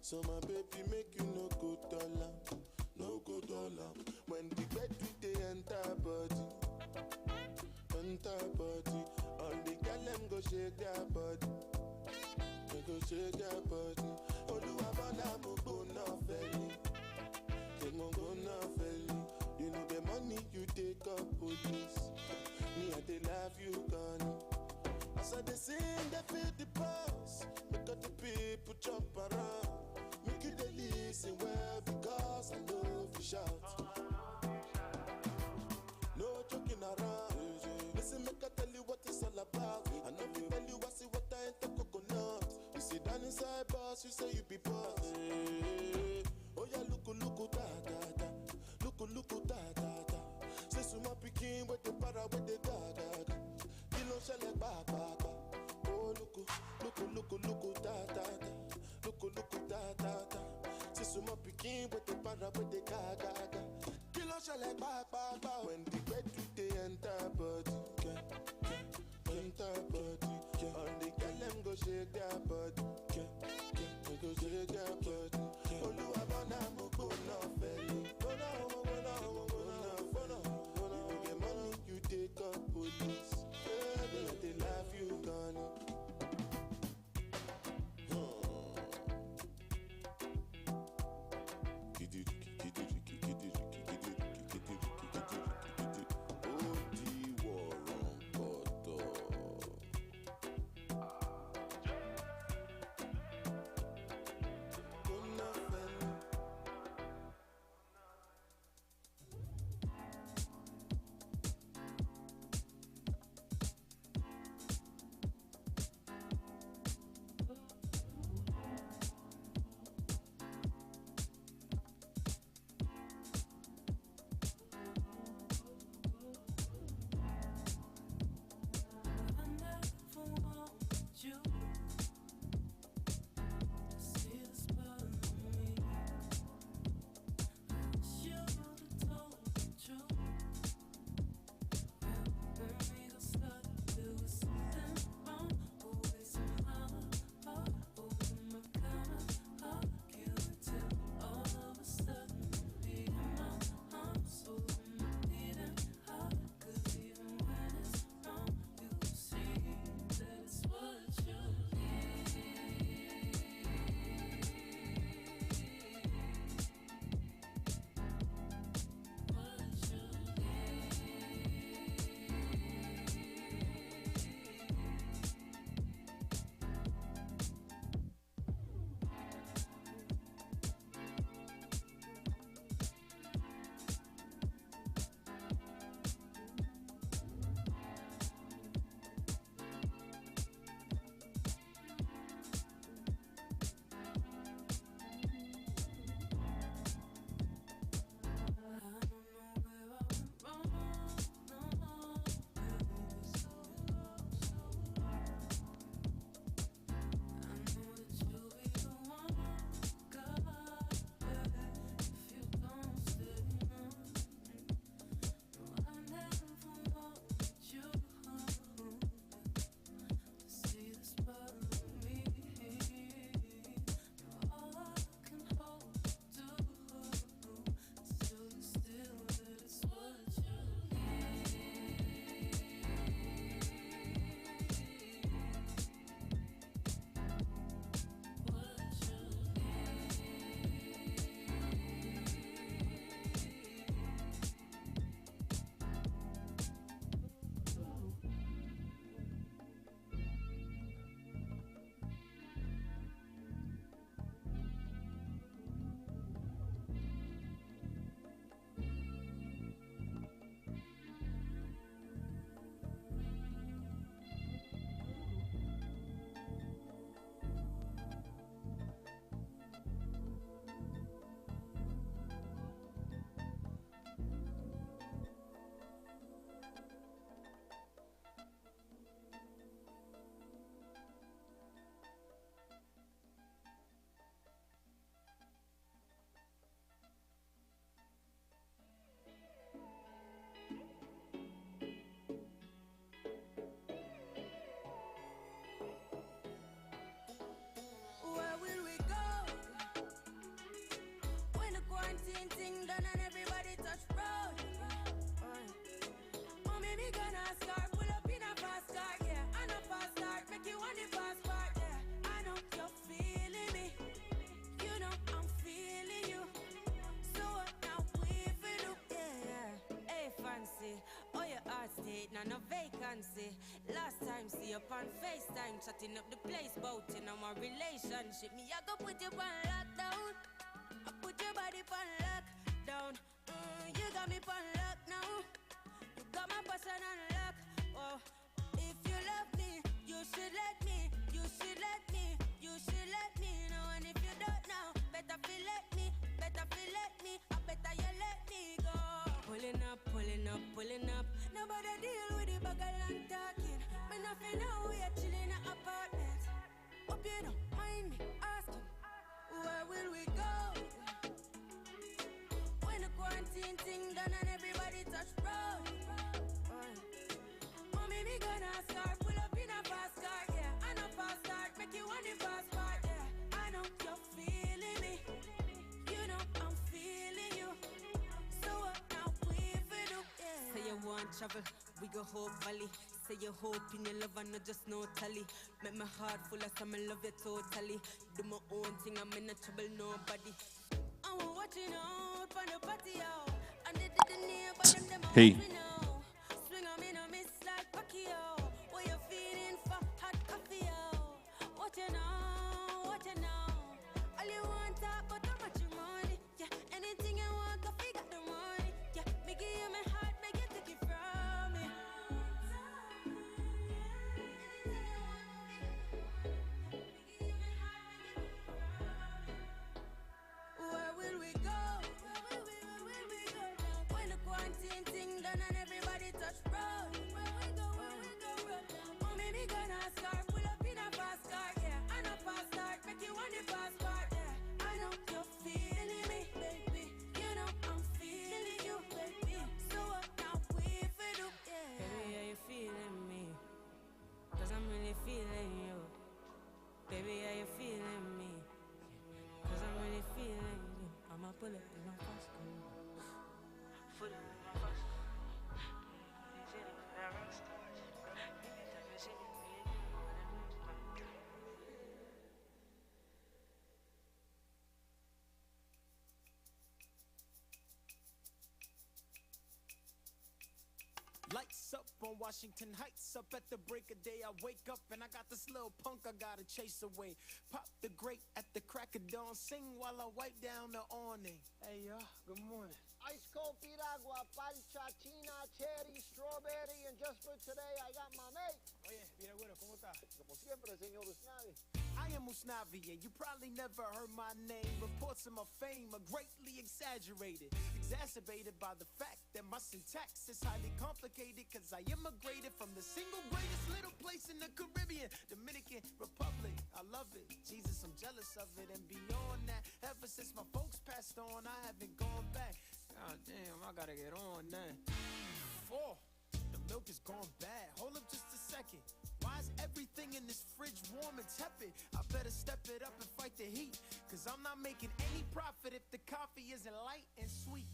So my baby make you no go dollar, no go dollar. When the bed with the entire body, all the girl them go shake their body, they go shake their body. Oluwabana mo go na feli, they mo go na feli. You know the money you take up police, me I dey love you gone. As I dey sing, they feel the pulse, make all the people jump around. Make you dey listen well because I know if you shout. No joking around. Listen, make I tell you what it's all about. I know you tell you I see what I ain't the coconut. You sit down inside boss, you say you be boss. Oh yeah, look da da da, look da da da. Say suma pikin with the para with the da da da. Kilo shele ba ba ba. Oh look da da da, look da da da. Say suma pikin with the para with the ga ga ga. Kilo shele ba ba ba. When the bed with the entire body, entire body, all the girl them go shake their body, they go shake their body. Oluwabana mo go na feli, go na. You go get money, you take up police. Yeah, they love you gone. done and everybody touch road. Mommy, me gonna start, pull up in a fast car, yeah. I know fast start, make you want the fast part, yeah. I know you're feeling me, you know I'm feeling you. So what now we feel do, yeah. Hey fancy, oh your heart state, now no vacancy. Last time see you on FaceTime, chatting up the place, bout in our relationship. Me I go put you on lockdown, I put your body on lockdown. You got me on lock now, you got my person on lock. Oh, if you love me, you should let me, you should let me, you should let me know. And if you don't know, better feel let me, better feel let me, I better you let me go. Pulling up, pulling up, pulling up. Nobody deal with the bagel and talking. Me nothing know we are chilling in an apartment. Hope you don't mind me asking, where will we go? When the quarantine thing done and everybody touch road. Mommy, me gonna start, pull up in a fast car, yeah. I know fast start, make you want the fast part, yeah. I know you're feeling me, you know I'm feeling you. So what now we feel do, yeah. Say you want travel, we go whole valley. Say you hope in your love and not just no tally. Make my heart full of some love you totally. Do my own thing, I'm in no trouble, nobody. I'm watching out on the patio. And they did the neighbor, them Hey. me know. Swing on me, no miss like Pacquiao. What you feeling for hot coffee, yo? What you know, what you know. All you want talk, but how much you money? Yeah, anything you want, go figure the money. Yeah, me give you my heart, make you take it from me. Where will we go? Where will we go now? When the quarantine thing done and everybody touch road. Where we go road now? Mommy, me gonna start, pull up in a fast car, yeah. I know fast start, make you want the fast part, yeah. I know you're feeling me, baby. You know I'm feeling you, baby. So what now we feel do, yeah. Baby, are you feeling me? Cause I'm really feeling you. Baby, are you feeling me? Cause I'm really feeling you. I'ma pull it in my fast car. Pull it in my fast car. Lights up on Washington Heights. Up at the break of day, I wake up and I got this little punk I gotta chase away. Pop the grate at the crack of dawn. Sing while I wipe down the awning. Hey, y'all, good morning. Ice cold piragua, palcha, china, cherry, strawberry, and just for today, I got my mate. Oye, mira, güero, ¿cómo está? Como siempre, señor Usnavi. I am Usnavi, and you probably never heard my name. Reports of my fame are greatly exaggerated, exacerbated by the fact that my syntax is highly complicated, cause I immigrated from the single greatest little place in the Caribbean, Dominican Republic. I love it, Jesus, I'm jealous of it, and beyond that, ever since my folks passed on, I haven't gone back. God damn, I gotta get on that. 4, the milk is gone bad. Hold up just a second. Why is everything in this fridge warm and tepid? I better step it up and fight the heat, cause I'm not making any profit if the coffee isn't light and sweet.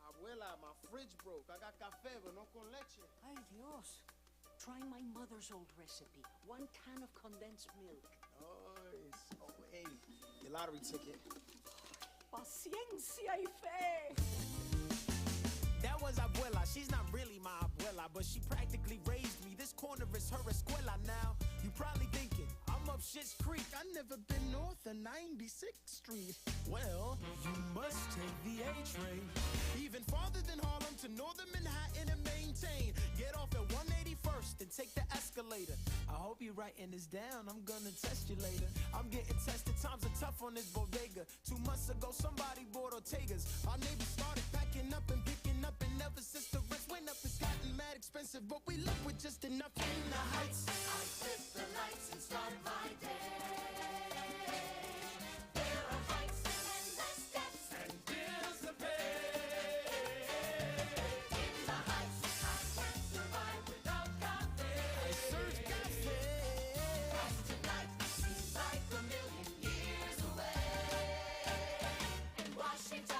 Abuela, my fridge broke. I got café, but no con leche. Ay, Dios. Try my mother's old recipe. 1 can of condensed milk. Nice. Oh, hey, your lottery ticket. Paciencia y fe. That was Abuela, she's not really my abuela, but she practically raised me. This corner is her escuela now. You probably thinking, I'm up Schitt's Creek. I never been north of 96th Street. Well, you must take the A train. Even farther than Harlem to northern Manhattan and maintain. Get off at 181st and take the escalator. I hope you're writing this down, I'm gonna test you later. I'm getting tested, times are tough on this bodega. 2 months ago, somebody bought Ortega's. Our neighbors started packing up and picking up, and ever since the rent went up, it's gotten mad expensive, but we live with just enough in the heights. I flip the lights and start my day. There are heights and the steps and bills to pay. In the heights, I can't survive without coffee. I serve cafe. As tonight seems like a million years away. In Washington.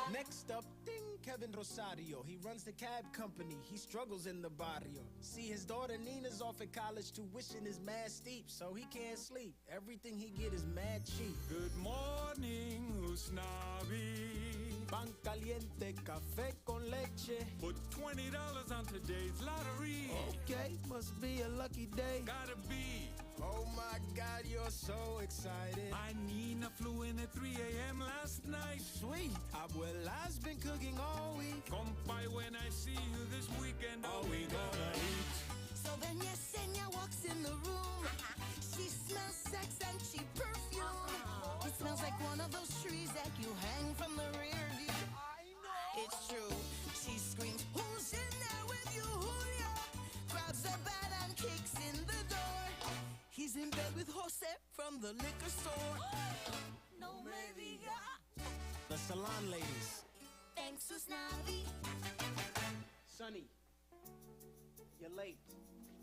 Kevin Rosario. He runs the cab company. He struggles in the barrio. See, his daughter Nina's off at college. Tuition is mad steep, so he can't sleep. Everything he get is mad cheap. Good morning, Usnavi. Pan caliente, café con leche. Put $20 on today's lottery. Okay, must be a lucky day. Gotta be. Oh my God, you're so excited. My Nina flew in at 3 a.m. last night. Sweet, Abuela's been cooking all week. Compay, when I see you this weekend, are we gonna eat? So then Yesenia walks in the room. She smells sex and she perfume. It smells like one of those trees that you hang from the rear view. I know. It's true. She screams, "Who's in there with you, Julio?" Grabs a bat and kicks in the door. He's in bed with Jose from the liquor store. No me diga. The salon ladies. Thanks, Usnavi. Sonny, you're late.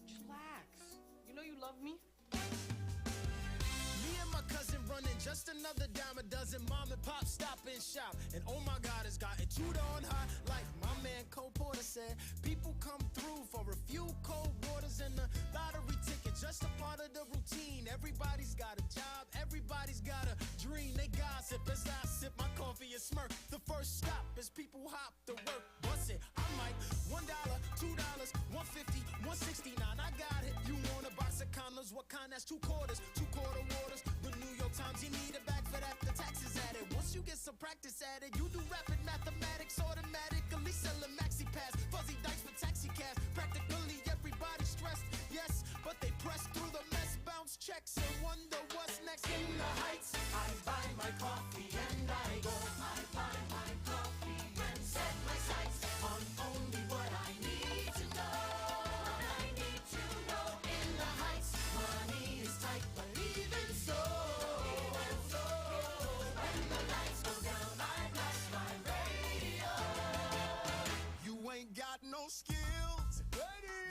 Chillax. You know you love me. Me and my cousin running just another dime a dozen. Mom and pop stop and shop. And oh my God, it's gotten too darn hot. Like my man Cole Porter said, people come through for a few cold waters and a lottery ticket. Just a part of the routine. Everybody's got a job. Everybody's got a dream. They gossip as I sip my coffee and smirk. The first stop is people hop to work. Bust it. I might $1, $2, $1.50, $1.69. I got it. You want a box of condoms? What kind? That's 2 quarters. 2 quarter waters. The New York Times, you need a bag for that. The taxes added. Once you get some practice at it, you do rapid mathematics automatically. Selling maxi pass, fuzzy dice for taxi cabs. Practically everybody's stressed, yes, but they press through the mess, bounce checks and wonder what's next. In the heights, I buy my coffee and I go. I buy my coffee and set my sights on only what I need to know. I need to know. In the heights, money is tight, but even so, when the lights go down, I blast my radio. You ain't got no skills.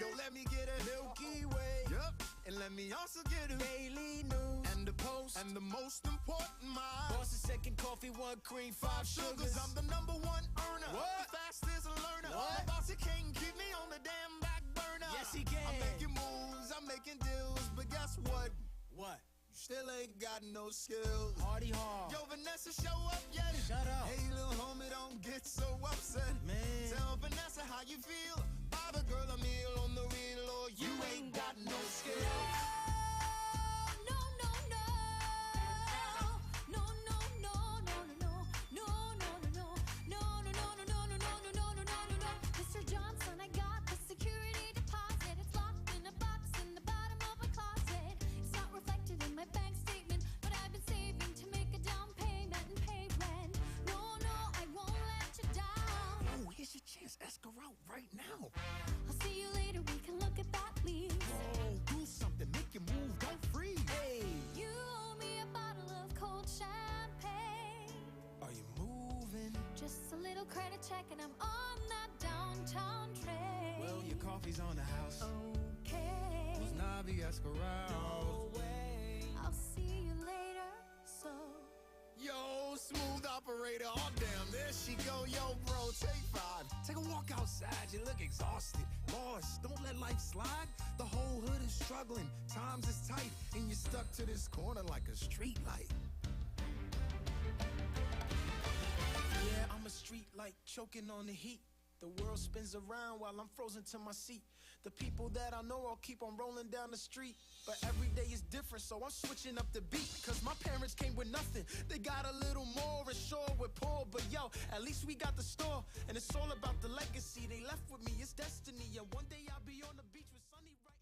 Yo, let me get a Milky Way. Yup. And let me also get a daily news and the post and the most important mile. Boss is second coffee, 1 cream, 5 sugars. I'm the #1 earner. What? The fastest learner. What? My boss, he can't keep me on the damn back burner. Yes, he can. I'm making moves, I'm making deals, but guess what? What? You still ain't got no skills. Hardy hard. Yo, Vanessa, show up yet? Shut up. Hey, little homie, don't get so upset. Man. Tell Vanessa how you feel. Buy the girl a meal on the real, or you ain't got no skills. No, no, no. No, no, no, no, no, no, no, no, no, no, no, no, no, no, no, no, no, no, no, no. Mr. Johnson, I got the security deposit. It's locked in a box in the bottom of my closet. It's not reflected in my bank statement, but I've been saving to make a down payment and pay rent. No, no, I won't let you down. Oh, here's your chance. Ask her out right now. I'll see you later, we can look at that, please. Oh, do something. Make your move. Don't freeze. Hey. You owe me a bottle of cold champagne. Are you moving? Just a little credit check and I'm on that downtown train. Well, your coffee's on the house. Okay. Who's Navi? Ask her out. No way. I'll see you later, so. Yo, smooth operator. Oh, damn, there she go. Yo, bro, take 5. Take a walk outside. You look exhausted. Lost. Don't let life slide. The whole hood is struggling. Times is tight. And you're stuck to this corner like a street light. Yeah, I'm a street light choking on the heat. The world spins around while I'm frozen to my seat. The people that I know all keep on rolling down the street. But every day is different, so I'm switching up the beat. Cause my parents came with nothing. They got a little more and sure we're poor. But yo, at least we got the store. And it's all about the legacy they left with me. It's destiny. And one day I'll be on the beach with Sunny right.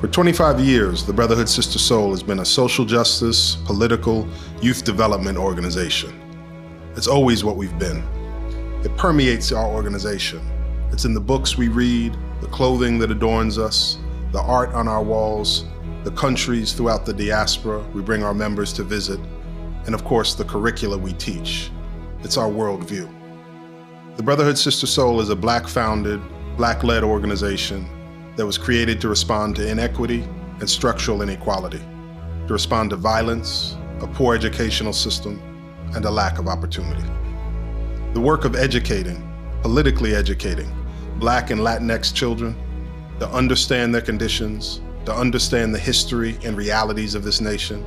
For 25 years, the Brotherhood Sister Sol has been a social justice, political, youth development organization. It's always what we've been. It permeates our organization. It's in the books we read, the clothing that adorns us, the art on our walls, the countries throughout the diaspora we bring our members to visit, and of course, the curricula we teach. It's our worldview. The Brotherhood Sister Sol is a Black-founded, Black-led organization that was created to respond to inequity and structural inequality, to respond to violence, a poor educational system, and a lack of opportunity. The work of educating, politically educating, Black and Latinx children to understand their conditions, to understand the history and realities of this nation,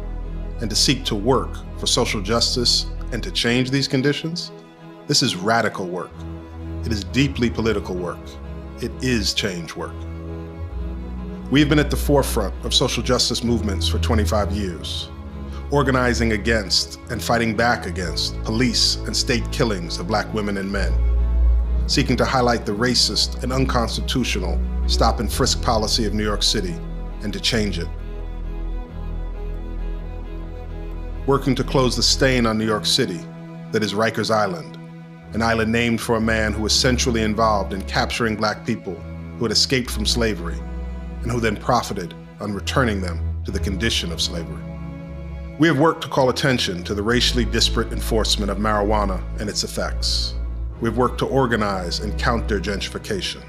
and to seek to work for social justice and to change these conditions, this is radical work. It is deeply political work. It is change work. We've been at the forefront of social justice movements for 25 years, organizing against and fighting back against police and state killings of Black women and men, seeking to highlight the racist and unconstitutional stop and frisk policy of New York City and to change it. Working to close the stain on New York City that is Rikers Island, an island named for a man who was centrally involved in capturing Black people who had escaped from slavery and who then profited on returning them to the condition of slavery. We have worked to call attention to the racially disparate enforcement of marijuana and its effects. We have worked to organize and counter gentrification.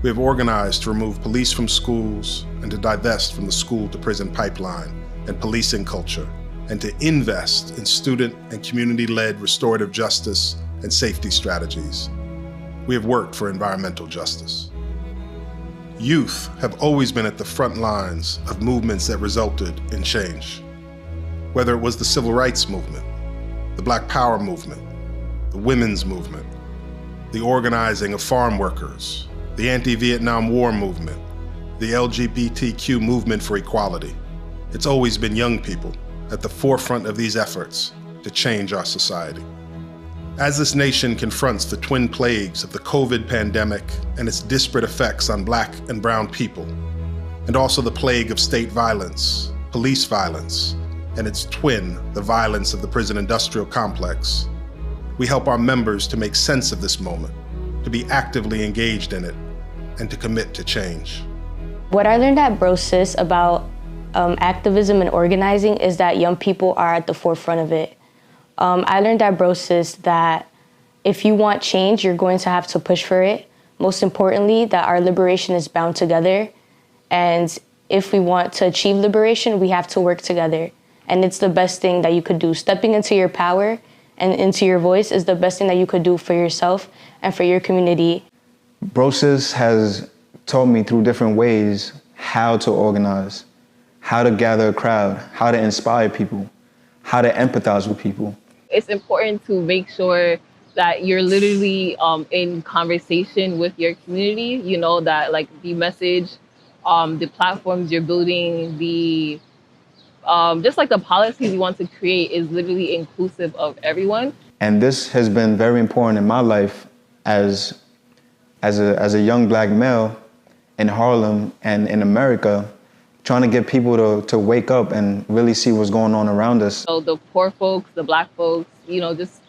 We have organized to remove police from schools and to divest from the school-to-prison pipeline and policing culture, and to invest in student and community-led restorative justice and safety strategies. We have worked for environmental justice. Youth have always been at the front lines of movements that resulted in change. Whether it was the Civil Rights Movement, the Black Power Movement, the Women's Movement, the organizing of farm workers, the anti-Vietnam War movement, the LGBTQ movement for equality. It's always been young people at the forefront of these efforts to change our society. As this nation confronts the twin plagues of the COVID pandemic and its disparate effects on Black and brown people, and also the plague of state violence, police violence, and its twin, the violence of the prison industrial complex, we help our members to make sense of this moment, to be actively engaged in it, and to commit to change. What I learned at BroSis about activism and organizing is that young people are at the forefront of it. I learned at BroSis that if you want change, you're going to have to push for it. Most importantly, that our liberation is bound together. And if we want to achieve liberation, we have to work together. And it's the best thing that you could do. Stepping into your power and into your voice is the best thing that you could do for yourself and for your community. BroSis has taught me through different ways how to organize, how to gather a crowd, how to inspire people, how to empathize with people. It's important to make sure that you're literally in conversation with your community, you know, that like the message, the platforms you're building, the just like the policies you want to create is literally inclusive of everyone. And this has been very important in my life as a young Black male in Harlem and in America, trying to get people to wake up and really see what's going on around us. So the poor folks, the Black folks, you know, just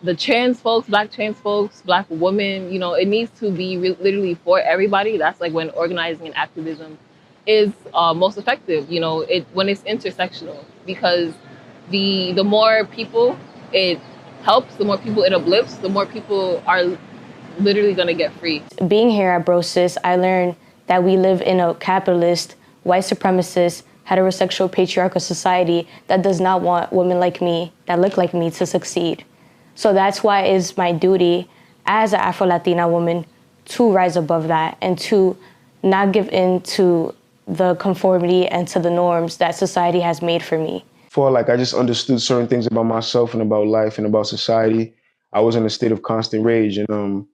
the trans folks, Black women, you know, it needs to be literally for everybody. That's like when organizing and activism is most effective, you know, when it's intersectional, because the more people it helps, the more people it uplifts, the more people are literally gonna get free. Being here at BroSis, I learned that we live in a capitalist, white supremacist, heterosexual, patriarchal society that does not want women like me, that look like me, to succeed. So that's why it's my duty as an Afro-Latina woman to rise above that and to not give in to the conformity and to the norms that society has made for me. I just understood certain things about myself and about life and about society. I was in a state of constant rage, and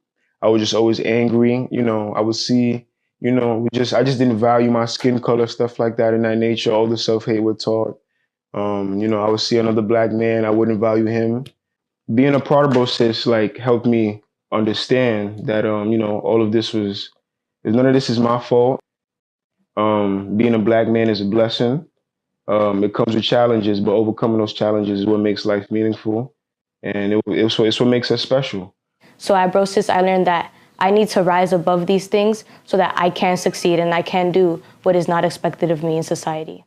I was just always angry. You know, I would see, you know, I just didn't value my skin color, stuff like that in that nature. All the self-hate we're taught. You know, I would see another Black man, I wouldn't value him. Being a part of BroSis helped me understand that, you know, all of this none of this is my fault. Being a black man is a blessing. It comes with challenges, but overcoming those challenges is what makes life meaningful. And it's what makes us special. So at BroSis, I learned that I need to rise above these things so that I can succeed and I can do what is not expected of me in society.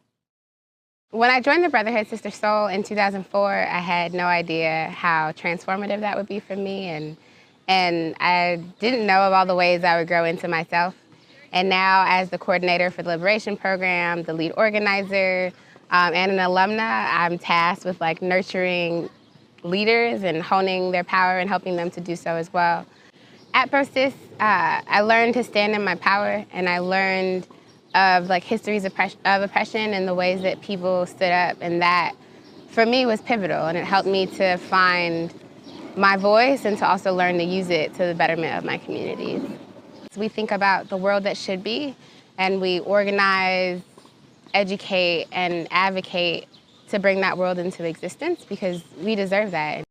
When I joined the Brotherhood Sister Sol in 2004, I had no idea how transformative that would be for me, and I didn't know of all the ways I would grow into myself. And now, as the coordinator for the Liberation Program, the lead organizer, and an alumni, I'm tasked with nurturing leaders and honing their power and helping them to do so as well. At BroSis, I learned to stand in my power, and I learned of histories of oppression and the ways that people stood up, and that for me was pivotal, and it helped me to find my voice and to also learn to use it to the betterment of my communities. So we think about the world that should be, and we organize, educate, and advocate to bring that world into existence because we deserve that.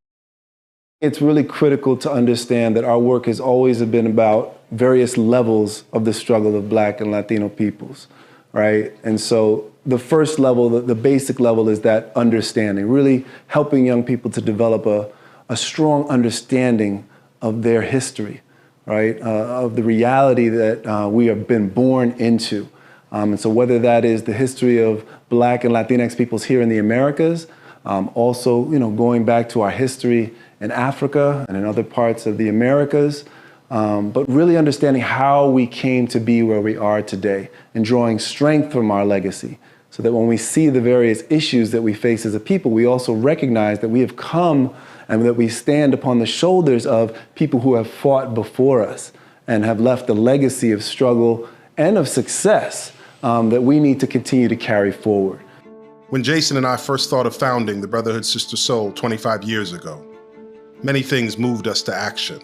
It's really critical to understand that our work has always been about various levels of the struggle of Black and Latino peoples, right? And so the first level, the basic level, is that understanding, really helping young people to develop a strong understanding of their history, right? Of the reality that we have been born into. And so whether that is the history of Black and Latinx peoples here in the Americas, also, going back to our history in Africa and in other parts of the Americas, but really understanding how we came to be where we are today and drawing strength from our legacy so that when we see the various issues that we face as a people, we also recognize that we have come and that we stand upon the shoulders of people who have fought before us and have left a legacy of struggle and of success that we need to continue to carry forward. When Jason and I first thought of founding the Brotherhood Sister Sol 25 years ago, many things moved us to action.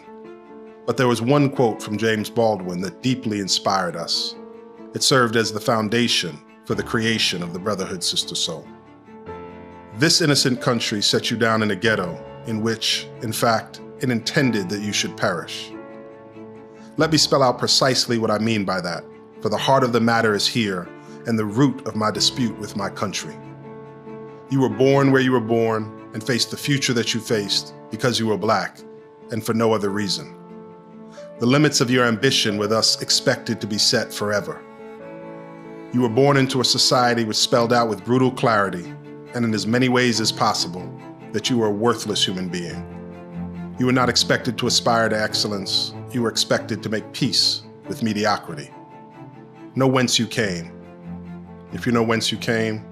But there was one quote from James Baldwin that deeply inspired us. It served as the foundation for the creation of the Brotherhood Sister Sol. This innocent country set you down in a ghetto in which, in fact, it intended that you should perish. Let me spell out precisely what I mean by that, for the heart of the matter is here and the root of my dispute with my country. You were born where you were born and faced the future that you faced because you were Black and for no other reason. The limits of your ambition were thus expected to be set forever. You were born into a society which spelled out with brutal clarity and in as many ways as possible that you were a worthless human being. You were not expected to aspire to excellence. You were expected to make peace with mediocrity. Know whence you came. If you know whence you came,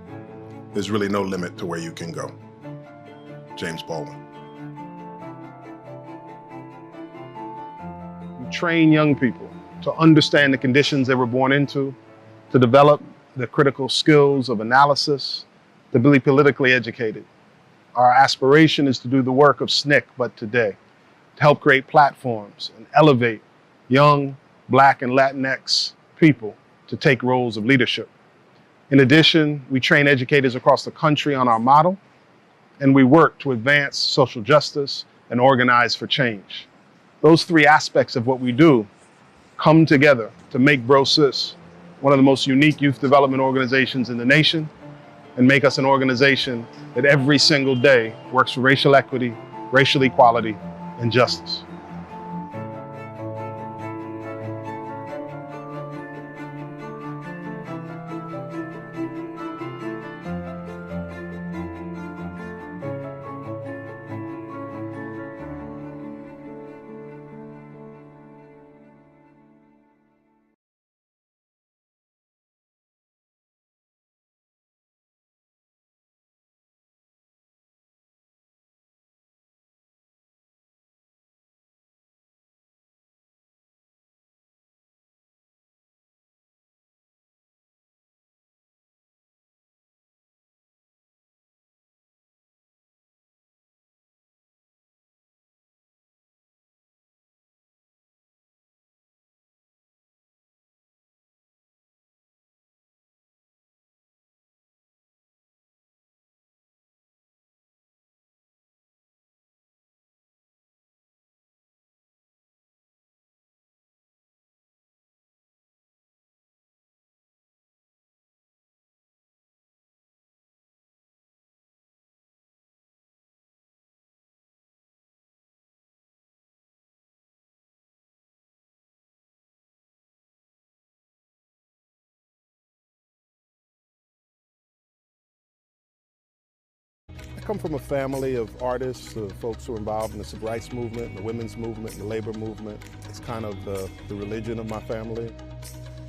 there's really no limit to where you can go. James Baldwin. We train young people to understand the conditions they were born into, to develop the critical skills of analysis, to be politically educated. Our aspiration is to do the work of SNCC, but today, to help create platforms and elevate young Black and Latinx people to take roles of leadership. In addition, we train educators across the country on our model, and we work to advance social justice and organize for change. Those three aspects of what we do come together to make BroSis one of the most unique youth development organizations in the nation and make us an organization that every single day works for racial equity, racial equality, and justice. come from a family of artists, of folks who are involved in the civil rights movement, the women's movement, the labor movement. It's kind of the religion of my family.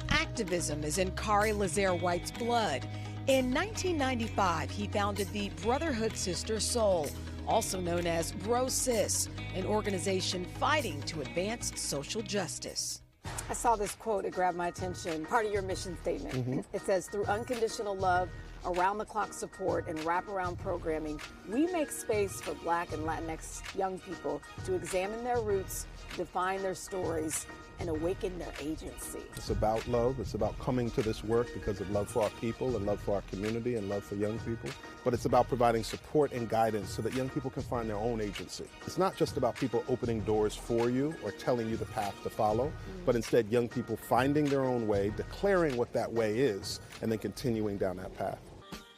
Activism is in Khary Lazarre-White's blood. In 1995, he founded the Brotherhood Sister Sol, also known as BroSis, an organization fighting to advance social justice. I saw this quote, it grabbed my attention, part of your mission statement. Mm-hmm. It says, through unconditional love, around-the-clock support, and wraparound programming, we make space for Black and Latinx young people to examine their roots, define their stories, and awaken their agency. It's about love. It's about coming to this work because of love for our people and love for our community and love for young people. But it's about providing support and guidance so that young people can find their own agency. It's not just about people opening doors for you or telling you the path to follow, but instead young people finding their own way, declaring what that way is, and then continuing down that path.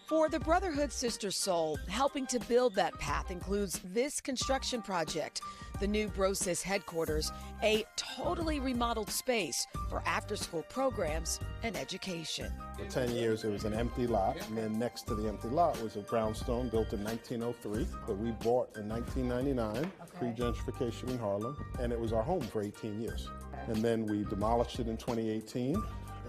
For the Brotherhood Sister Sol, helping to build that path includes this construction project, the new BroSis headquarters, a totally remodeled space for after-school programs and education. For 10 years, it was an empty lot, and then next to the empty lot was a brownstone built in 1903 that we bought in 1999, pre-gentrification in Harlem, and it was our home for 18 years. And then we demolished it in 2018,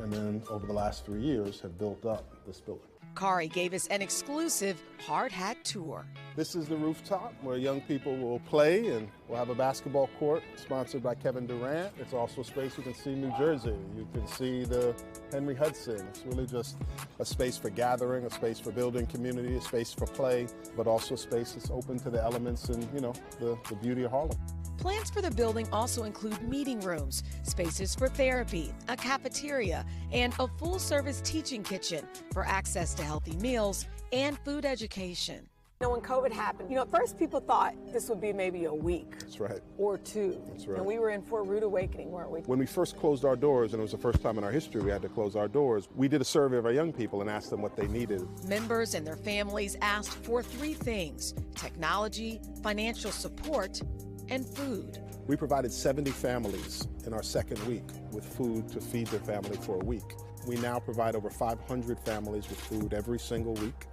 and then over the last 3 years have built up this building. Khary gave us an exclusive hard hat tour. This is the rooftop where young people will play, and we'll have a basketball court sponsored by Kevin Durant. It's also a space you can see New Jersey. You can see the Henry Hudson. It's really just a space for gathering, a space for building community, a space for play, but also a space that's open to the elements and, you know, the beauty of Harlem. Plans for the building also include meeting rooms, spaces for therapy, a cafeteria, and a full-service teaching kitchen for access to healthy meals and food education. You know, when COVID happened, at first people thought this would be maybe a week. That's right. Or two. That's right. And we were in for a rude awakening, weren't we? When we first closed our doors, and it was the first time in our history we had to close our doors, we did a survey of our young people and asked them what they needed. Members and their families asked for 3 things: technology, financial support, and food. We provided 70 families in our second week with food to feed their family for a week. We now provide over 500 families with food every single week.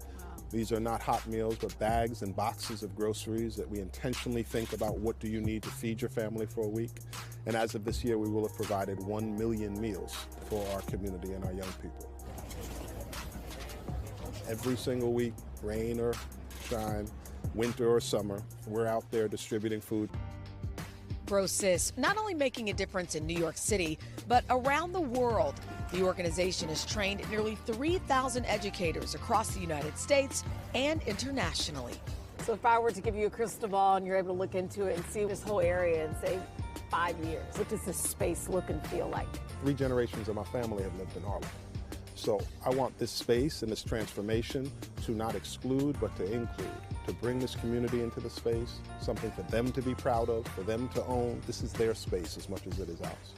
These are not hot meals, but bags and boxes of groceries that we intentionally think about what do you need to feed your family for a week. And as of this year, we will have provided 1 million meals for our community and our young people. Every single week, rain or shine, winter or summer, we're out there distributing food. BroSis not only making a difference in New York City, but around the world. The organization has trained nearly 3,000 educators across the United States and internationally. So if I were to give you a crystal ball and you're able to look into it and see this whole area and say 5 years, what does this space look and feel like? 3 generations of my family have lived in Harlem. So I want this space and this transformation to not exclude, but to include, to bring this community into the space, something for them to be proud of, for them to own. This is their space as much as it is ours.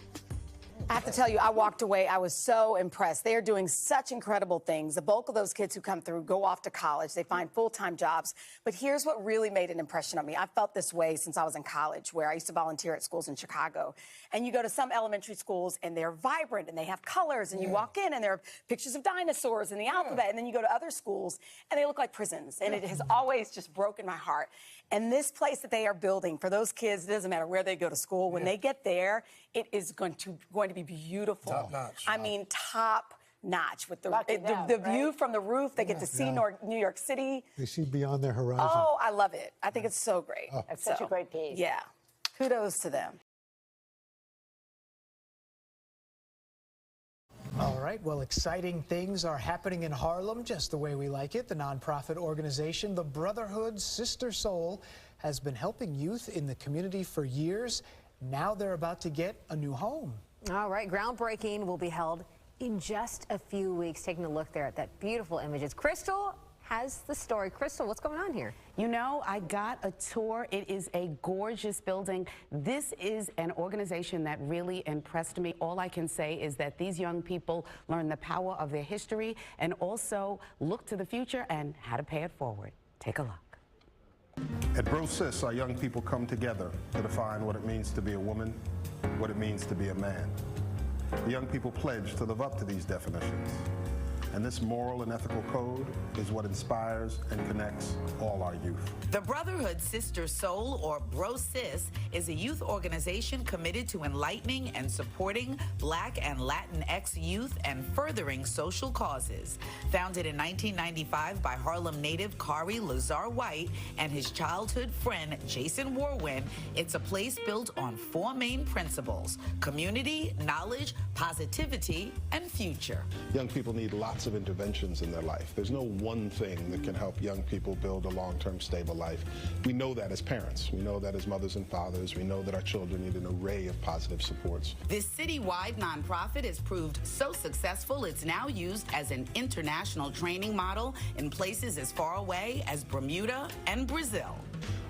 I have to tell you, I walked away. I was so impressed. They are doing such incredible things. The bulk of those kids who come through go off to college. They find full-time jobs. But here's what really made an impression on me. I felt this way since I was in college, where I used to volunteer at schools in Chicago. And you go to some elementary schools, and they're vibrant, and they have colors. And you walk in, and there are pictures of dinosaurs and the alphabet. And then you go to other schools, and they look like prisons. And it has always just broken my heart. And this place that they are building for those kids, it doesn't matter where they go to school, when they get there, it is going to be beautiful. Top notch. I mean, top notch with the view from the roof. They get to see New York City. They see beyond their horizon. Oh, I love it. I think it's so great. Oh. That's such a great piece. Yeah. Kudos to them. All right, well, exciting things are happening in Harlem, just the way we like it. The nonprofit organization, the Brotherhood Sister Sol, has been helping youth in the community for years. Now they're about to get a new home. All right, groundbreaking will be held in just a few weeks. Taking a look there at that beautiful images. Crystal has the story. Crystal, what's going on here? You know, I got a tour. It is a gorgeous building. This is an organization that really impressed me. All I can say is that these young people learn the power of their history and also look to the future and how to pay it forward. Take a look. At BroSis, our young people come together to define what it means to be a woman, what it means to be a man. The young people pledge to live up to these definitions. And this moral and ethical code is what inspires and connects all our youth. The Brotherhood Sister Sol, or BroSis, is a youth organization committed to enlightening and supporting Black and Latinx youth and furthering social causes. Founded in 1995 by Harlem native Khary Lazarre-White and his childhood friend Jason Warwin, it's a place built on 4 main principles: community, knowledge, positivity, and future. Young people need lots of interventions in their life. There's no one thing that can help young people build a long-term stable life. We know that as parents. We know that as mothers and fathers. We know that our children need an array of positive supports. This citywide nonprofit has proved so successful it's now used as an international training model in places as far away as Bermuda and Brazil.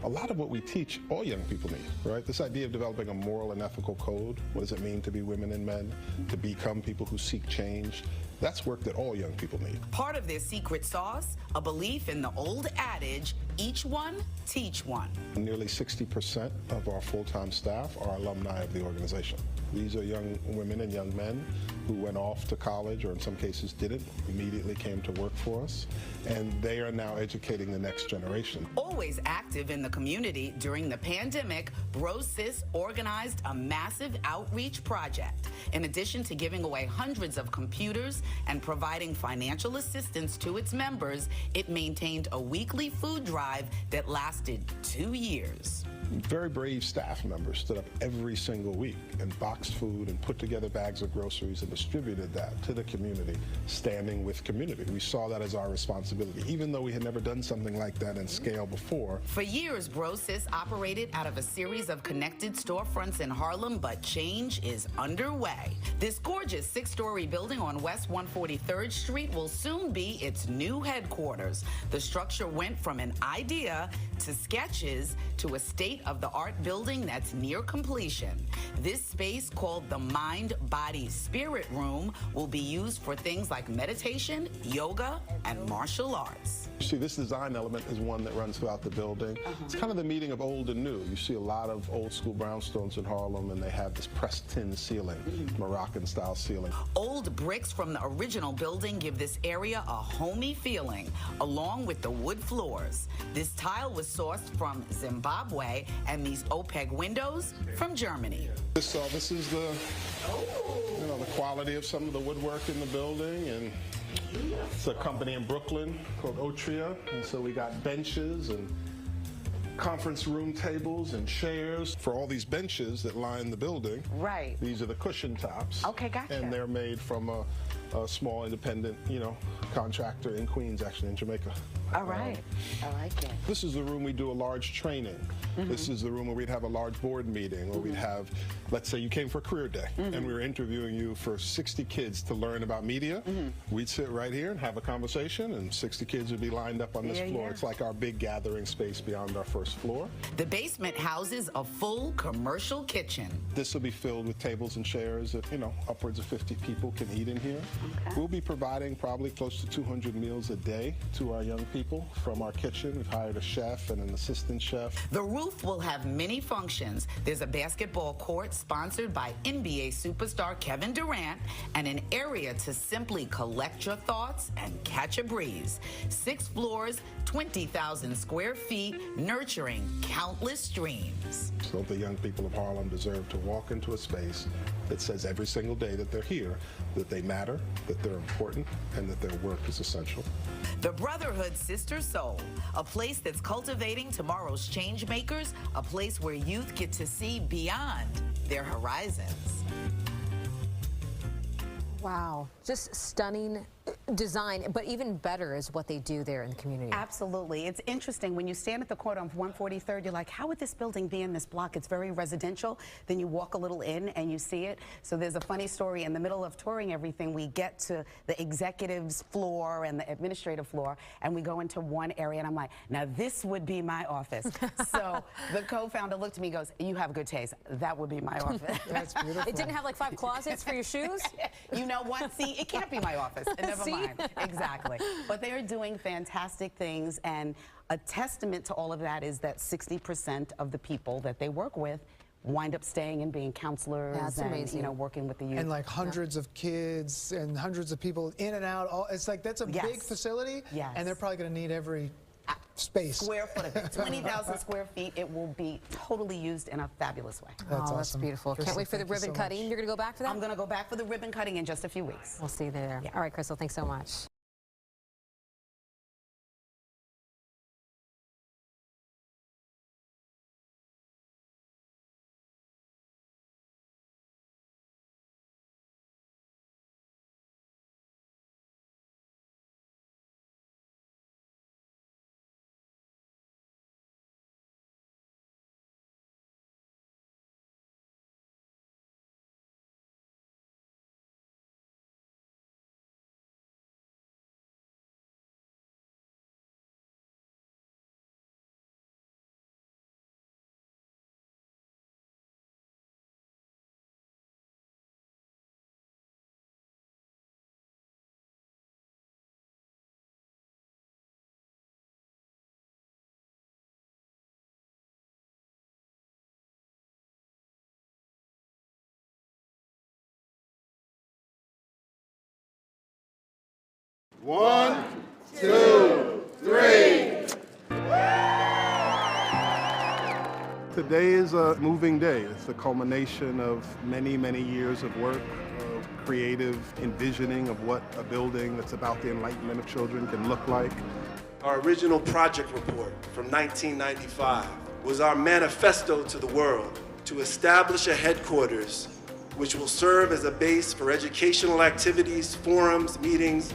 A lot of what we teach all young people need, right? This idea of developing a moral and ethical code. What does it mean to be women and men, to become people who seek change? That's work that all young people need. Part of their secret sauce, a belief in the old adage, each one, teach one. Nearly 60% of our full-time staff are alumni of the organization. These are young women and young men who went off to college, or in some cases didn't, immediately came to work for us, and they are now educating the next generation. Always active in the community, during the pandemic, BroSis organized a massive outreach project. In addition to giving away hundreds of computers and providing financial assistance to its members, it maintained a weekly food drive that lasted 2 years. Very brave staff members stood up every single week and boxed food and put together bags of groceries and distributed that to the community, standing with community. We saw that as our responsibility, even though we had never done something like that in scale before. For years, BroSis operated out of a series of connected storefronts in Harlem, but change is underway. This gorgeous 6-story building on West 143rd Street will soon be its new headquarters. The structure went from an idea to sketches to a state-of-the-art building that's near completion. This space, called the Mind, Body, Spirit Room, will be used for things like meditation, yoga, and martial arts. You see, this design element is one that runs throughout the building. It's kind of the meeting of old and new. You see a lot of old school brownstones in Harlem, and they have this pressed tin ceiling, Moroccan-style ceiling. Old bricks from the original building give this area a homey feeling, along with the wood floors. This tile was sourced from Zimbabwe, and these OPEG windows from Germany. This is the, the quality of some of the woodwork in the building, and it's a company in Brooklyn called Otria, and so we got benches and conference room tables and chairs. For all these benches that line the building, right? These are the cushion tops. Okay, gotcha. And they're made from a small independent, contractor in Queens, actually in Jamaica. All right, I like it. This is the room we do a large training. This is the room where we'd have a large board meeting, or we'd have, let's say you came for a career day, and we were interviewing you for 60 kids to learn about media. We'd sit right here and have a conversation, and 60 kids would be lined up on this floor. It's like our big gathering space beyond our first floor. The basement houses a full commercial kitchen. This will be filled with tables and chairs that, upwards of 50 people can eat in here. Okay. We'll be providing probably close to 200 meals a day to our young people from our kitchen. We've hired a chef and an assistant chef. The roof will have many functions. There's a basketball court sponsored by NBA superstar Kevin Durant, and an area to simply collect your thoughts and catch a breeze. 6 floors, 20,000 square feet, nurturing countless dreams. So the young people of Harlem deserve to walk into a space that says every single day that they're here, that they matter, that they're important, and that their work is essential. The Brotherhood Sister Sol, a place that's cultivating tomorrow's change makers, a place where youth get to see beyond their horizons. Wow, just stunning design, but even better is what they do there in the community. Absolutely. It's interesting when you stand at the corner of 143rd, you're like, how would this building be in this block? It's very residential. Then you walk a little in and you see it. So there's a funny story. In the middle of touring everything, we get to the executives floor and the administrative floor, and we go into one area, and I'm like, now this would be my office. So the co-founder looked at me and goes, you have good taste. That would be my office. That's beautiful. It didn't have like 5 closets for your shoes? You know what? See, it can't be my office. Never mind. Exactly. But they are doing fantastic things, and a testament to all of that is that 60% of the people that they work with wind up staying and being counselors That's and amazing. you know, working with the youth. And like hundreds of kids and hundreds of people in and out. It's like that's a Yes. big facility, Yes. and they're probably going to need every space. Square foot of it, 20,000 square feet. It will be totally used in a fabulous way. That's That's awesome. beautiful. Crystal, Can't wait for the thank you ribbon so cutting. much. You're going to go back for that? I'm going to go back for the ribbon cutting in just a few weeks. We'll see you there. Yeah. All right, Crystal, thanks so much. One, two, three. Today is a moving day. It's the culmination of many, many years of work, of creative envisioning of what a building that's about the enlightenment of children can look like. Our original project report from 1995 was our manifesto to the world to establish a headquarters which will serve as a base for educational activities, forums, meetings,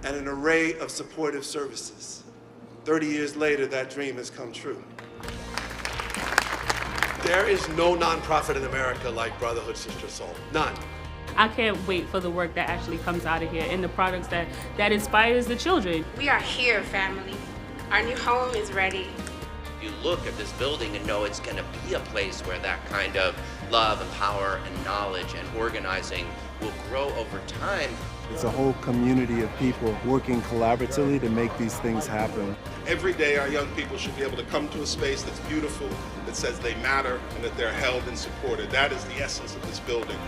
and an array of supportive services. 30 years later, that dream has come true. There is no nonprofit in America like Brotherhood Sister Sol. None. I can't wait for the work that actually comes out of here and the products that inspires the children. We are here, family. Our new home is ready. You look at this building and know it's going to be a place where that kind of love and power and knowledge and organizing will grow over time. It's a whole community of people working collaboratively to make these things happen. Every day our young people should be able to come to a space that's beautiful, that says they matter, and that they're held and supported. That is the essence of this building.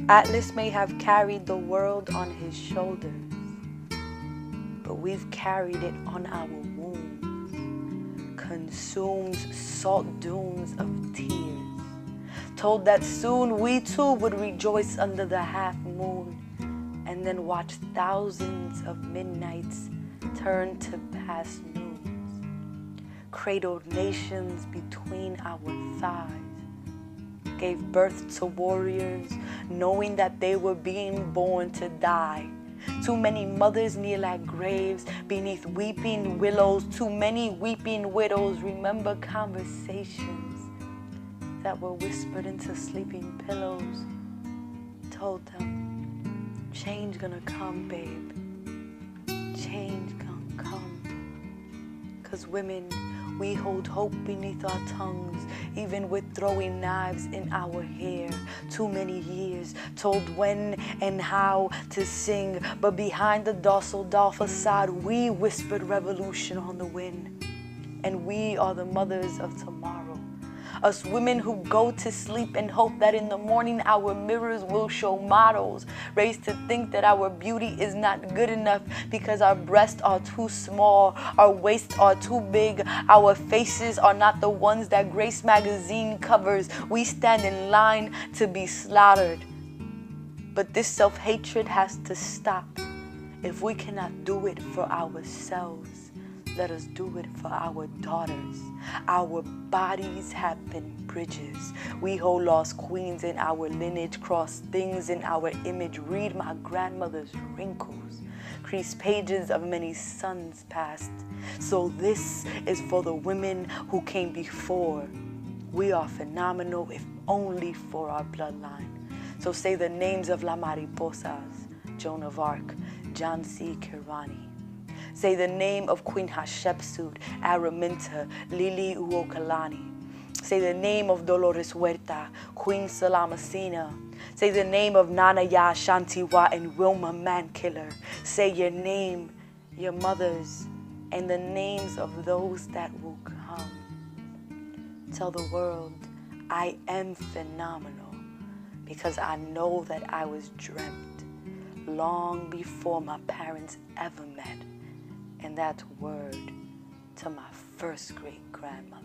Atlas may have carried the world on his shoulders, but we've carried it on our wombs, consumed salt dunes of tears, told that soon we too would rejoice under the half moon, and then watch thousands of midnights turn to past noons, cradled nations between our thighs, gave birth to warriors, knowing that they were being born to die. Too many mothers kneel at graves beneath weeping willows. Too many weeping widows remember conversations that were whispered into sleeping pillows. Told them, change gonna come, babe. Change gonna come. 'Cause women, we hold hope beneath our tongues, even with throwing knives in our hair. Too many years told when and how to sing, but behind the docile doll facade, we whispered revolution on the wind. And we are the mothers of tomorrow, Us women who go to sleep and hope that in the morning our mirrors will show models. Raised to think that our beauty is not good enough because our breasts are too small, our waists are too big, our faces are not the ones that Grace magazine covers. We stand in line to be slaughtered. But this self-hatred has to stop. If we cannot do it for ourselves, let us do it for our daughters. Our bodies have been bridges. We hold lost queens in our lineage, cross things in our image. Read my grandmother's wrinkles, crease pages of many suns past. So this is for the women who came before. We are phenomenal if only for our bloodline. So say the names of La Mariposas, Joan of Arc, John C. Kirani. Say the name of Queen Hatshepsut, Araminta, Lili Uokalani. Say the name of Dolores Huerta, Queen Salamacina. Say the name of Nana Ya Shantiwa and Wilma Mankiller. Say your name, your mothers, and the names of those that will come. Tell the world I am phenomenal because I know that I was dreamt long before my parents ever met. And that's word to my first great grandmother.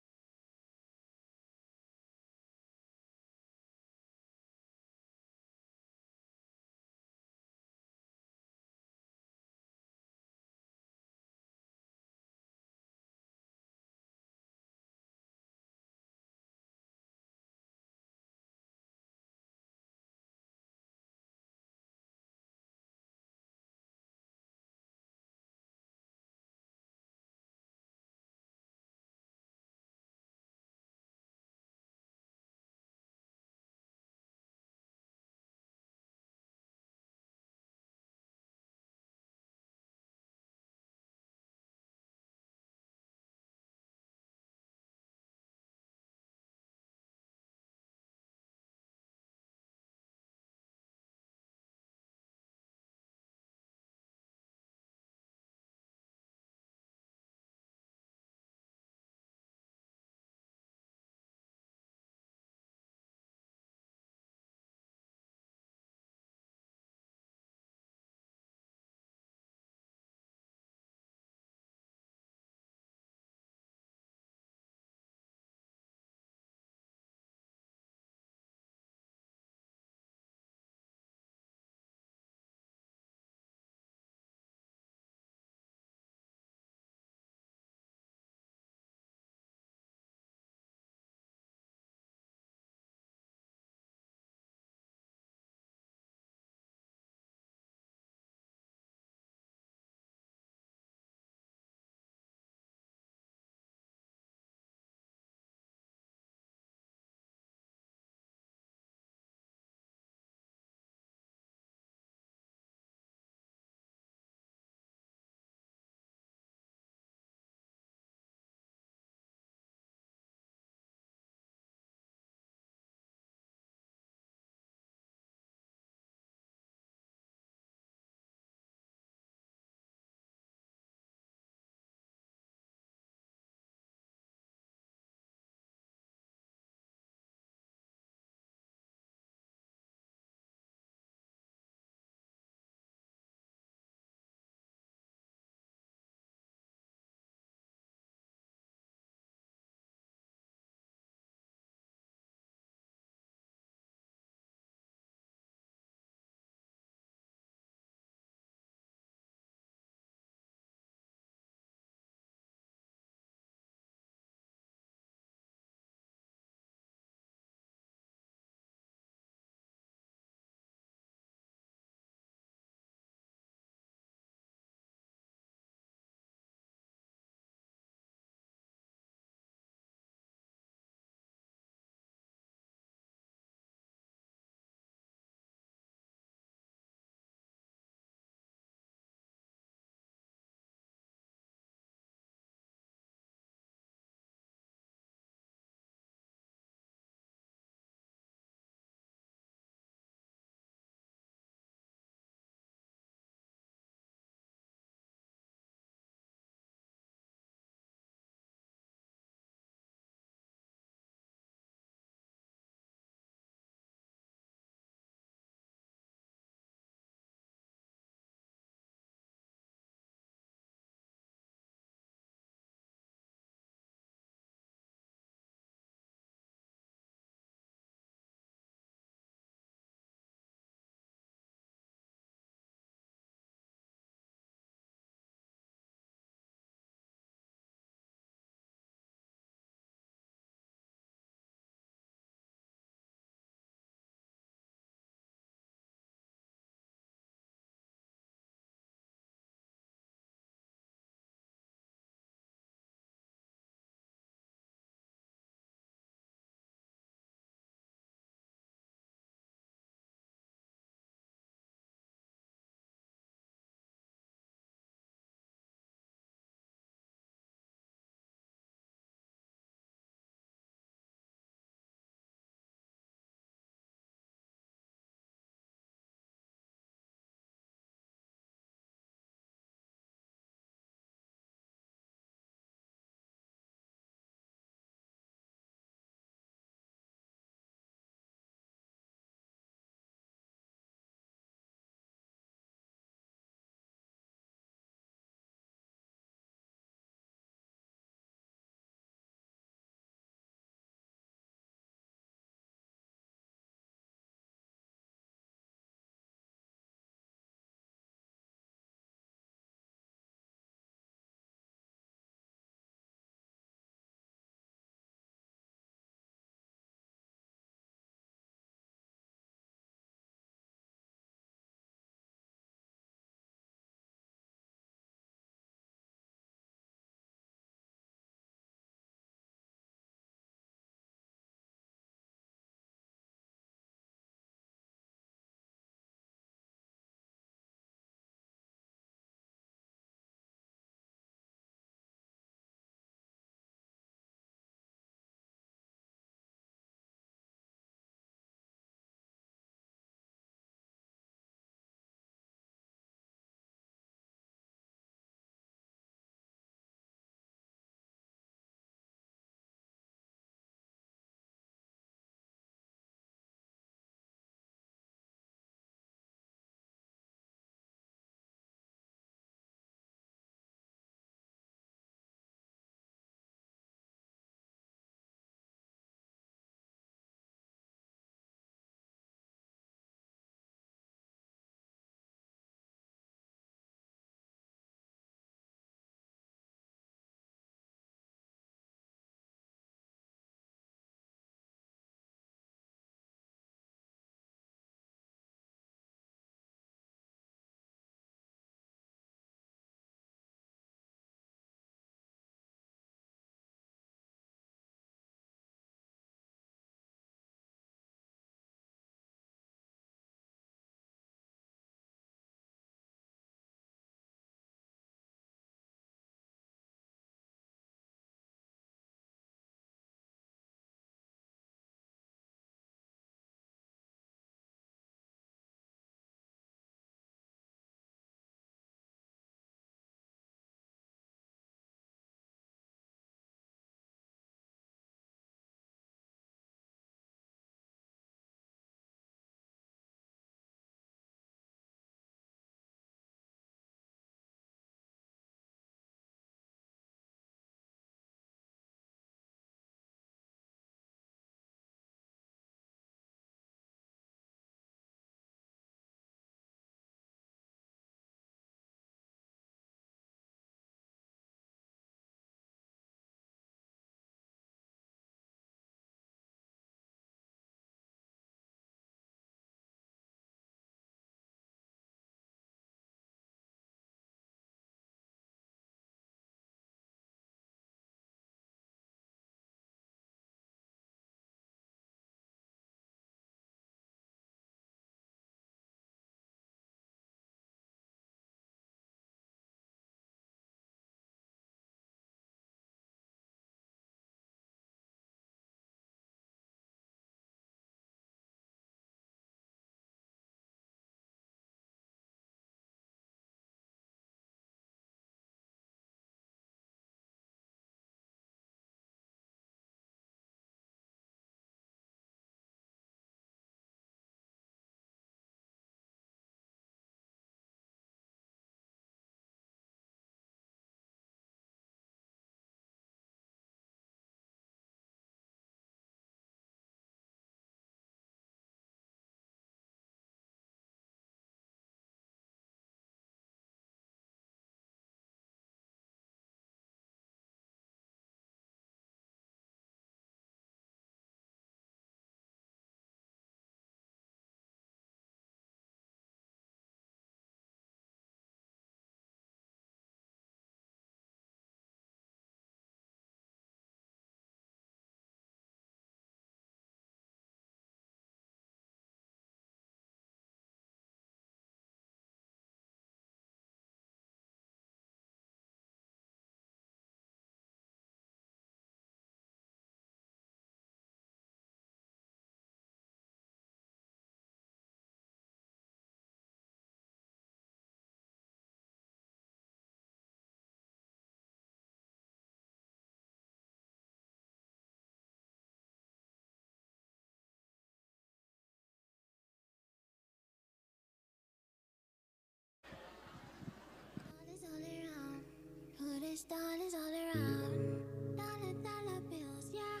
It's dollars all around. Dollar bills, yeah.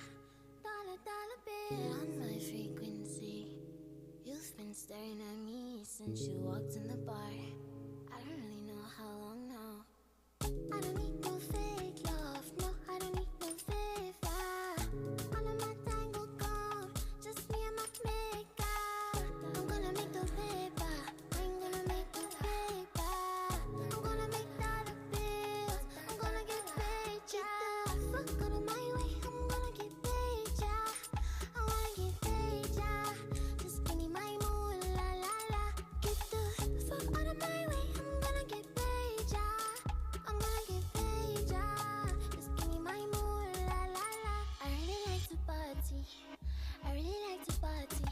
Dollar bill on my frequency. You've been staring at me since you walked in the bar. I don't really know how long now. I don't need no fake love, no, I don't need no favor. All of my tango gone, just me and my maker. I'm gonna make the paper, I'm gonna make the paper. I'm gonna make dollar bills, I'm gonna get paid, yeah. Fuck out of my way, I'm gonna get paid, yeah. I wanna get paid, yeah. Just give me my moolah, la la. Get the fuck out of my way, I'm gonna get paid, yeah. I'm gonna get paid, yeah. Just give me my moolah, la la. I really like to party. I really like to party.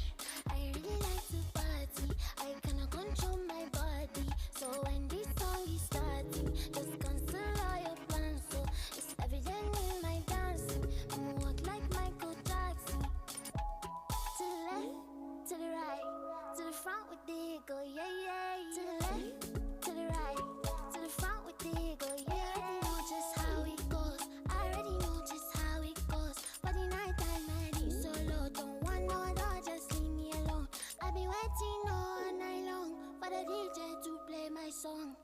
I really like to party. I cannot control my body. So when this song is starting, just cancel all your plans. So it's evident in my dancing. Walk like Michael Jackson. To the left, to the right, to the front with the go, yeah, yeah. To the left, to the right, to the front with the go, yeah. I already know just how it goes. I already know just how it goes. But the night time, I need solo. Don't want no other, just leave me alone. I've been waiting all night long for the DJ to play my song.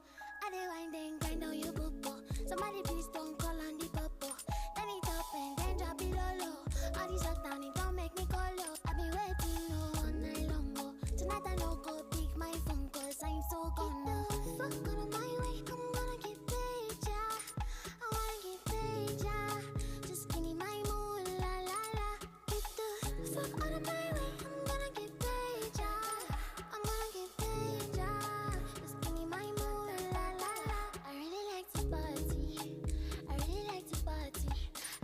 I dey wind and grind on your bubble. Somebody please don't call on the bubble. Then it up and then drop it low. All these lockdown, it don't make me go low. I've been waiting all night long. Oh. Tonight I no go pick my phone cause I'm so gone now. Fuck out of my way, I'm gonna get paid, yeah. I wanna get paid, yeah. Just give me my moolah, la la. Get the fuck out of my way, I'm gonna get paid, yeah. I'm gonna get paid, yeah. Just give me my moolah, la la. I really like to party. I really like to party.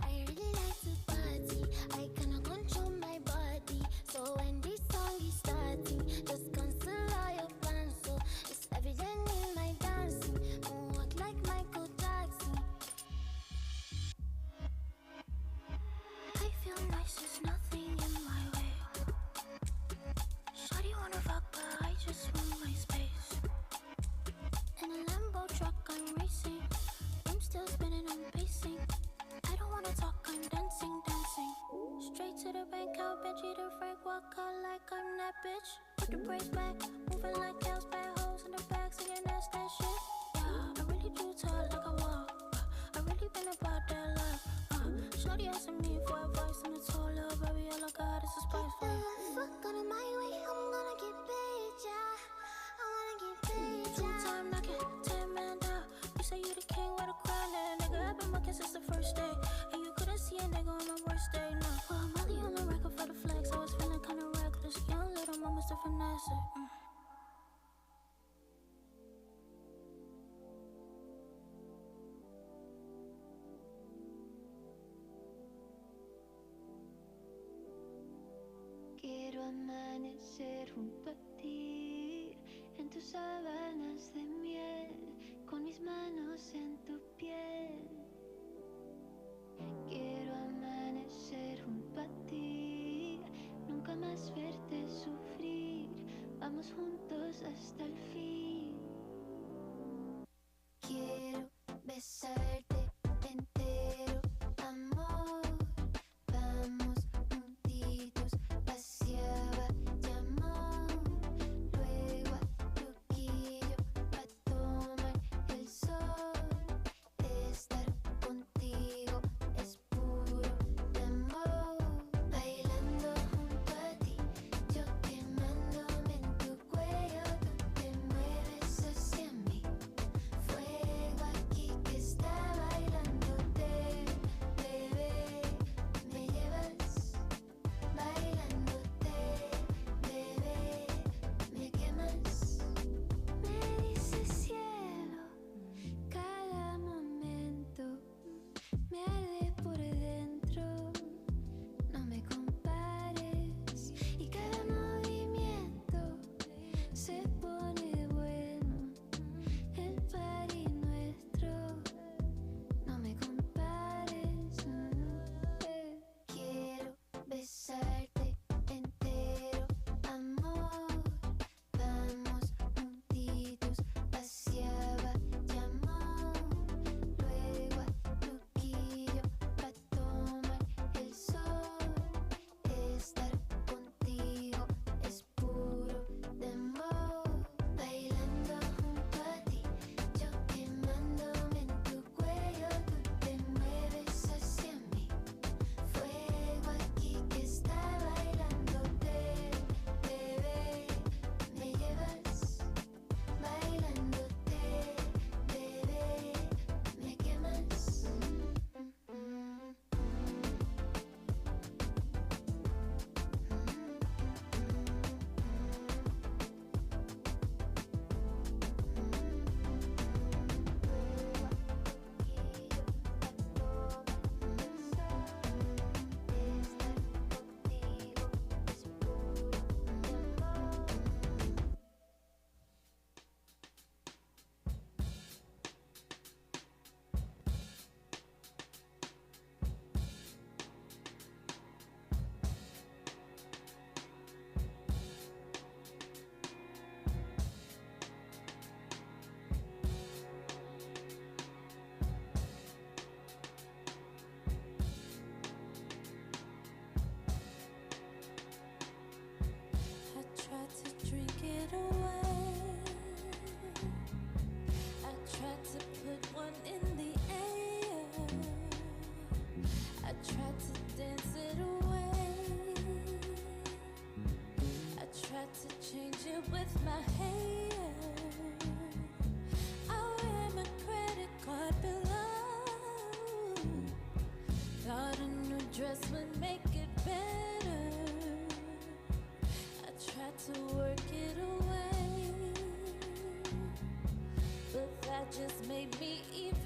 I really like to party. I cannot control my body. So when this song is starting, just cancel all your plans. So it's evident in my dancing. Walk like Michael Jackson. I feel nice, there's nothing in my way. Shawty wanna fuck, but I just want my space. In a Lambo truck, I'm racing. I'm still spinning, I'm pacing. I don't wanna talk, I'm dancing, dancing. Straight to the bank, out, Benji the Frank, walk out like I'm that bitch. Put the brakes back, moving like cows, bad hoes in the back, singing that's that shit. Yeah, I really do talk like I walk. I really been about that life. Shorty asking me for advice, and it's all love, baby, all I got is a spice for you. Fuck out of my way, I'm gonna get paid, yeah. I wanna get paid, yeah. Two-time knocking, 10-man down. You say you the king, where the crown at? Nigga, I've been mucking since the first day. And you couldn't see a nigga on my worst day, no. Well, Molly on the record for the flex. I was feeling kinda reckless. Young little moments to finesse it. Quiero amanecer junto a ti, en tus sábanas de miel, con mis manos en tu piel. Quiero amanecer junto a ti, nunca más verte sufrir, vamos juntos hasta el fin. Quiero besarte entero, amor, vamos juntitos hacia Bayamón, luego a Trujillo, pa'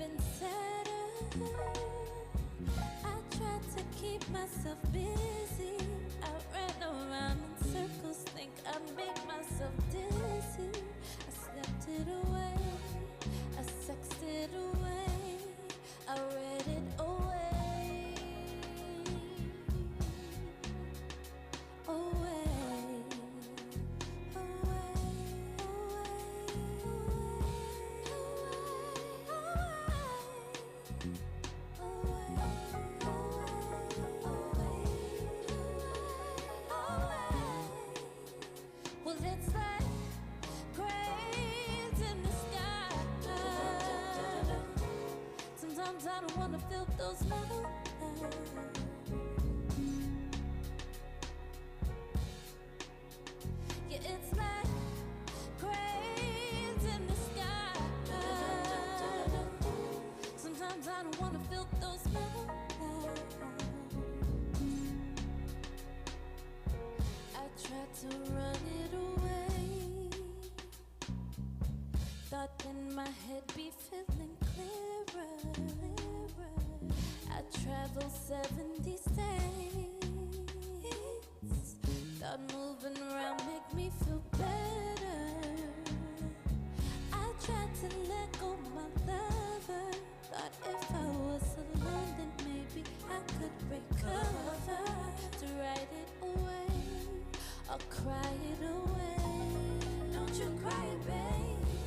even sadder. I tried to keep myself busy. I ran around in circles, think I made myself dizzy. I slept it away, I sexed it away, I read it away. Well, it's like grains in the sky. Sometimes I don't wanna feel those metal lines. Yeah, it's like grains in the sky. Sometimes I don't wanna feel those metal lines. I tried to run it away. Thought in my head be feeling clearer. I traveled 70 states. Thought moving around make me feel better. I tried to let go my lover. Thought if I was alone, then maybe I could recover. To write it away or cry it away. Don't you cry, baby.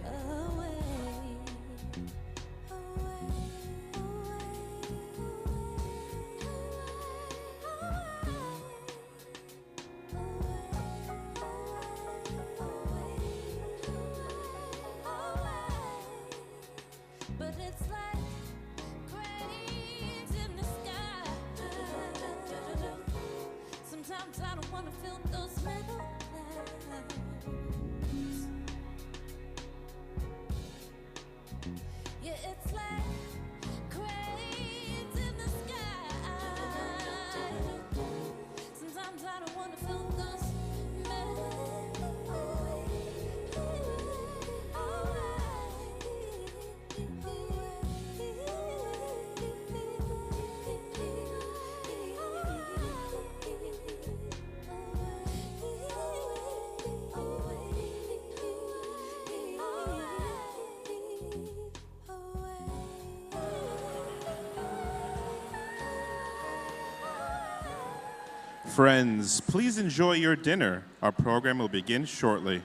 Away. But it's like grains in the sky. Sometimes I don't wanna feel those metal lines. Yeah, it's like grains in the sky. Sometimes I don't wanna feel those metal Friends, please enjoy your dinner. Our program will begin shortly.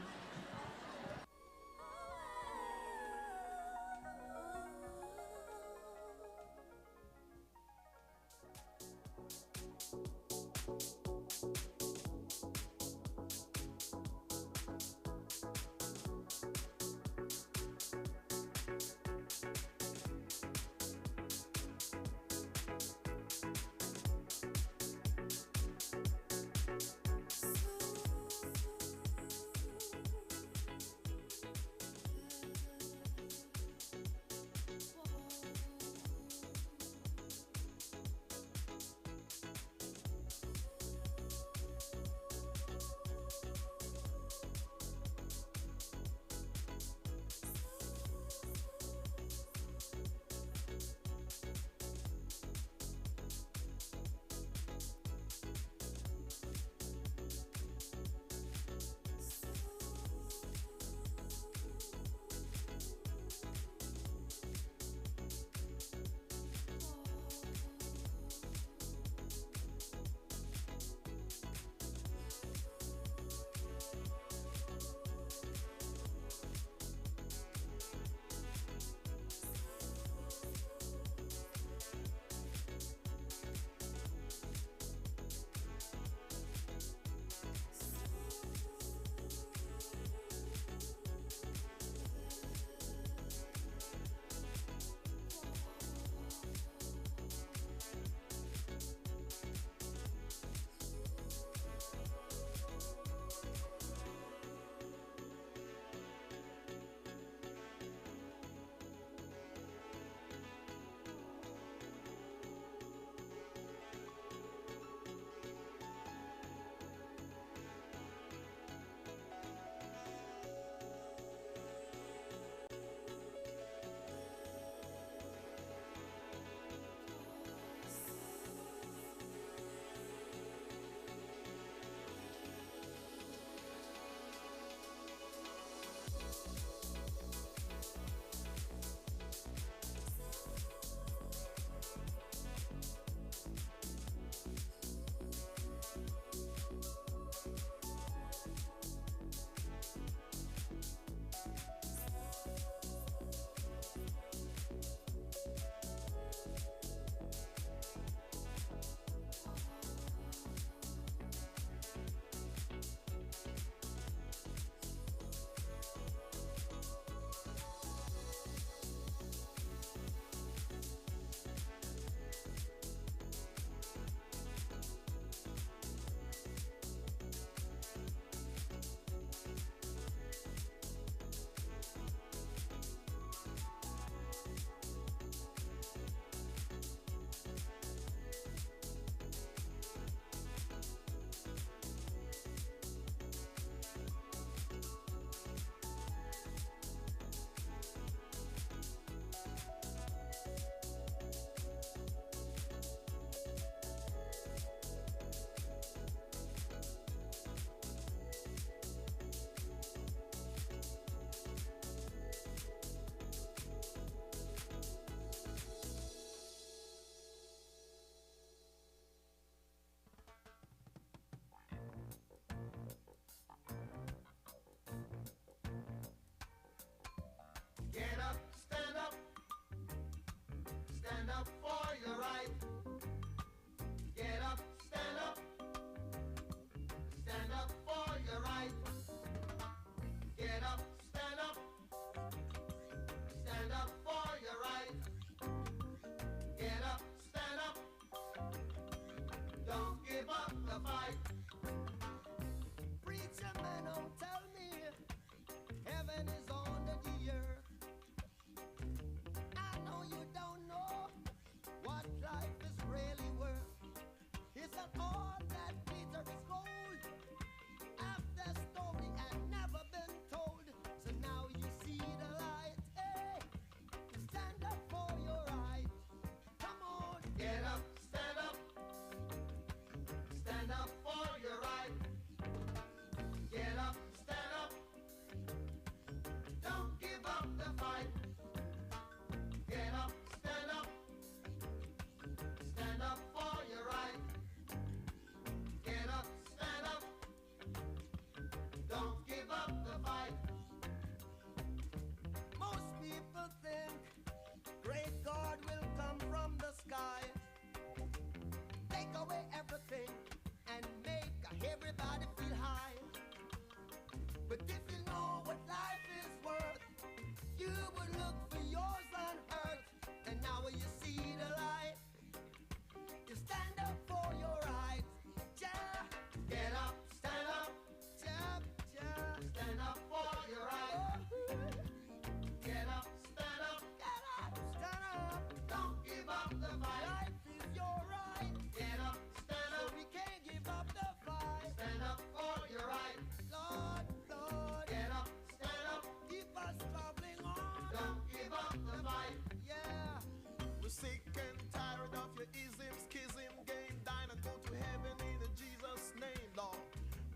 sick and tired of your ism, schism, game, dine and go to heaven in Jesus' name, Lord.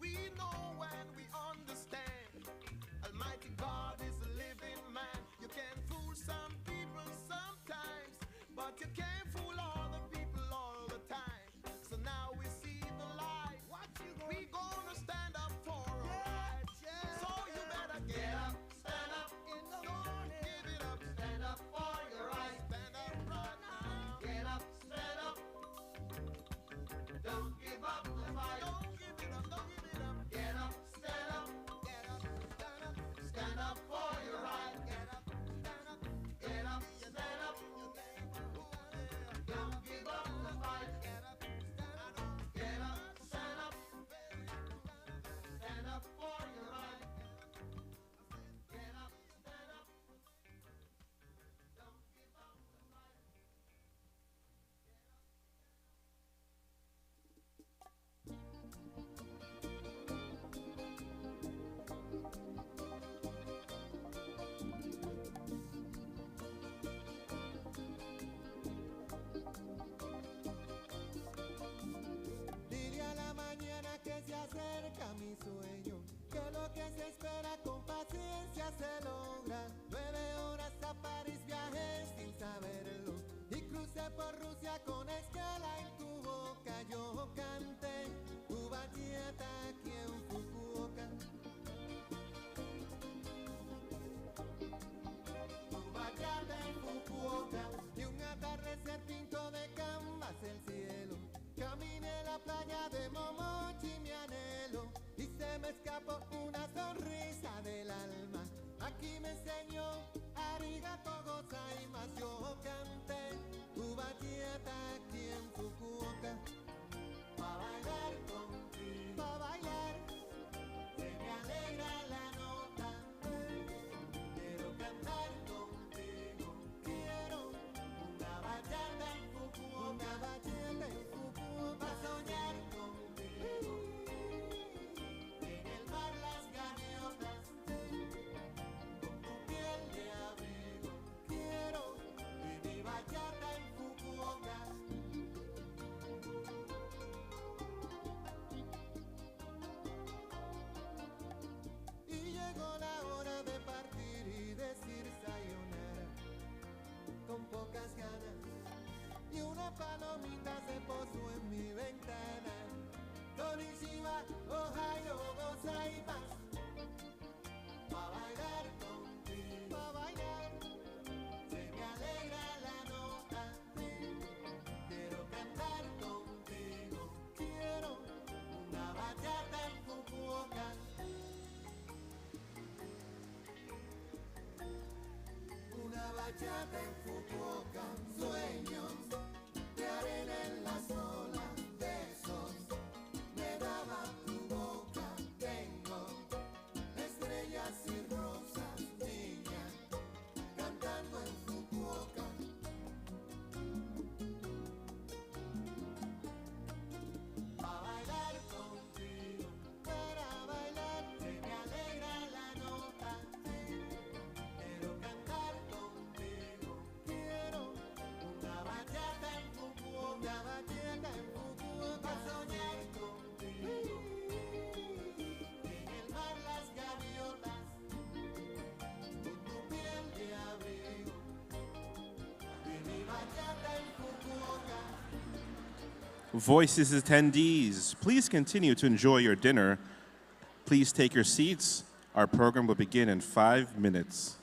We know and we understand. Almighty God is a living man. You can fool some people sometimes, but you can't fool all the people all the time. So now we see the light. We gonna stand up for our rights. So you better get up, stand up in the morning. Give it up, stand up for your rights. Stand up right now. Get up, stand up. Don't give up the fight. Don't give it up, don't give it up. Get up, stand up. Get up, stand up. Stand up for your right. Get up, stand up. Get up, stand up. Don't give up the fight. Get up, stand up. Get up, stand up. Stand up for your right. Get up, stand up. Don't give up the fight. Dile a la mañana que se acerca mi sueño, que lo que se espera con paciencia se logra. 9 horas a París viajé sin saberlo y crucé por Rusia con escala en tu boca. Yo canté tu bachata aquí en Fukuoka. Tu bachata en Fukuoka y un atardecer pinto de canvas el cielo. Caminé la playa de Momochi, mi anhelo, y se me escapó una sonrisa del alma. Aquí me enseñó arigato gozaimasu. Yo canté tu bachata aquí en Fukuoka. Pa' bailar contigo, pa' bailar, se me alegra la nota. Quiero cantar contigo, quiero una bachata en Fukuoka, una bachata en Fukuoka, pa' soñar contigo. En el mar las gaviotas, con tu piel de abrigo, quiero mi bachata en Fukuoka. Y llegó la hora de partir y decir sayonara, con pocas ganas, y una palomita se posó en mi ventana. Konnichiwa, ohayo gozaimasu. Pa' bailar contigo, pa' bailar, se me alegra la nota. Quiero cantar contigo, quiero una bachata en Fukuoka. Una bachata en Fukuoka, sueños de arena en las olas, besos me daba tu boca. Tengo estrellas y rosas, niña, cantando en Fukuoka. Pa' bailar contigo, para bailar, se me alegra la nota. Quiero cantar contigo, quiero una bachata en Fukuoka, una bachata en Fukuoka, pa' soñar contigo. En el mar las gaviotas, con tu piel de abrigo, y mi bachata en Fukuoka. Voices attendees, please continue to enjoy your dinner. Please take your seats. Our program will begin in 5 minutes.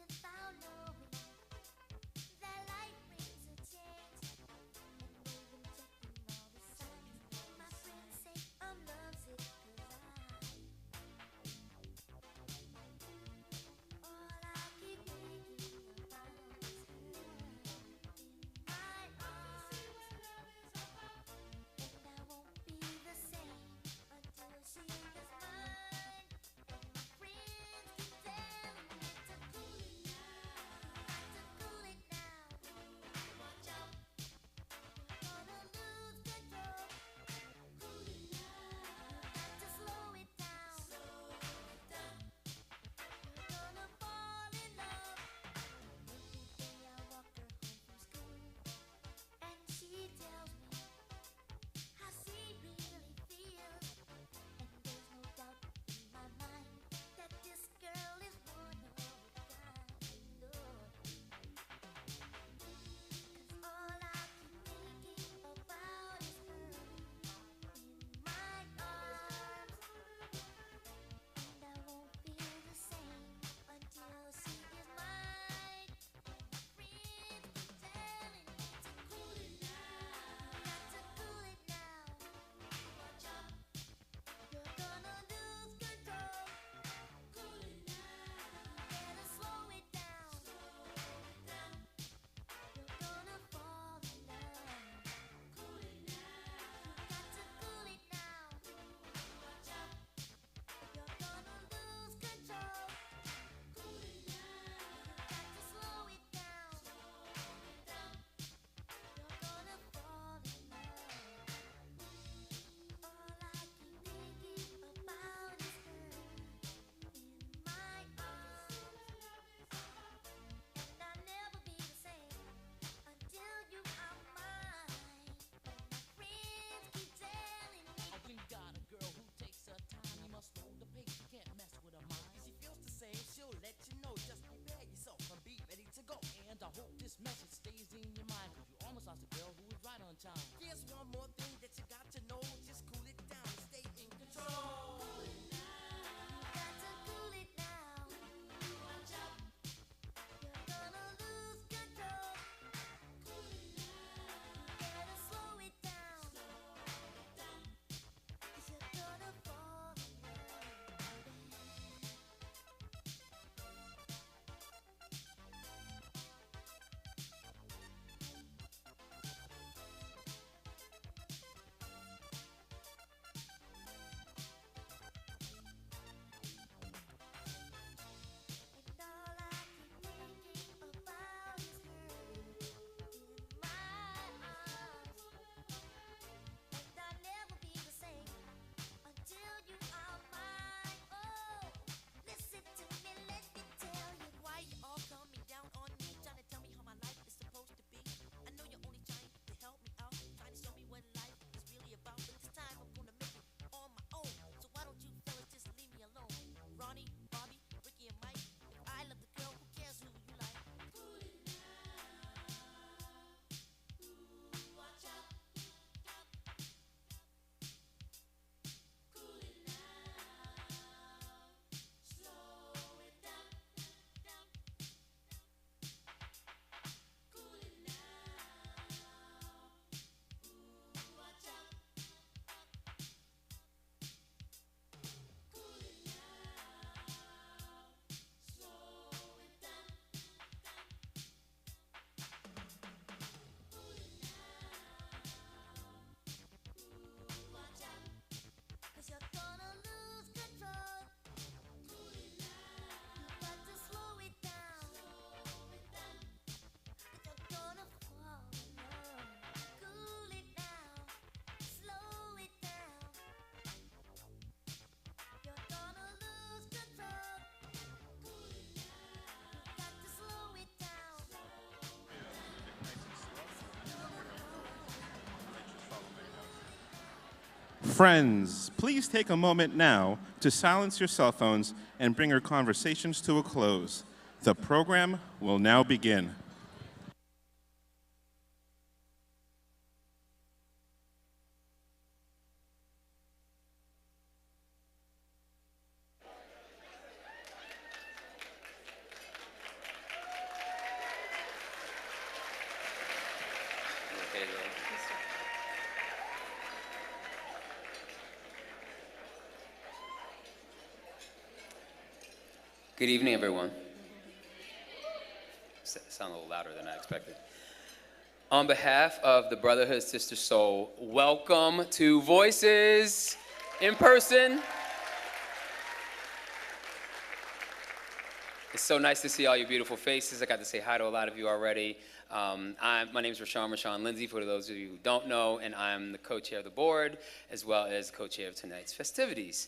Without knowing Friends, please take a moment now to silence your cell phones and bring your conversations to a close. The program will now begin. Good evening, everyone. Sound a little louder than I expected. On behalf of the Brotherhood Sister Sol, welcome to Voices in person. It's so nice to see all your beautiful faces. I got to say hi to a lot of you already. My name is Rashawn Lindsay, for those of you who don't know, and I'm the co-chair of the board, as well as co-chair of tonight's festivities.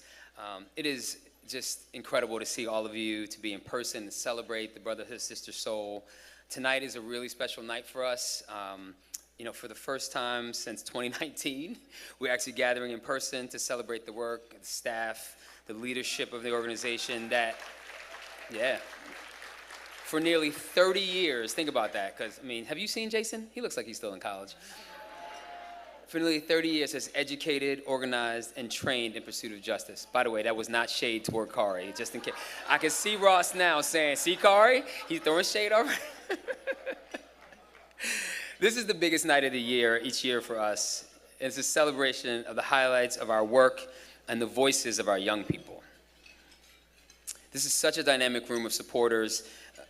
It is just incredible to see all of you, to be in person, to celebrate the Brotherhood Sister Sol. Tonight is a really special night for us. You know, for the first time since 2019, we're actually gathering in person to celebrate the work, the staff, the leadership of the organization that, for nearly 30 years, think about that, because, I mean, have you seen Jason? He looks like he's still in college. For nearly 30 years has educated, organized, and trained in pursuit of justice. By the way, that was not shade toward Khary, just in case. I can see Ross now saying, see Khary? He's throwing shade already. This is the biggest night of the year, each year for us. It's a celebration of the highlights of our work and the voices of our young people. This is such a dynamic room of supporters.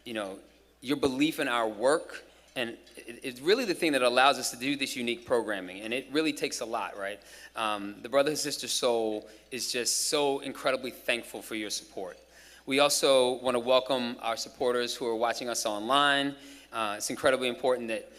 You know, your belief in our work, and it's really the thing that allows us to do this unique programming, and it really takes a lot, right? The Brotherhood Sister Sol is just so incredibly thankful for your support. We also want to welcome our supporters who are watching us online. It's incredibly important that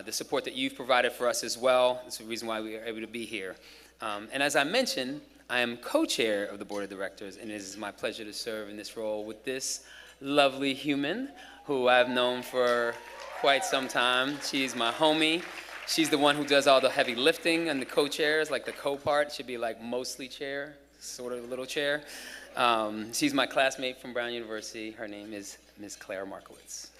the support that you've provided for us as well. It's the reason why we are able to be here. And as I mentioned, I am co-chair of the board of directors, and it is my pleasure to serve in this role with this lovely human who I've known for quite some time. She's my homie. She's the one who does all the heavy lifting, and the co-chairs, like the co-part, should be like mostly chair, sort of a little chair. She's my classmate from Brown University. Her name is Ms. Claire Markowitz.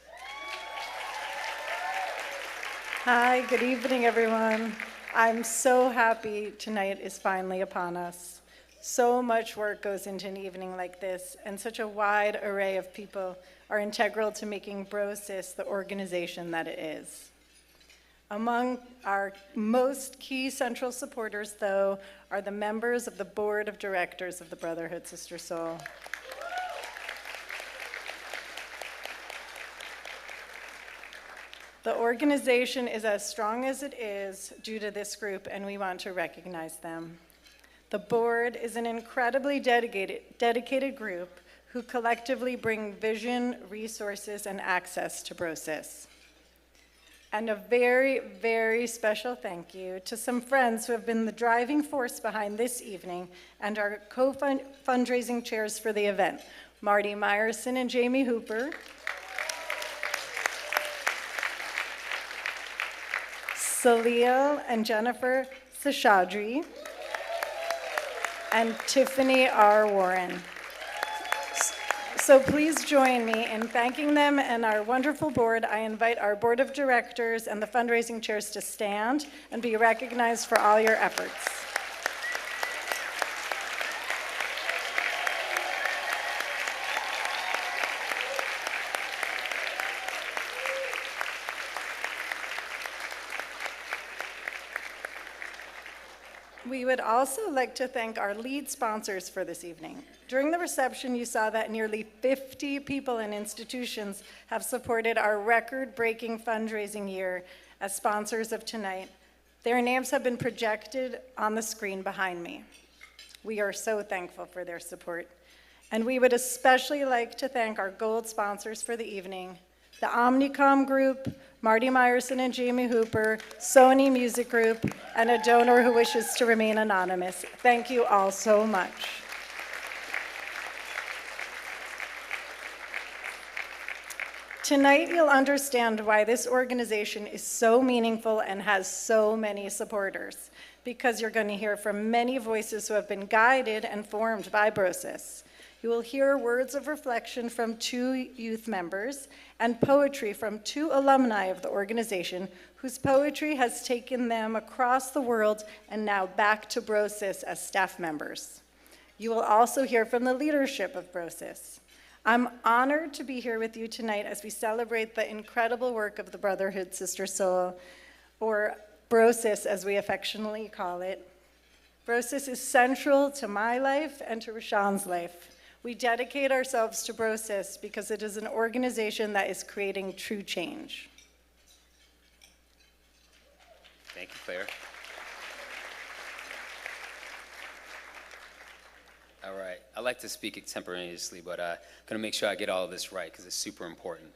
Hi, good evening, everyone. I'm so happy tonight is finally upon us. So much work goes into an evening like this, and such a wide array of people are integral to making BroSis the organization that it is. Among our most key central supporters, though, are the members of the board of directors of the Brotherhood Sister Sol. The organization is as strong as it is due to this group, and we want to recognize them. The board is an incredibly dedicated group who collectively bring vision, resources, and access to BroSis. And a very, very special thank you to some friends who have been the driving force behind this evening and our co-fundraising chairs for the event, Marty Meyerson and Jamie Hooper, Salil and Jennifer Seshadri, and Tiffany R. Warren. So please join me in thanking them and our wonderful board. I invite our board of directors and the fundraising chairs to stand and be recognized for all your efforts. We would also like to thank our lead sponsors for this evening. During the reception, you saw that nearly 50 people and institutions have supported our record-breaking fundraising year as sponsors of tonight. Their names have been projected on the screen behind me. We are so thankful for their support. And we would especially like to thank our gold sponsors for the evening, the Omnicom Group, Marty Meyerson and Jamie Hooper, Sony Music Group, and a donor who wishes to remain anonymous. Thank you all so much. Tonight, you'll understand why this organization is so meaningful and has so many supporters, because you're going to hear from many voices who have been guided and formed by BroSis. You will hear words of reflection from 2 youth members and poetry from 2 alumni of the organization whose poetry has taken them across the world and now back to BroSis as staff members. You will also hear from the leadership of BroSis. I'm honored to be here with you tonight as we celebrate the incredible work of the Brotherhood Sister Sol, or BroSis as we affectionately call it. BroSis is central to my life and to Rashawn's life. We dedicate ourselves to BroSis because it is an organization that is creating true change. Thank you, Claire. All right, I like to speak extemporaneously, but I'm gonna make sure I get all of this right because it's super important.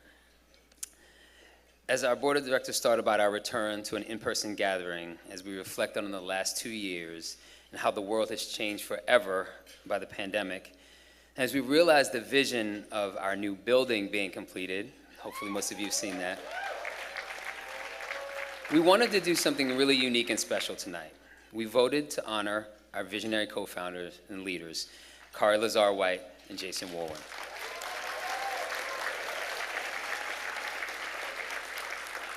As our board of directors thought about our return to an in-person gathering, as we reflect on the last 2 years and how the world has changed forever by the pandemic, as we realized the vision of our new building being completed, hopefully most of you have seen that, we wanted to do something really unique and special tonight. We voted to honor our visionary co-founders and leaders, Khary, Lazarre-White, and Jason Warwin.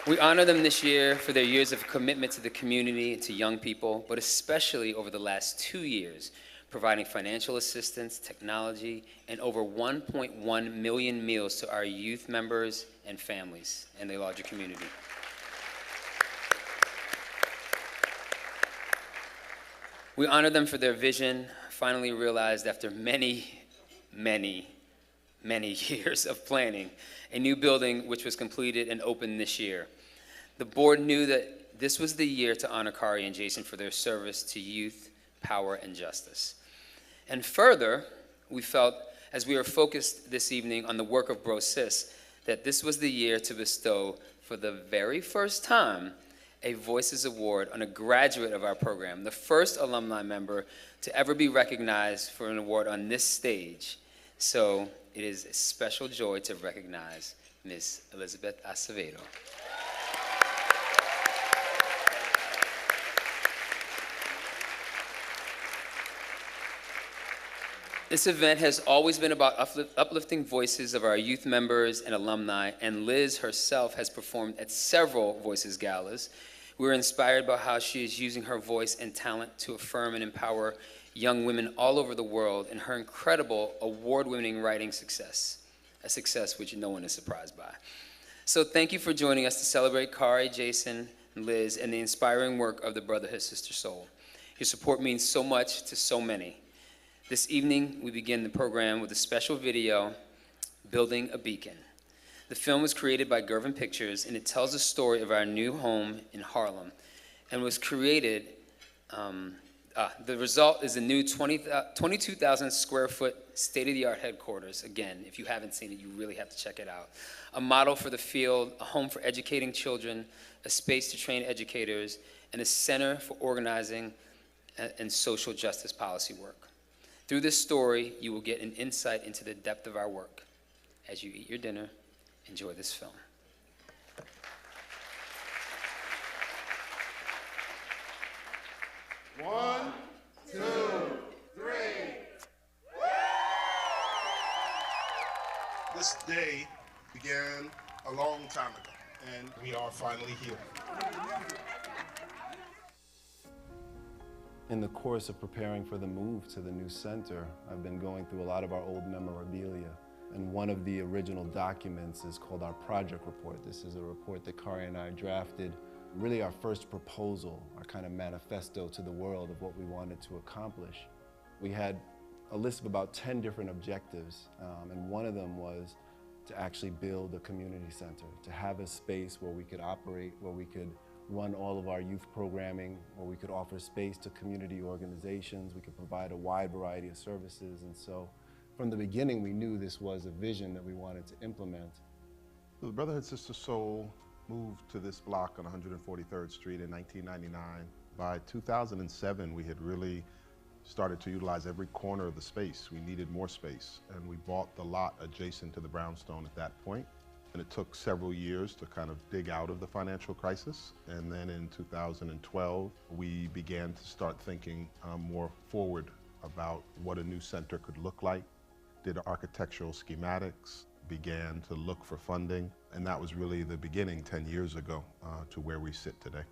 We honor them this year for their years of commitment to the community and to young people, but especially over the last 2 years, providing financial assistance, technology, and over 1.1 million meals to our youth members and families and the larger community. We honor them for their vision, finally realized after many, many, many years of planning, a new building which was completed and opened this year. The board knew that this was the year to honor Khary and Jason for their service to youth, power, and justice. And further, we felt, as we were focused this evening on the work of BroSis, that this was the year to bestow, for the very first time, a Voices Award on a graduate of our program, the first alumni member to ever be recognized for an award on this stage. So it is a special joy to recognize Ms. Elizabeth Acevedo. This event has always been about uplifting voices of our youth members and alumni, and Liz herself has performed at several Voices galas. We're inspired by how she is using her voice and talent to affirm and empower young women all over the world in her incredible award-winning writing success, a success which no one is surprised by. So thank you for joining us to celebrate Khary, Jason, and Liz, and the inspiring work of the Brotherhood Sister Sol. Your support means so much to so many. This evening, we begin the program with a special video, Building a Beacon. The film was created by Gervin Pictures, and it tells the story of our new home in Harlem, and was created, the result is a new 22,000 square foot state-of-the-art headquarters. Again, if you haven't seen it, you really have to check it out. A model for the field, a home for educating children, a space to train educators, and a center for organizing and social justice policy work. Through this story, you will get an insight into the depth of our work. As you eat your dinner, enjoy this film. One, two, three. This day began a long time ago, and we are finally here. In the course of preparing for the move to the new center, I've been going through a lot of our old memorabilia. And one of the original documents is called our project report. This is a report that Khary and I drafted, really our first proposal, our kind of manifesto to the world of what we wanted to accomplish. We had a list of about 10 different objectives, and one of them was to actually build a community center, to have a space where we could operate, where we could run all of our youth programming, where we could offer space to community organizations, we could provide a wide variety of services. And so from the beginning, we knew this was a vision that we wanted to implement. The Brotherhood Sister Sol moved to this block on 143rd Street in 1999. By 2007, we had really started to utilize every corner of the space. We needed more space, and we bought the lot adjacent to the brownstone at that point. And it took several years to kind of dig out of the financial crisis. And then in 2012, we began to start thinking more forward about what a new center could look like, did architectural schematics, began to look for funding. And that was really the beginning 10 years ago to where we sit today.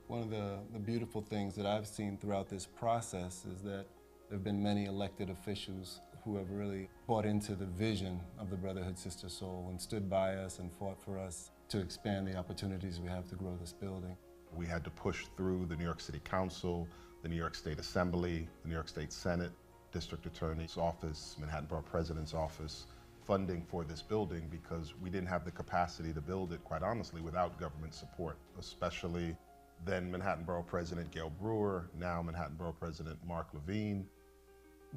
One of the beautiful things that I've seen throughout this process is that there have been many elected officials who have really bought into the vision of the Brotherhood Sister Sol and stood by us and fought for us to expand the opportunities we have to grow this building. We had to push through the New York City Council, the New York State Assembly, the New York State Senate, District Attorney's Office, Manhattan Borough President's Office, funding for this building because we didn't have the capacity to build it, quite honestly, without government support, especially then Manhattan Borough President Gail Brewer, now Manhattan Borough President Mark Levine.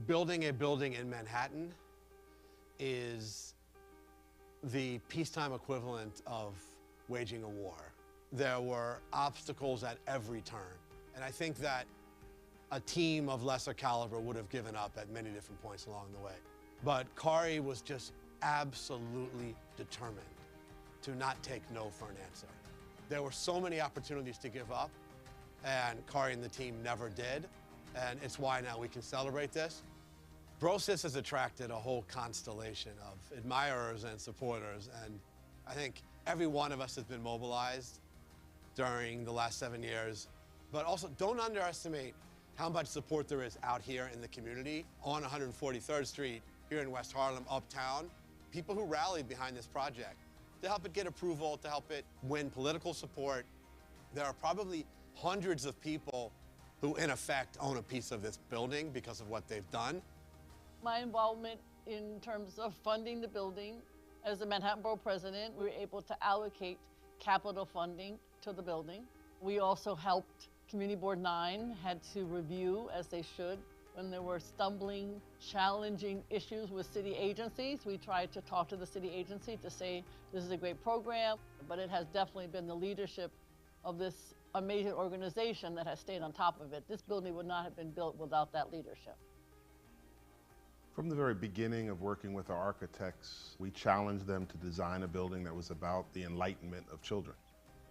Building a building in Manhattan is the peacetime equivalent of waging a war. There were obstacles at every turn, and I think that a team of lesser caliber would have given up at many different points along the way. But Khary was just absolutely determined to not take no for an answer. There were so many opportunities to give up, and Khary and the team never did, and it's why now we can celebrate this. BroSis has attracted a whole constellation of admirers and supporters, and I think every one of us has been mobilized during the last 7 years. But also, don't underestimate how much support there is out here in the community on 143rd Street, here in West Harlem, uptown. People who rallied behind this project to help it get approval, to help it win political support. There are probably hundreds of people who, in effect, own a piece of this building because of what they've done. My involvement in terms of funding the building, as the Manhattan Borough President, we were able to allocate capital funding to the building. We also helped Community Board 9, had to review, as they should, when there were stumbling, challenging issues with city agencies. We tried to talk to the city agency to say, this is a great program, but it has definitely been the leadership of this amazing organization that has stayed on top of it. This building would not have been built without that leadership. From the very beginning of working with our architects, we challenged them to design a building that was about the enlightenment of children.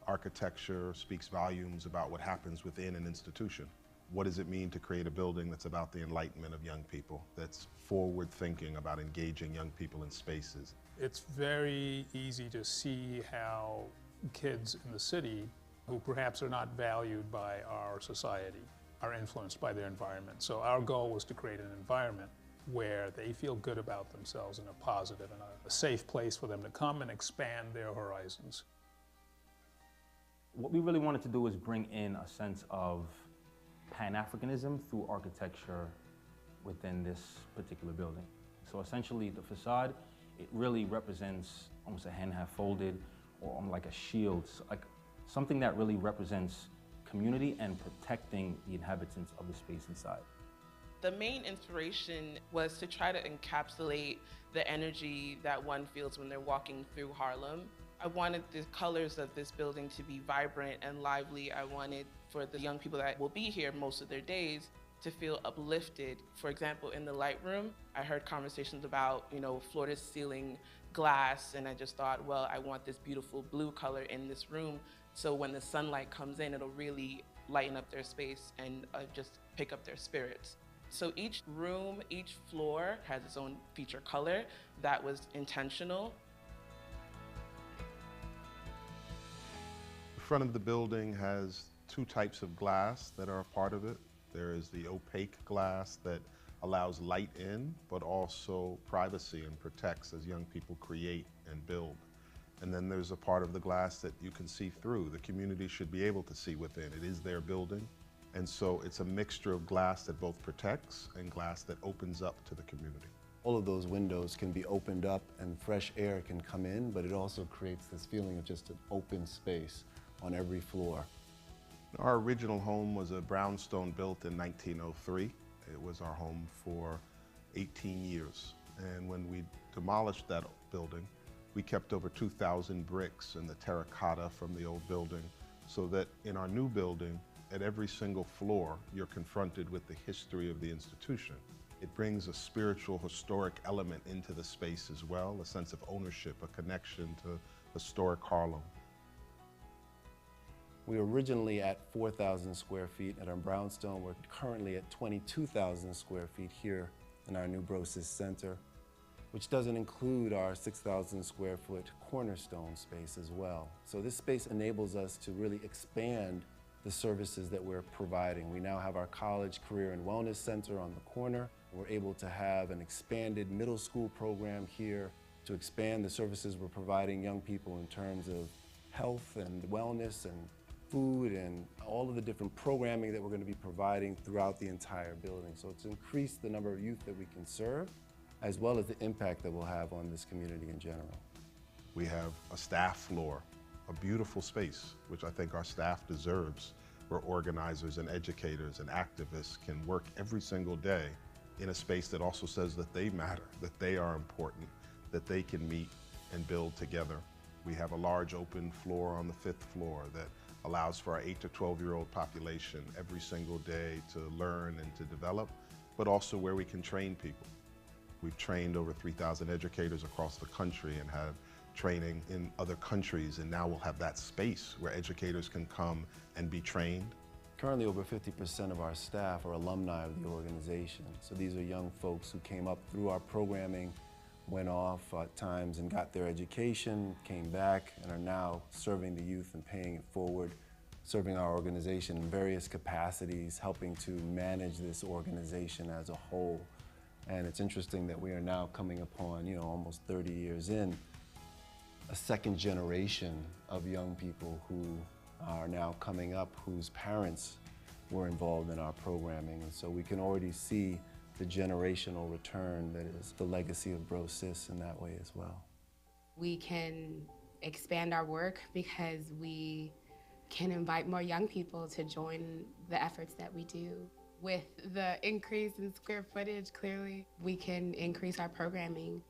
Architecture speaks volumes about what happens within an institution. What does it mean to create a building that's about the enlightenment of young people, that's forward thinking about engaging young people in spaces? It's very easy to see how kids in the city who perhaps are not valued by our society are influenced by their environment. So our goal was to create an environment where they feel good about themselves in a positive and a safe place for them to come and expand their horizons. What we really wanted to do was bring in a sense of Pan-Africanism through architecture within this particular building. So essentially the facade, it really represents almost a hand half folded or like a shield, so like something that really represents community and protecting the inhabitants of the space inside. The main inspiration was to try to encapsulate the energy that one feels when they're walking through Harlem. I wanted the colors of this building to be vibrant and lively. I wanted for the young people that will be here most of their days to feel uplifted. For example, in the light room, I heard conversations about, floor-to-ceiling glass, and I just thought, well, I want this beautiful blue color in this room, so when the sunlight comes in, it'll really lighten up their space and just pick up their spirits. So each room, each floor has its own feature color that was intentional. The front of the building has two types of glass that are a part of it. There is the opaque glass that allows light in, but also privacy and protects as young people create and build. And then there's a part of the glass that you can see through. The community should be able to see within. It is their building. And so it's a mixture of glass that both protects and glass that opens up to the community. All of those windows can be opened up and fresh air can come in, but it also creates this feeling of just an open space on every floor. Our original home was a brownstone built in 1903. It was our home for 18 years. And when we demolished that building, we kept over 2,000 bricks and the terracotta from the old building, so that in our new building, at every single floor, you're confronted with the history of the institution. It brings a spiritual, historic element into the space as well, a sense of ownership, a connection to historic Harlem. We were originally at 4,000 square feet at our brownstone. We're currently at 22,000 square feet here in our new BroSis Center, which doesn't include our 6,000 square foot cornerstone space as well. So this space enables us to really expand the services that we're providing. We now have our College Career and Wellness Center on the corner. We're able to have an expanded middle school program here to expand the services we're providing young people in terms of health and wellness and food and all of the different programming that we're going to be providing throughout the entire building. So it's increased the number of youth that we can serve, as well as the impact that we'll have on this community in general. We have a staff floor, a beautiful space, which I think our staff deserves, where organizers and educators and activists can work every single day in a space that also says that they matter, that they are important, that they can meet and build together. We have a large open floor on the 5th floor that allows for our 8 to 12-year-old population every single day to learn and to develop, but also where we can train people. We've trained over 3,000 educators across the country and have training in other countries, and now we'll have that space where educators can come and be trained. Currently, over 50% of our staff are alumni of the organization. So these are young folks who came up through our programming, went off at times and got their education, came back, and are now serving the youth and paying it forward, serving our organization in various capacities, helping to manage this organization as a whole. And it's interesting that we are now coming upon, almost 30 years in, a second generation of young people who are now coming up, whose parents were involved in our programming. And so we can already see the generational return that is the legacy of BroSis in that way as well. We can expand our work because we can invite more young people to join the efforts that we do. With the increase in square footage, clearly, we can increase our programming.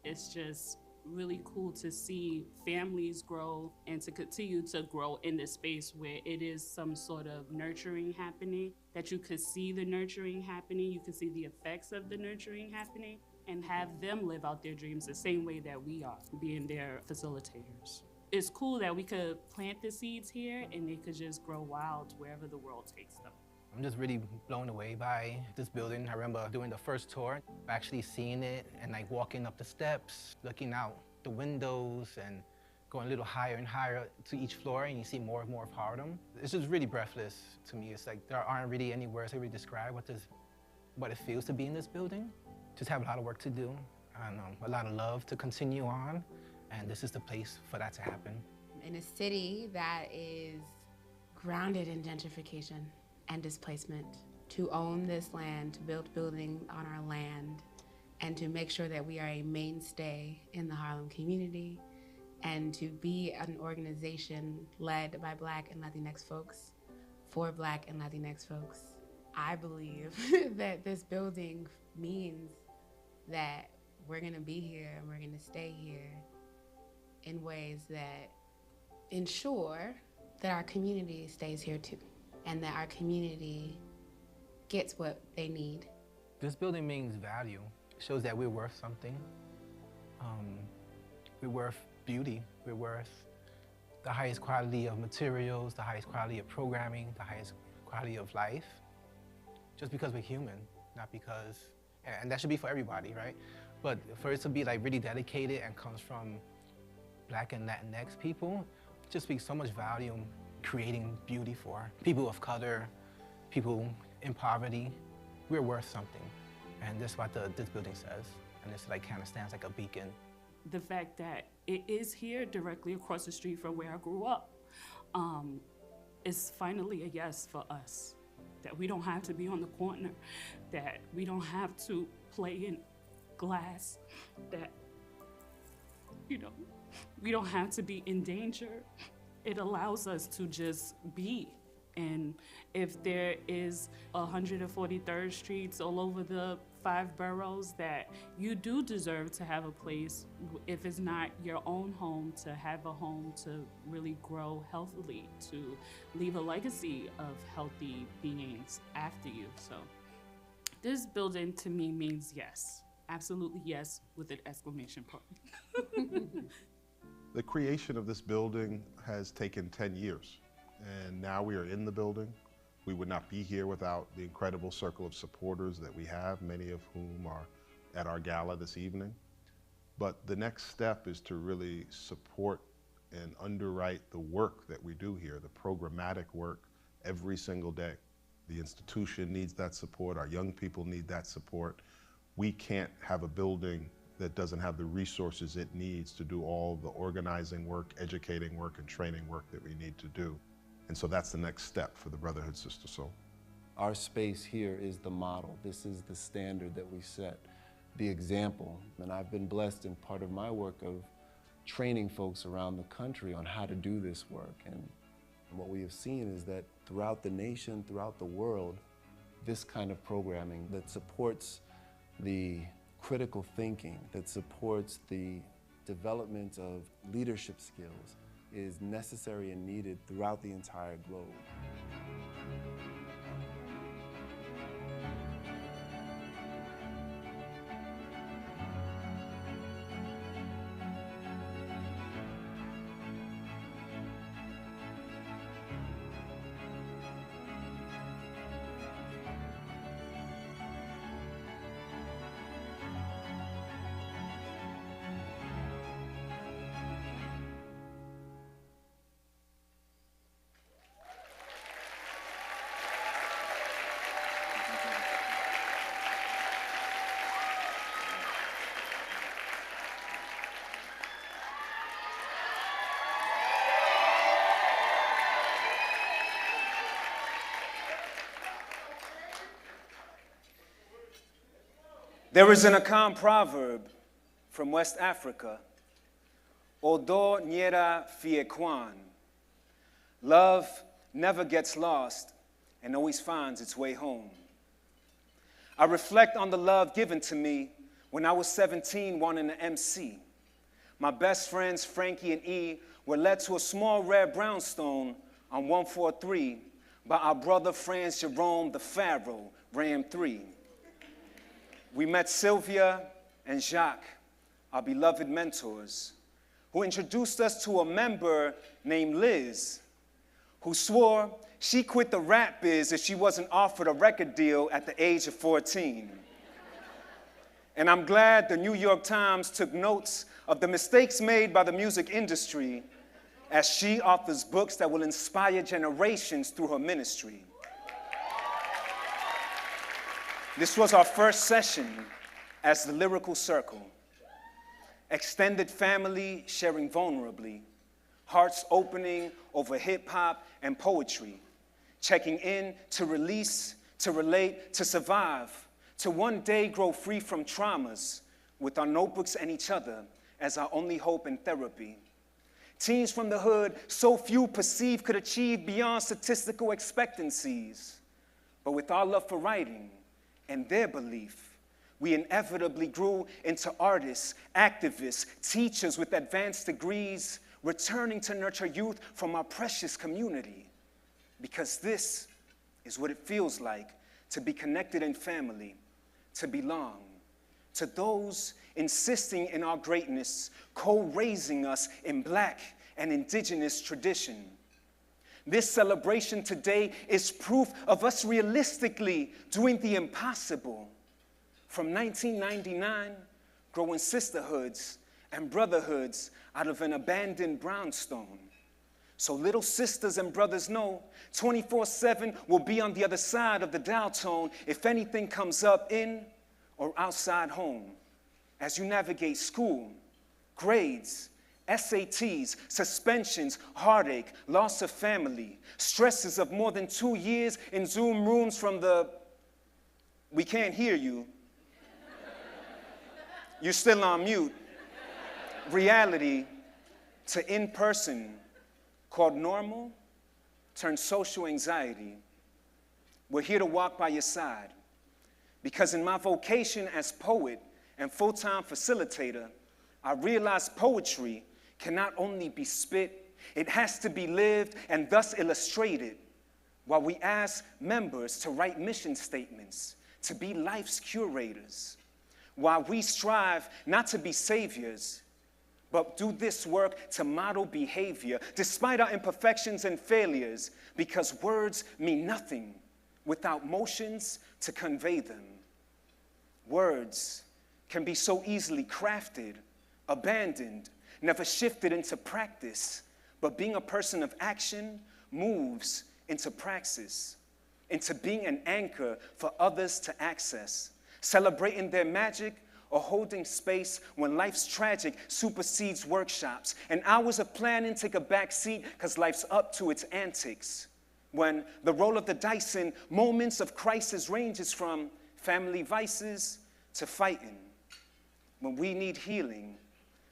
It's just really cool to see families grow and to continue to grow in this space where it is some sort of nurturing happening, that you could see the nurturing happening, you can see the effects of the nurturing happening, and have them live out their dreams the same way that we are, being their facilitators. It's cool that we could plant the seeds here and they could just grow wild wherever the world takes them. I'm just really blown away by this building. I remember doing the first tour, actually seeing it and walking up the steps, looking out the windows and going a little higher and higher to each floor, and you see more and more of Harlem. It's just really breathless to me. It's like there aren't really any words to really describe what it feels to be in this building. Just have a lot of work to do and a lot of love to continue on, and this is the place for that to happen. In a city that is grounded in gentrification and displacement, to own this land, to build buildings on our land, and to make sure that we are a mainstay in the Harlem community, and to be an organization led by Black and Latinx folks, for Black and Latinx folks. I believe that this building means that we're gonna be here and we're gonna stay here in ways that ensure that our community stays here too, and that our community gets what they need. This building means value. It shows that we're worth something. We're worth beauty. We're worth the highest quality of materials, the highest quality of programming, the highest quality of life, just because we're human, not because, and that should be for everybody, right? But for it to be really dedicated and comes from Black and Latinx people, it just speaks so much value creating beauty for people of color, people in poverty. We're worth something. And that's what this building says. And it's kind of stands like a beacon. The fact that it is here directly across the street from where I grew up is finally a yes for us. That we don't have to be on the corner, that we don't have to play in glass, that, we don't have to be in danger. It allows us to just be. And if there is 143rd streets all over the 5 boroughs, that you do deserve to have a place, if it's not your own home, to have a home to really grow healthily, to leave a legacy of healthy beings after you. So this building to me means yes, absolutely yes, with an exclamation point. The creation of this building has taken 10 years, and now we are in the building. We would not be here without the incredible circle of supporters that we have, many of whom are at our gala this evening. But the next step is to really support and underwrite the work that we do here, the programmatic work, every single day. The institution needs that support, our young people need that support. We can't have a building that doesn't have the resources it needs to do all the organizing work, educating work, and training work that we need to do. And so that's the next step for the Brotherhood Sister Sol. Our space here is the model. This is the standard that we set, the example. And I've been blessed in part of my work of training folks around the country on how to do this work. And what we have seen is that throughout the nation, throughout the world, this kind of programming that supports the critical thinking, that supports the development of leadership skills is necessary and needed throughout the entire globe. There is an Akan proverb from West Africa, Odo Nyera Fiekwan. Love never gets lost and always finds its way home. I reflect on the love given to me when I was 17 wanting to MC. My best friends Frankie and E were led to a small red brownstone on 143 by our brother Franz Jerome the Pharaoh, Ram 3. We met Sylvia and Jacques, our beloved mentors, who introduced us to a member named Liz, who swore she quit the rap biz if she wasn't offered a record deal at the age of 14. And I'm glad the New York Times took notes of the mistakes made by the music industry as she authors books that will inspire generations through her ministry. This was our first session as the Lyrical Circle. Extended family sharing vulnerably, hearts opening over hip hop and poetry, checking in to release, to relate, to survive, to one day grow free from traumas with our notebooks and each other as our only hope and therapy. Teens from the hood, so few perceive could achieve beyond statistical expectancies. But with our love for writing, and their belief, we inevitably grew into artists, activists, teachers with advanced degrees, returning to nurture youth from our precious community. Because this is what it feels like to be connected in family, to belong, to those insisting in our greatness, co-raising us in Black and indigenous tradition. This celebration today is proof of us realistically doing the impossible. From 1999, growing sisterhoods and brotherhoods out of an abandoned brownstone. So little sisters and brothers know 24/7 will be on the other side of the dial tone if anything comes up in or outside home. As you navigate school, grades, SATs, suspensions, heartache, loss of family, stresses of more than 2 years in Zoom rooms from the, we can't hear you, you're still on mute, reality to in-person, called normal, turned social anxiety. We're here to walk by your side because in my vocation as poet and full-time facilitator, I realized poetry cannot only be spit, it has to be lived and thus illustrated, while we ask members to write mission statements, to be life's curators, while we strive not to be saviors, but do this work to model behavior despite our imperfections and failures, because words mean nothing without motions to convey them. Words can be so easily crafted, abandoned, never shifted into practice, but being a person of action moves into praxis, into being an anchor for others to access, celebrating their magic or holding space when life's tragic supersedes workshops and hours of planning take a back seat because life's up to its antics. When the roll of the dice in moments of crisis ranges from family vices to fighting. When we need healing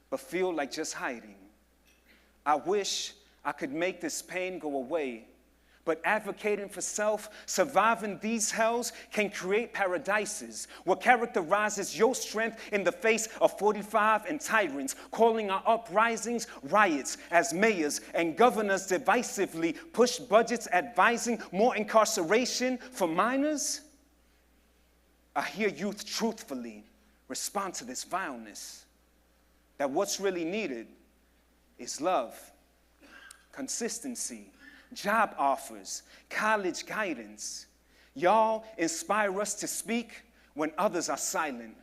but feel like just hiding. I wish I could make this pain go away, but advocating for self, surviving these hells can create paradises. What characterizes your strength in the face of 45 and tyrants, calling our uprisings riots as mayors and governors divisively push budgets advising more incarceration for minors? I hear youth truthfully respond to this vileness, that what's really needed is love, consistency, job offers, college guidance. Y'all inspire us to speak when others are silent,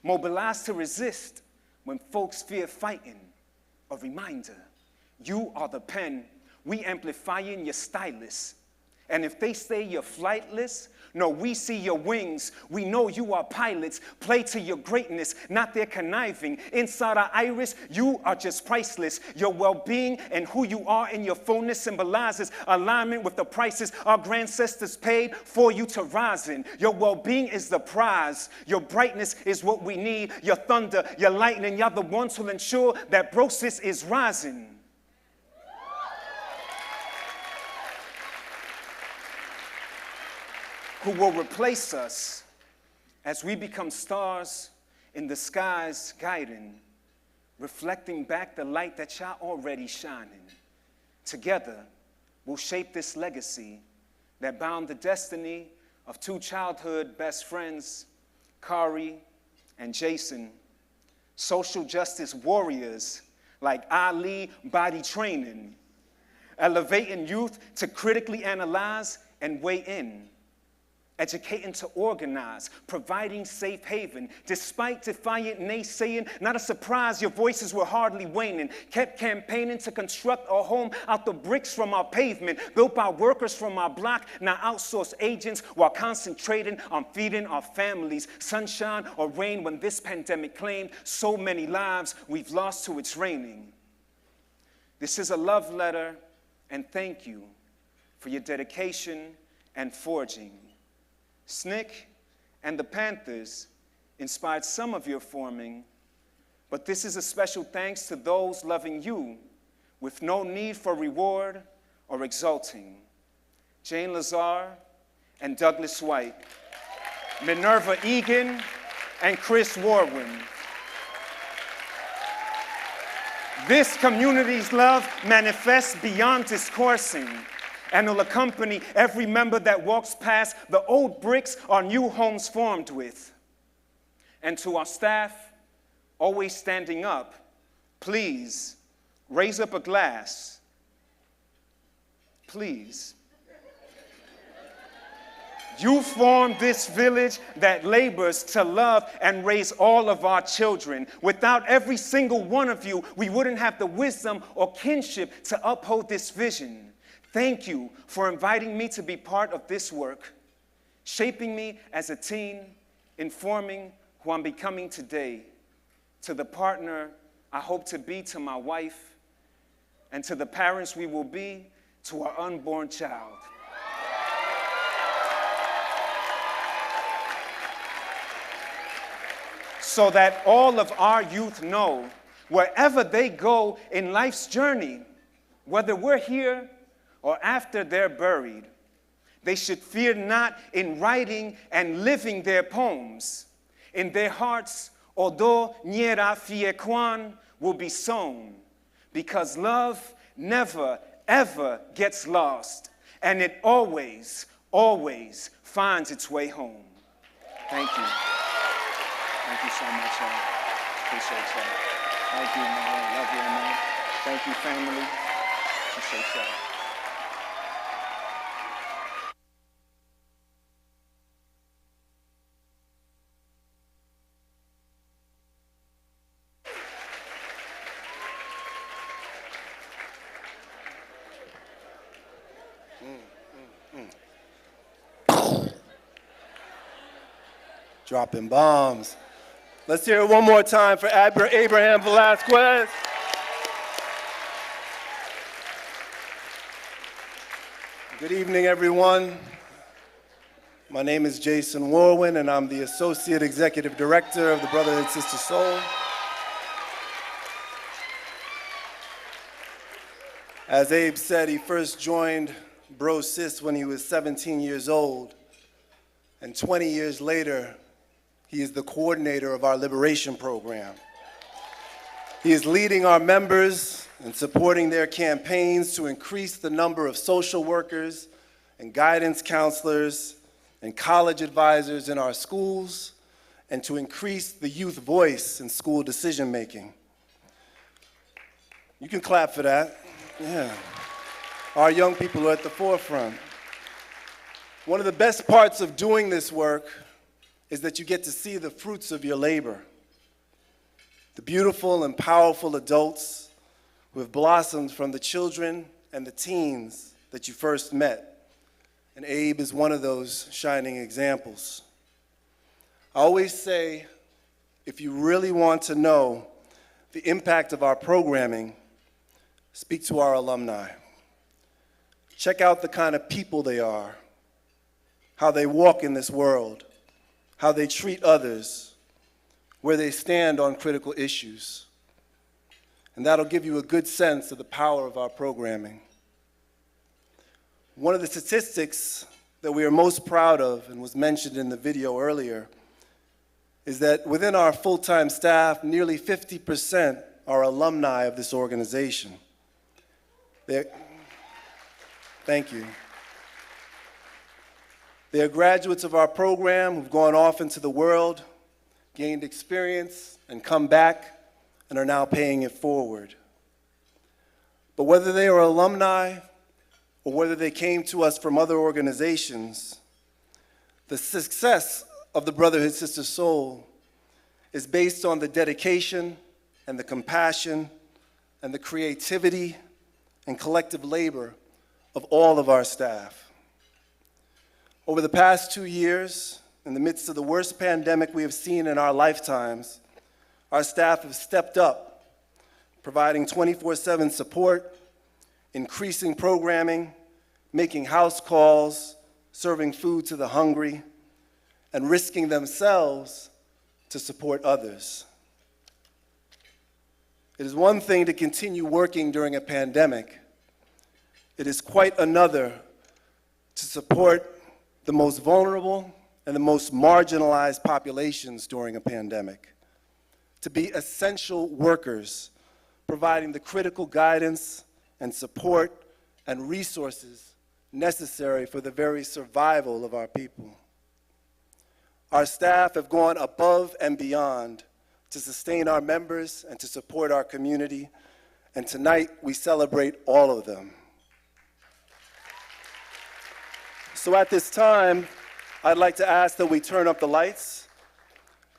mobilize to resist when folks fear fighting. A reminder, you are the pen, we amplifying your stylus. And if they say you're flightless, no, we see your wings. We know you are pilots. Play to your greatness, not their conniving. Inside our iris, you are just priceless. Your well-being and who you are in your fullness symbolizes alignment with the prices our ancestors paid for you to rise in. Your well-being is the prize. Your brightness is what we need. Your thunder, your lightning, you're the ones who'll ensure that BroSis is rising. Who will replace us as we become stars in the skies guiding, reflecting back the light that y'all already shining. Together, we'll shape this legacy that bound the destiny of two childhood best friends, Khary and Jason, social justice warriors like Ali body training, elevating youth to critically analyze and weigh in, educating to organize, providing safe haven. Despite defiant naysaying, not a surprise your voices were hardly waning. Kept campaigning to construct a home out the bricks from our pavement, built by workers from our block, now outsourced agents, while concentrating on feeding our families. Sunshine or rain, when this pandemic claimed so many lives we've lost to its raining. This is a love letter and thank you for your dedication and forging. SNCC and the Panthers inspired some of your forming, but this is a special thanks to those loving you with no need for reward or exalting. Jane Lazarre and Douglas White, Minerva Egan and Chris Warwin. This community's love manifests beyond discoursing, and will accompany every member that walks past the old bricks our new homes formed with. And to our staff, always standing up, please raise up a glass. Please. You formed this village that labors to love and raise all of our children. Without every single one of you, we wouldn't have the wisdom or kinship to uphold this vision. Thank you for inviting me to be part of this work, shaping me as a teen, informing who I'm becoming today, to the partner I hope to be to my wife, and to the parents we will be to our unborn child. So that all of our youth know, wherever they go in life's journey, whether we're here or after they're buried, they should fear not in writing and living their poems. In their hearts, Odo Nyera Fiekwan will be sown, because love never, ever gets lost, and it always, always finds its way home. Thank you. Thank you so much, y'all. Appreciate y'all. Thank you, man. Love you, man. Thank you, family. Appreciate y'all. Dropping bombs. Let's hear it one more time for Abraham Velasquez. Good evening, everyone. My name is Jason Warwin, and I'm the Associate Executive Director of the Brotherhood Sister Sol. As Abe said, he first joined BroSis when he was 17 years old, and 20 years later, he is the coordinator of our liberation program. He is leading our members and supporting their campaigns to increase the number of social workers and guidance counselors and college advisors in our schools, and to increase the youth voice in school decision-making. You can clap for that. Yeah. Our young people are at the forefront. One of the best parts of doing this work is that you get to see the fruits of your labor. The beautiful and powerful adults who have blossomed from the children and the teens that you first met. And Abe is one of those shining examples. I always say, if you really want to know the impact of our programming, speak to our alumni. Check out the kind of people they are, how they walk in this world, how they treat others, where they stand on critical issues. And that'll give you a good sense of the power of our programming. One of the statistics that we are most proud of, and was mentioned in the video earlier, is that within our full-time staff, nearly 50% are alumni of this organization. Thank you. They are graduates of our program who've gone off into the world, gained experience, and come back, and are now paying it forward. But whether they are alumni or whether they came to us from other organizations, the success of the Brotherhood Sister Sol is based on the dedication and the compassion and the creativity and collective labor of all of our staff. Over the past 2 years, in the midst of the worst pandemic we have seen in our lifetimes, our staff have stepped up, providing 24/7 support, increasing programming, making house calls, serving food to the hungry, and risking themselves to support others. It is one thing to continue working during a pandemic. It is quite another to support the most vulnerable and the most marginalized populations during a pandemic, to be essential workers, providing the critical guidance and support and resources necessary for the very survival of our people. Our staff have gone above and beyond to sustain our members and to support our community, and tonight we celebrate all of them. So at this time, I'd like to ask that we turn up the lights,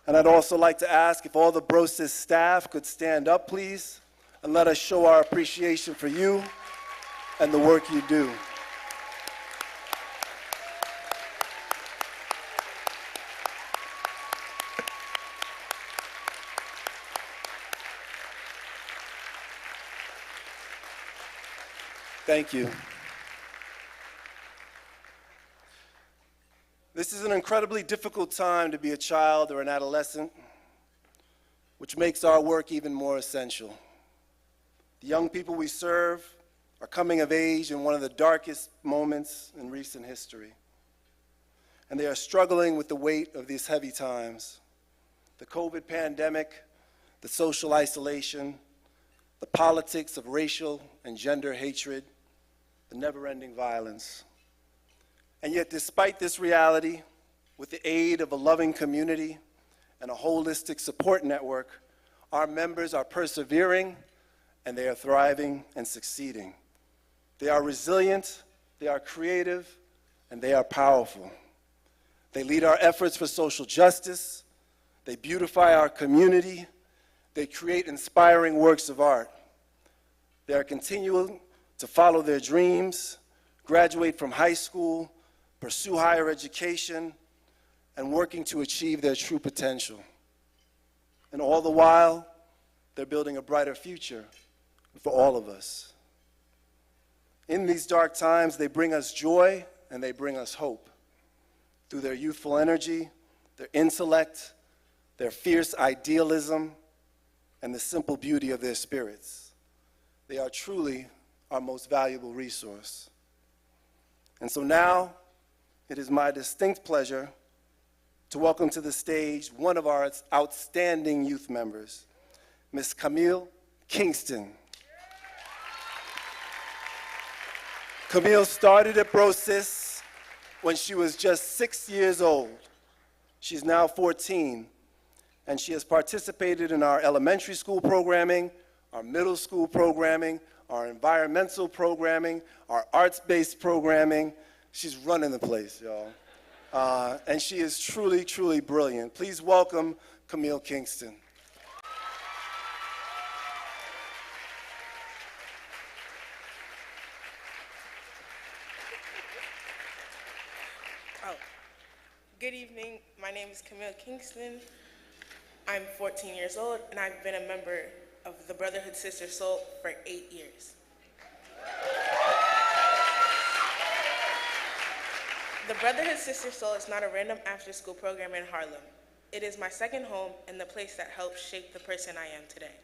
and I'd also like to ask if all the BroSis staff could stand up, please, and let us show our appreciation for you and the work you do. Thank you. This is an incredibly difficult time to be a child or an adolescent, which makes our work even more essential. The young people we serve are coming of age in one of the darkest moments in recent history, and they are struggling with the weight of these heavy times. The COVID pandemic, the social isolation, the politics of racial and gender hatred, the never-ending violence. And yet, despite this reality, with the aid of a loving community and a holistic support network, Our members are persevering, and they are thriving and succeeding. They are resilient, they are creative, and they are powerful. They lead our efforts for social justice, they beautify our community, they create inspiring works of art. They are continuing to follow their dreams, graduate from high school, pursue higher education, and working to achieve their true potential. And all the while, they're building a brighter future for all of us. In these dark times, they bring us joy and they bring us hope. Through their youthful energy, their intellect, their fierce idealism, and the simple beauty of their spirits. They are truly our most valuable resource. And so now, it is my distinct pleasure to welcome to the stage one of our outstanding youth members, Ms. Camille Kingston. Camille started at BroSis when she was just 6 years old. She's now 14, and she has participated in our elementary school programming, our middle school programming, our environmental programming, our arts-based programming. She's running the place, y'all. And she is truly, truly brilliant. Please welcome Camille Kingston. Good evening. My name is Camille Kingston. I'm 14 years old, and I've been a member of the Brotherhood Sister Sol for 8 years. The Brotherhood Sister Sol is not a random after-school program in Harlem. It is my second home and the place that helped shape the person I am today.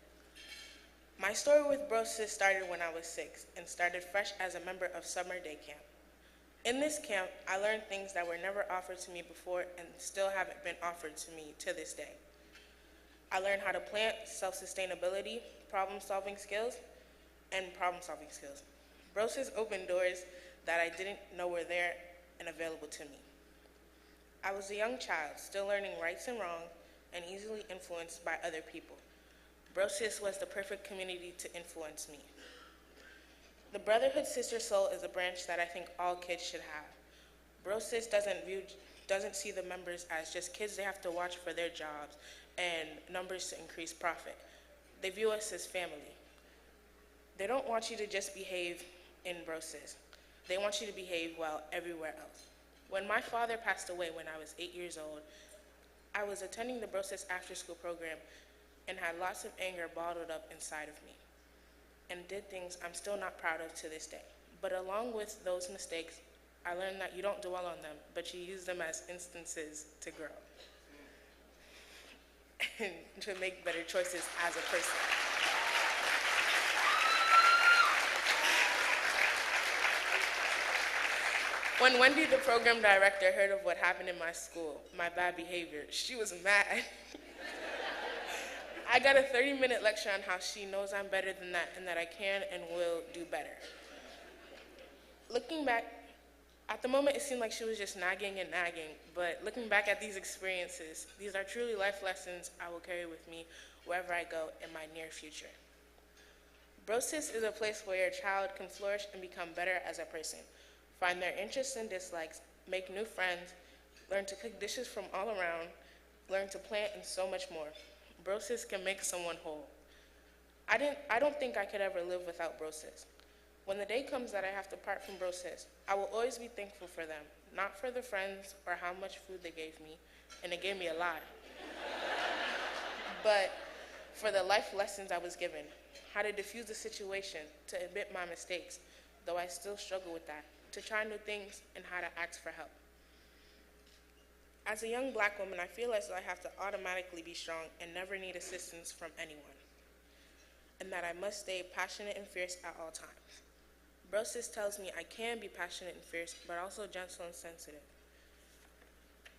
My story with BroSis started when I was 6 and started fresh as a member of summer day camp. In this camp, I learned things that were never offered to me before and still haven't been offered to me to this day. I learned how to plant, self-sustainability, problem-solving skills, and problem-solving skills. BroSis opened doors that I didn't know were there and available to me. I was a young child, still learning rights and wrongs, and easily influenced by other people. BroSis was the perfect community to influence me. The Brotherhood Sister Sol is a branch that I think all kids should have. BroSis doesn't see the members as just kids they have to watch for their jobs and numbers to increase profit. They view us as family. They don't want you to just behave in BroSis. They want you to behave well everywhere else. When my father passed away when I was 8 years old, I was attending the BroSis after-school program and had lots of anger bottled up inside of me and did things I'm still not proud of to this day. But along with those mistakes, I learned that you don't dwell on them, but you use them as instances to grow and to make better choices as a person. When Wendy, the program director, heard of what happened in my school, my bad behavior, she was mad. I got a 30-minute lecture on how she knows I'm better than that and that I can and will do better. Looking back, at the moment it seemed like she was just nagging and nagging, but looking back at these experiences, these are truly life lessons I will carry with me wherever I go in my near future. BroSis is a place where your child can flourish and become better as a person, find their interests and dislikes, make new friends, learn to cook dishes from all around, learn to plant, and so much more. BroSis can make someone whole. I don't think I could ever live without BroSis. When the day comes that I have to part from BroSis, I will always be thankful for them, not for the friends or how much food they gave me, and they gave me a lot, but for the life lessons I was given, how to diffuse the situation, to admit my mistakes, though I still struggle with that, to try new things, and how to ask for help. As a young Black woman, I feel as though I have to automatically be strong and never need assistance from anyone, and that I must stay passionate and fierce at all times. BroSis tells me I can be passionate and fierce, but also gentle and sensitive.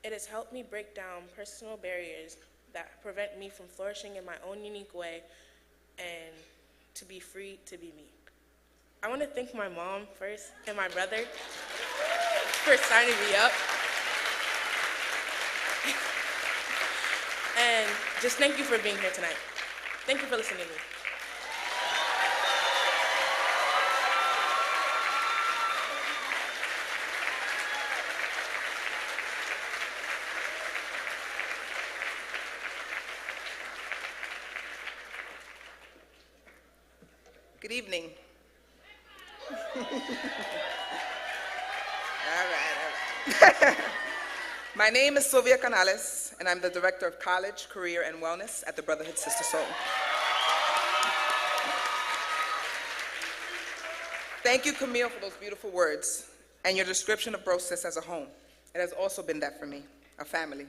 It has helped me break down personal barriers that prevent me from flourishing in my own unique way and to be free to be me. I want to thank my mom first and my brother for signing me up. And just thank you for being here tonight. Thank you for listening to me. Good evening. All right. My name is Sylvia Canales, and I'm the Director of College, Career, and Wellness at the Brotherhood Sister Sol. Thank you, Camille, for those beautiful words and your description of BroSis as a home. It has also been that for me, a family.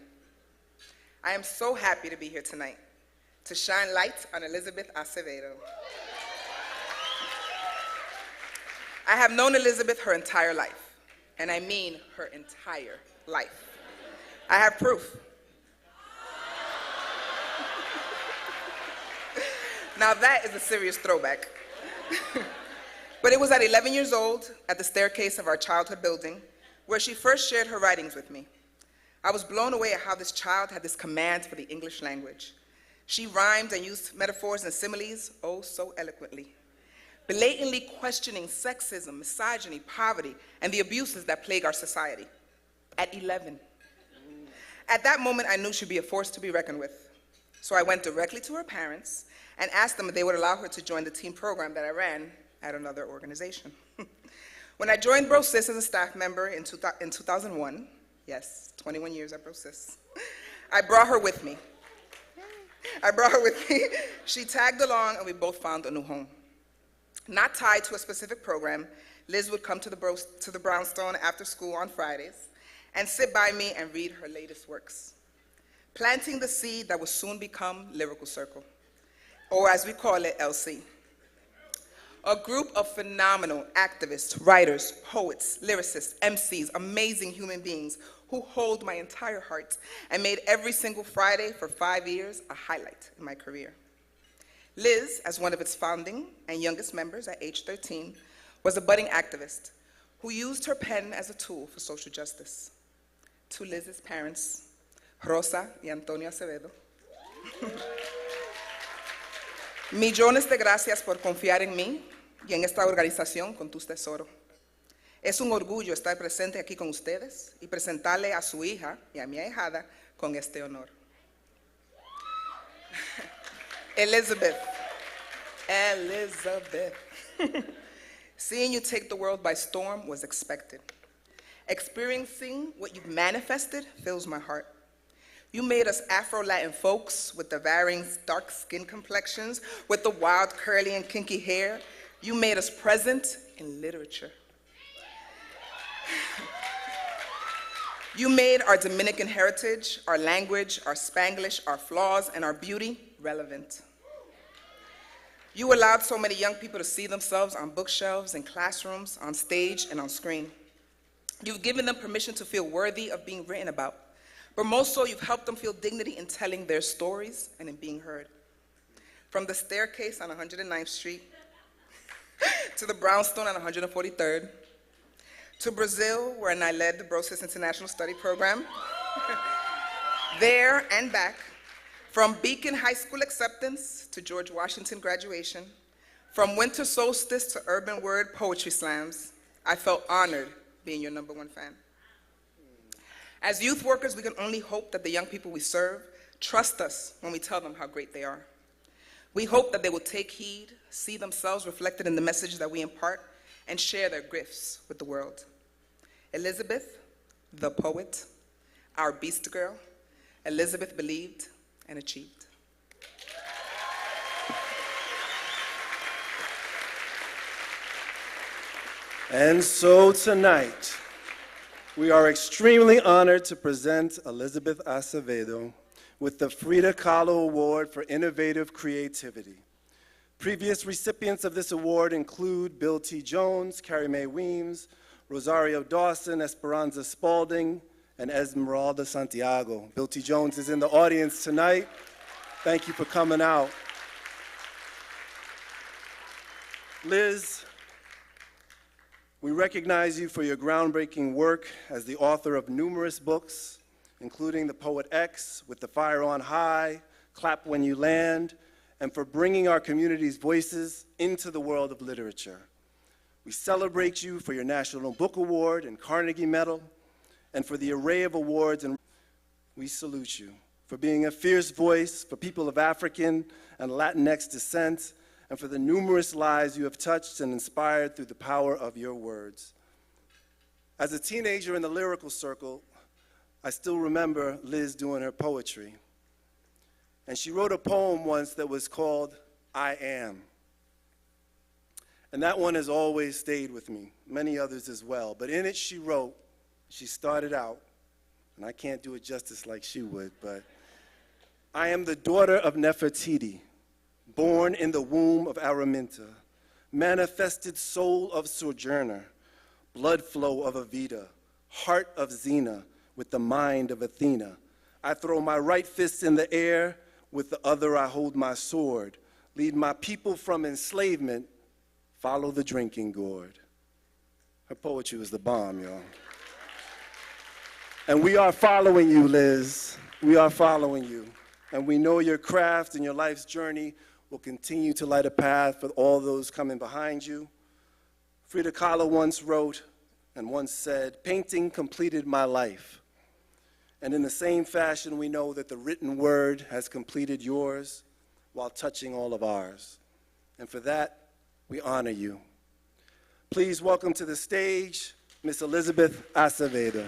I am so happy to be here tonight to shine light on Elizabeth Acevedo. I have known Elizabeth her entire life, and I mean her entire life. I have proof. Now that is a serious throwback. But it was at 11 years old, at the staircase of our childhood building, where she first shared her writings with me. I was blown away at how this child had this command for the English language. She rhymed and used metaphors and similes, oh so eloquently, blatantly questioning sexism, misogyny, poverty, and the abuses that plague our society. At 11. At that moment, I knew she'd be a force to be reckoned with. So I went directly to her parents and asked them if they would allow her to join the team program that I ran at another organization. When I joined BroSis as a staff member in 2001, yes, 21 years at BroSis, I brought her with me. She tagged along, and we both found a new home. Not tied to a specific program, Liz would come to the brownstone after school on Fridays and sit by me and read her latest works, planting the seed that would soon become Lyrical Circle, or as we call it, LC. A group of phenomenal activists, writers, poets, lyricists, MCs, amazing human beings who hold my entire heart and made every single Friday for 5 years a highlight in my career. Liz, as one of its founding and youngest members at age 13, was a budding activist who used her pen as a tool for social justice. To Liz's parents, Rosa y Antonio Acevedo, millones de gracias por confiar en mí y en esta organización con tus tesoros. Es un orgullo estar presente aquí con ustedes y presentarle a su hija y a mi ahijada con este honor. Elizabeth. Seeing you take the world by storm was expected. Experiencing what you've manifested fills my heart. You made us Afro-Latin folks with the varying dark skin complexions, with the wild curly and kinky hair. You made us present in literature. You made our Dominican heritage, our language, our Spanglish, our flaws, and our beauty relevant. You allowed so many young people to see themselves on bookshelves, in classrooms, on stage, and on screen. You've given them permission to feel worthy of being written about, but most so, you've helped them feel dignity in telling their stories and in being heard. From the staircase on 109th Street, to the brownstone on 143rd, to Brazil, where I led the BroSis International Study Program, there and back, from Beacon High School acceptance to George Washington graduation, from winter solstice to urban word poetry slams, I felt honored being your #1 fan. As youth workers, we can only hope that the young people we serve trust us when we tell them how great they are. We hope that they will take heed, see themselves reflected in the message that we impart, and share their gifts with the world. Elizabeth, the poet, our beast girl, Elizabeth believed and achieved. And so tonight, we are extremely honored to present Elizabeth Acevedo with the Frida Kahlo Award for Innovative Creativity. Previous recipients of this award include Bill T. Jones, Carrie Mae Weems, Rosario Dawson, Esperanza Spalding, and Esmeralda Santiago. Bill T. Jones is in the audience tonight. Thank you for coming out. Liz, we recognize you for your groundbreaking work as the author of numerous books, including The Poet X, With the Fire on High, Clap When You Land, and for bringing our community's voices into the world of literature. We celebrate you for your National Book Award and Carnegie Medal, and for the array of awards, and we salute you for being a fierce voice for people of African and Latinx descent, and for the numerous lives you have touched and inspired through the power of your words. As a teenager in the lyrical circle, I still remember Liz doing her poetry. And she wrote a poem once that was called I Am. And that one has always stayed with me, many others as well. But in it she wrote, she started out, and I can't do it justice like she would, but I am the daughter of Nefertiti, born in the womb of Araminta, manifested soul of Sojourner, blood flow of Evita, heart of Xena, with the mind of Athena. I throw my right fist in the air, with the other I hold my sword, lead my people from enslavement, follow the drinking gourd. Her poetry was the bomb, y'all. And we are following you, Liz. We are following you. And we know your craft and your life's journey will continue to light a path for all those coming behind you. Frida Kahlo once wrote and once said, painting completed my life. And in the same fashion, we know that the written word has completed yours while touching all of ours. And for that, we honor you. Please welcome to the stage, Miss Elizabeth Acevedo.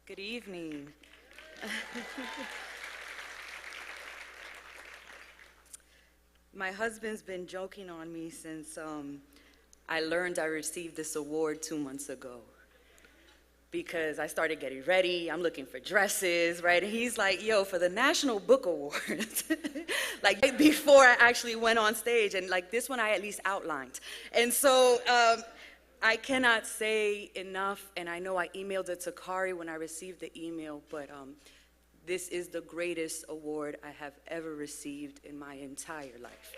Good evening. My husband's been joking on me since I learned I received this award 2 months ago. Because I started getting ready, I'm looking for dresses, right? And he's like, yo, for the National Book Award. Like before I actually went on stage, and like this one I at least outlined. And so, I cannot say enough, and I know I emailed it to Khary when I received the email, but this is the greatest award I have ever received in my entire life.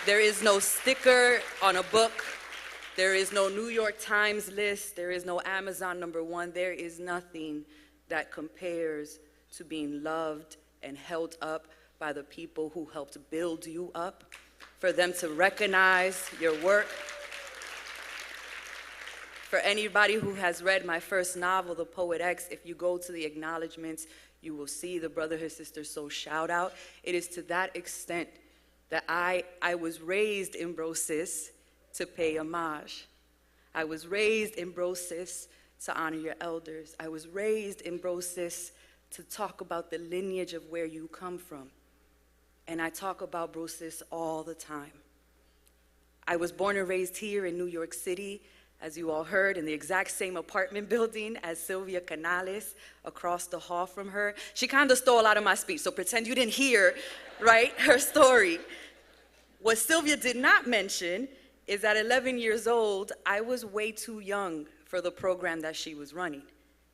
There is no sticker on a book. There is no New York Times list. There is no Amazon #1. There is nothing that compares to being loved and held up by the people who helped build you up, for them to recognize your work. For anybody who has read my first novel, The Poet X, if you go to the acknowledgments, you will see the Brotherhood Sister Sol shout out. It is to that extent that I was raised in BroSis to pay homage. I was raised in BroSis to honor your elders. I was raised in BroSis to talk about the lineage of where you come from. And I talk about BroSis all the time. I was born and raised here in New York City, as you all heard, in the exact same apartment building as Sylvia Canales, across the hall from her. She kind of stole out of my speech, so pretend you didn't hear, right, her story. What Sylvia did not mention is at 11 years old, I was way too young for the program that she was running.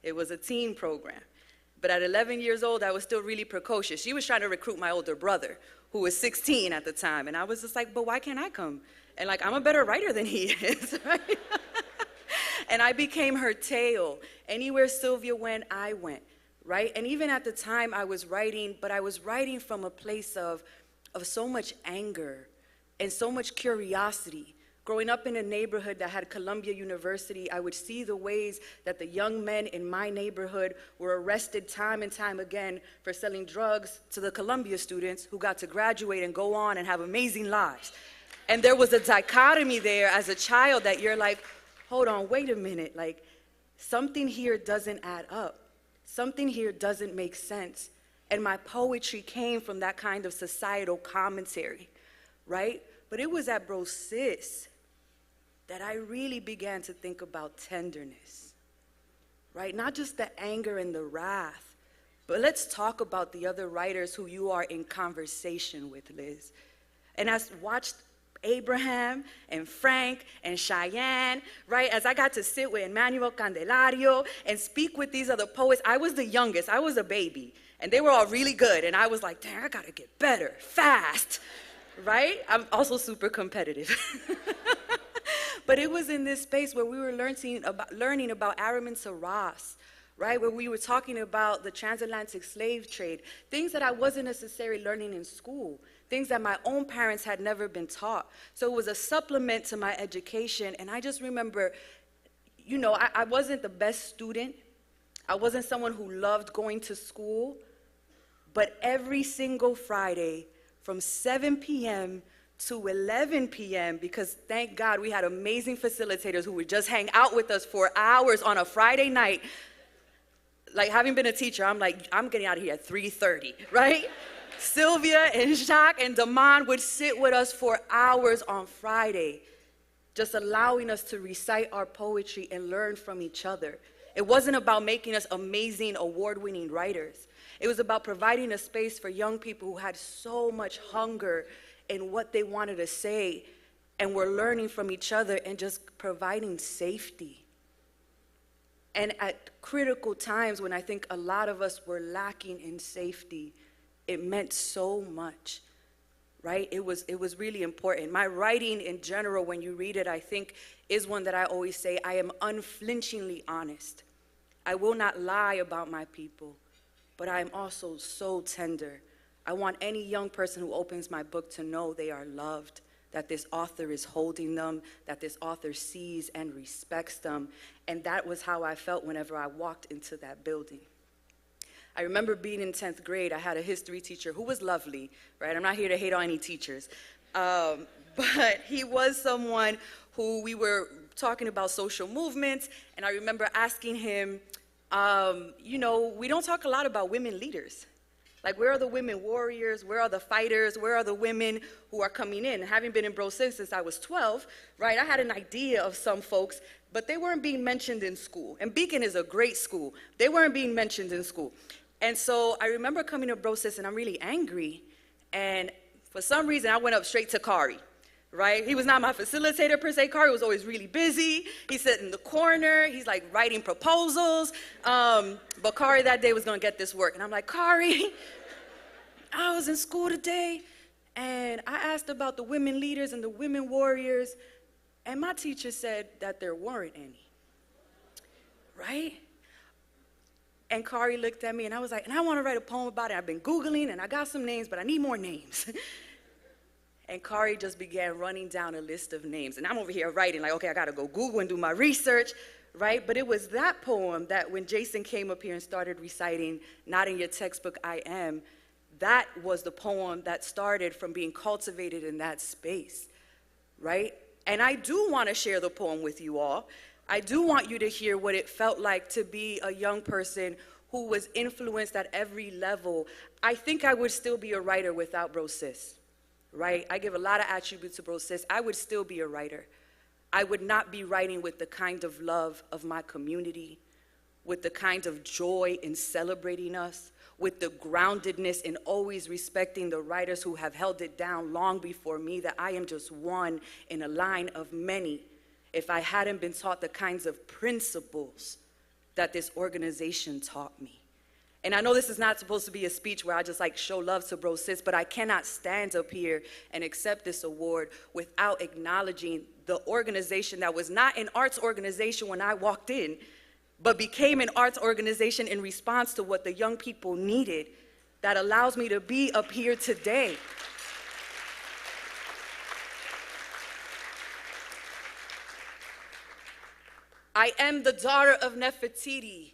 It was a teen program. But at 11 years old, I was still really precocious. She was trying to recruit my older brother, who was 16 at the time. And I was just like, but why can't I come? And like, I'm a better writer than he is, right? And I became her tail. Anywhere Sylvia went, I went, right? And even at the time I was writing, but I was writing from a place of so much anger and so much curiosity. Growing up in a neighborhood that had Columbia University, I would see the ways that the young men in my neighborhood were arrested time and time again for selling drugs to the Columbia students who got to graduate and go on and have amazing lives. And there was a dichotomy there as a child that you're like, hold on, wait a minute, like something here doesn't add up. Something here doesn't make sense. And my poetry came from that kind of societal commentary, right? But it was at BroSis that I really began to think about tenderness, right? Not just the anger and the wrath, but let's talk about the other writers who you are in conversation with, Liz. And I watched Abraham and Frank and Cheyenne, right? As I got to sit with Emmanuel Candelario and speak with these other poets, I was the youngest, I was a baby, and they were all really good. And I was like, dang, I gotta get better, fast, right? I'm also super competitive. But it was in this space where we were learning about Aramin Sarras, right? Where we were talking about the transatlantic slave trade, things that I wasn't necessarily learning in school, things that my own parents had never been taught. So it was a supplement to my education. And I just remember, you know, I wasn't the best student. I wasn't someone who loved going to school. But every single Friday from 7 p.m. to 11 p.m., because thank God we had amazing facilitators who would just hang out with us for hours on a Friday night. Like, having been a teacher, I'm like, I'm getting out of here at 3:30, right? Sylvia and Jacques and Damon would sit with us for hours on Friday, just allowing us to recite our poetry and learn from each other. It wasn't about making us amazing, award-winning writers. It was about providing a space for young people who had so much hunger in what they wanted to say, and were learning from each other and just providing safety. And at critical times when I think a lot of us were lacking in safety, it meant so much, right? It was really important. My writing in general, when you read it, I think is one that I always say, I am unflinchingly honest. I will not lie about my people, but I am also so tender. I want any young person who opens my book to know they are loved, that this author is holding them, that this author sees and respects them. And that was how I felt whenever I walked into that building. I remember being in 10th grade, I had a history teacher who was lovely, right? I'm not here to hate on any teachers. But he was someone who we were talking about social movements, and I remember asking him, you know, we don't talk a lot about women leaders. Like, where are the women warriors? Where are the fighters? Where are the women who are coming in? Having been in BroSis since I was 12, right, I had an idea of some folks, but they weren't being mentioned in school. And Beacon is a great school. They weren't being mentioned in school. And so I remember coming to BroSis, and I'm really angry. And for some reason, I went up straight to Khary, right? He was not my facilitator per se. Khary was always really busy. He sat in the corner. He's like writing proposals. But Khary that day was going to get this work. And I'm like, Khary, I was in school today, and I asked about the women leaders and the women warriors, and my teacher said that there weren't any, right? And Khary looked at me, and I was like, and I want to write a poem about it. I've been Googling, and I got some names, but I need more names. And Khary just began running down a list of names. And I'm over here writing, like, okay, I got to go Google and do my research, right? But it was that poem that when Jason came up here and started reciting, not in your textbook, I am, that was the poem that started from being cultivated in that space, right? And I do want to share the poem with you all. I do want you to hear what it felt like to be a young person who was influenced at every level. I think I would still be a writer without BroSis, right? I give a lot of attributes to BroSis. I would still be a writer. I would not be writing with the kind of love of my community, with the kind of joy in celebrating us, with the groundedness in always respecting the writers who have held it down long before me, that I am just one in a line of many, if I hadn't been taught the kinds of principles that this organization taught me. And I know this is not supposed to be a speech where I just like show love to BroSis, but I cannot stand up here and accept this award without acknowledging the organization that was not an arts organization when I walked in, but became an arts organization in response to what the young people needed, that allows me to be up here today. I am the daughter of Nefertiti,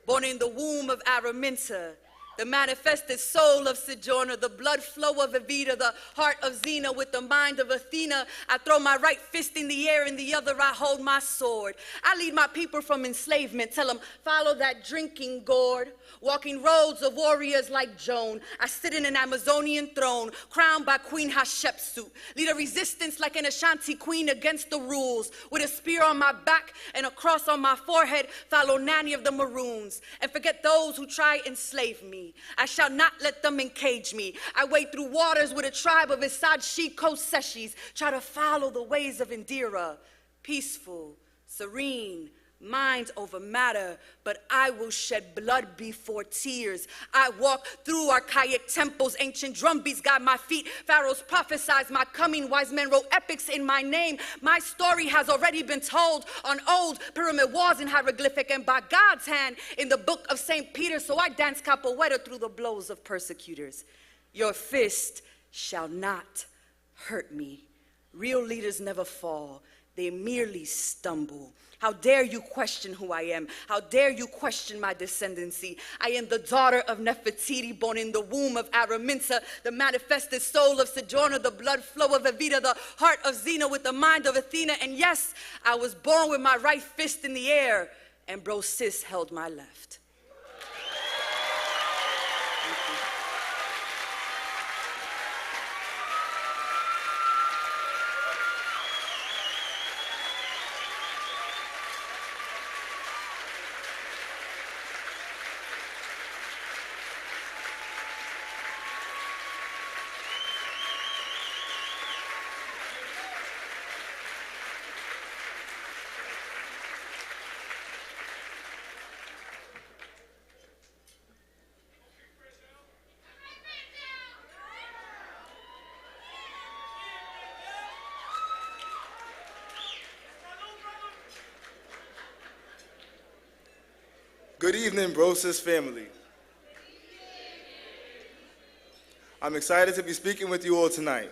born in the womb of Araminta. The manifested soul of Sojourner, the blood flow of Evita, the heart of Xena with the mind of Athena. I throw my right fist in the air, in the other I hold my sword. I lead my people from enslavement, tell them follow that drinking gourd. Walking roads of warriors like Joan, I sit in an Amazonian throne, crowned by Queen Hatshepsut. Lead a resistance like an Ashanti queen against the rules. With a spear on my back and a cross on my forehead, follow Nanny of the Maroons. And forget those who try enslave me. I shall not let them encage me. I wade through waters with a tribe of Isad Koseshis, try to follow the ways of Indira. Peaceful, serene, mind over matter, but I will shed blood before tears. I walk through archaic temples, ancient drumbeats guide my feet. Pharaohs prophesied my coming, wise men wrote epics in my name. My story has already been told on old pyramid walls in hieroglyphic and by God's hand in the book of St. Peter. So I dance capoeira through the blows of persecutors. Your fist shall not hurt me. Real leaders never fall. They merely stumble. How dare you question who I am? How dare you question my descendancy? I am the daughter of Nefertiti, born in the womb of Araminta, the manifested soul of Sojourner, the blood flow of Evita, the heart of Xena with the mind of Athena. And yes, I was born with my right fist in the air, and BroSis held my left. Good evening, BroSis family. I'm excited to be speaking with you all tonight.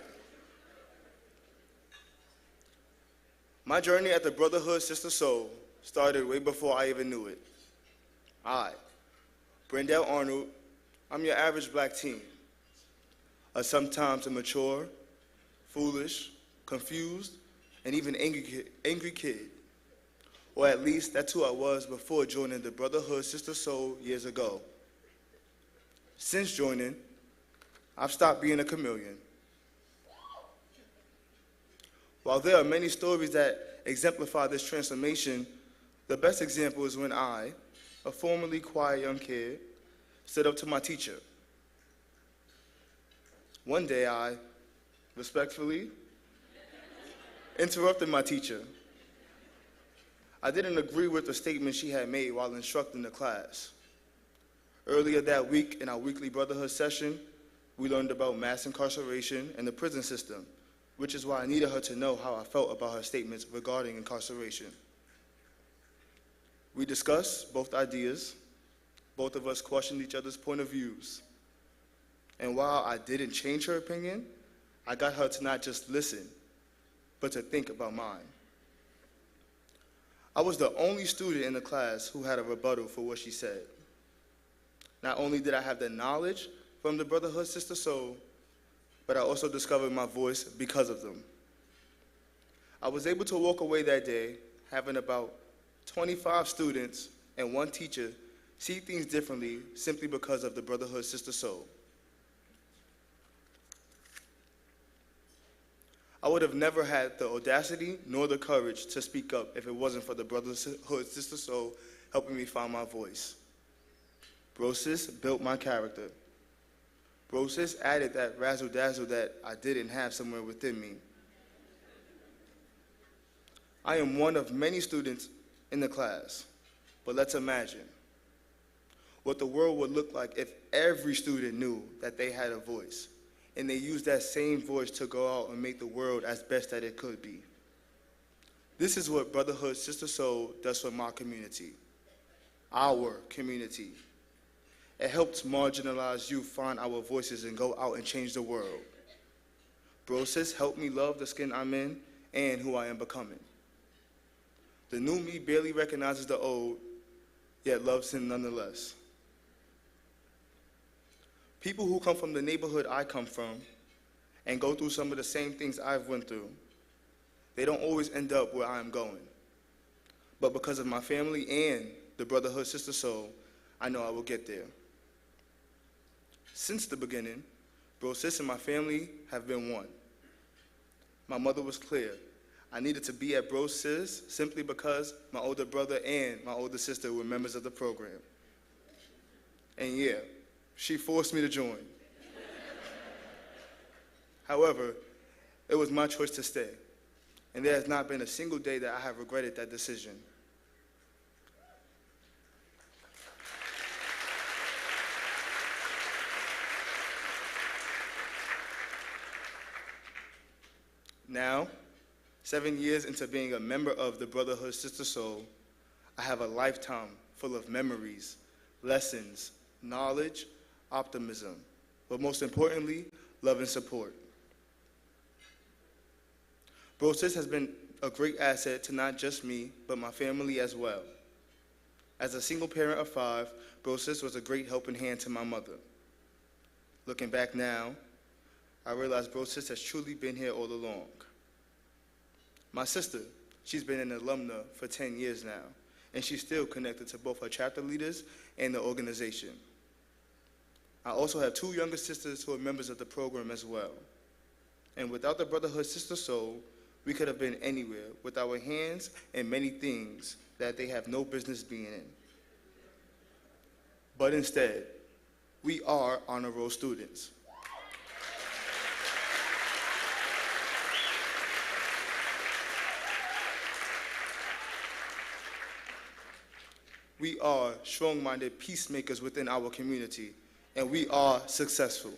My journey at the Brotherhood Sister Sol started way before I even knew it. I, Brendell Arnold, I'm your average black teen, a sometimes immature, foolish, confused, and even angry kid. Or at least that's who I was before joining the Brotherhood Sister Sol years ago. Since joining, I've stopped being a chameleon. While there are many stories that exemplify this transformation, the best example is when I, a formerly quiet young kid, stood up to my teacher. One day I, respectfully, interrupted my teacher. I didn't agree with the statement she had made while instructing the class. Earlier that week in our weekly Brotherhood session, we learned about mass incarceration and the prison system, which is why I needed her to know how I felt about her statements regarding incarceration. We discussed both ideas. Both of us questioned each other's point of views. And while I didn't change her opinion, I got her to not just listen, but to think about mine. I was the only student in the class who had a rebuttal for what she said. Not only did I have the knowledge from the Brotherhood Sister Sol, but I also discovered my voice because of them. I was able to walk away that day having about 25 students and one teacher see things differently simply because of the Brotherhood Sister Sol. I would have never had the audacity nor the courage to speak up if it wasn't for the Brotherhood Sister Sol helping me find my voice. BroSis built my character. BroSis added that razzle-dazzle that I didn't have somewhere within me. I am one of many students in the class, but let's imagine what the world would look like if every student knew that they had a voice, and they used that same voice to go out and make the world as best that it could be. This is what Brotherhood Sister Sol does for my community, our community. It helps marginalized youth find our voices and go out and change the world. BroSis helped me love the skin I'm in and who I am becoming. The new me barely recognizes the old, yet loves him nonetheless. People who come from the neighborhood I come from and go through some of the same things I've went through, they don't always end up where I'm going. But because of my family and the Brotherhood Sister Sol, I know I will get there. Since the beginning, BroSis and my family have been one. My mother was clear. I needed to be at BroSis simply because my older brother and my older sister were members of the program. And yeah, she forced me to join. However, it was my choice to stay, and there has not been a single day that I have regretted that decision. Now, 7 years into being a member of the Brotherhood Sister Sol, I have a lifetime full of memories, lessons, knowledge, optimism, but most importantly, love and support. BroSis has been a great asset to not just me, but my family as well. As a single parent of 5, BroSis was a great helping hand to my mother. Looking back now, I realize BroSis has truly been here all along. My sister, she's been an alumna for 10 years now, and she's still connected to both her chapter leaders and the organization. I also have 2 younger sisters who are members of the program as well. And without the Brotherhood Sister Sol, we could have been anywhere with our hands in many things that they have no business being in. But instead, we are honor roll students. We are strong-minded peacemakers within our community, and we are successful.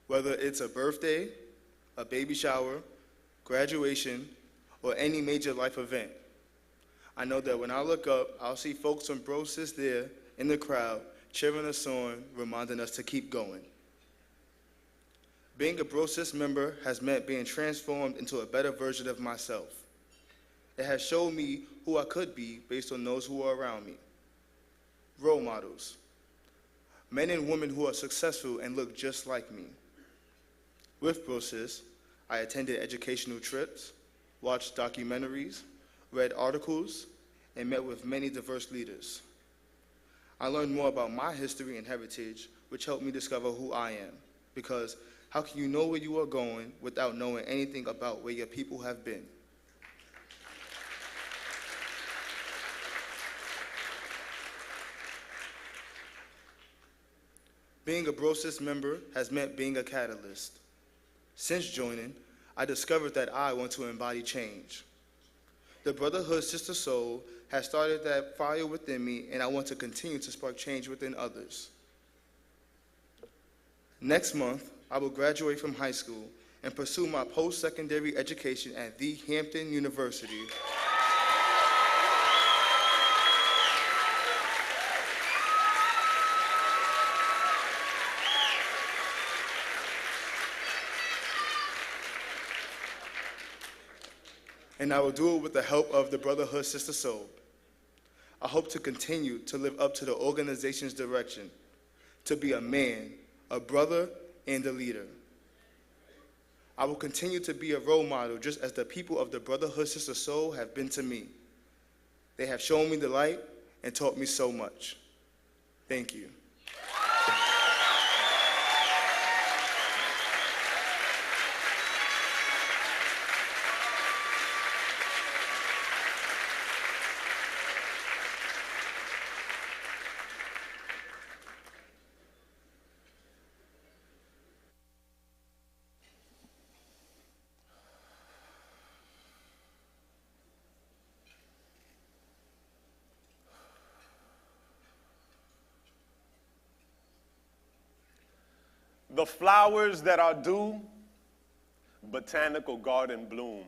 Whether it's a birthday, a baby shower, graduation, or any major life event, I know that when I look up, I'll see folks from BroSis there in the crowd cheering us on, reminding us to keep going. Being a BroSis member has meant being transformed into a better version of myself. It has shown me who I could be based on those who are around me. Role models. Men and women who are successful and look just like me. With BroSis, I attended educational trips, watched documentaries, read articles, and met with many diverse leaders. I learned more about my history and heritage, which helped me discover who I am, because how can you know where you are going without knowing anything about where your people have been? Being a BroSis member has meant being a catalyst. Since joining, I discovered that I want to embody change. The Brotherhood Sister Sol has started that fire within me, and I want to continue to spark change within others. Next month, I will graduate from high school and pursue my post-secondary education at the Hampton University. And I will do it with the help of the Brotherhood Sister Sol. I hope to continue to live up to the organization's direction, to be a man, a brother, and a leader. I will continue to be a role model just as the people of the Brotherhood Sister Sol have been to me. They have shown me the light and taught me so much. Thank you. The flowers that are due, botanical garden bloom.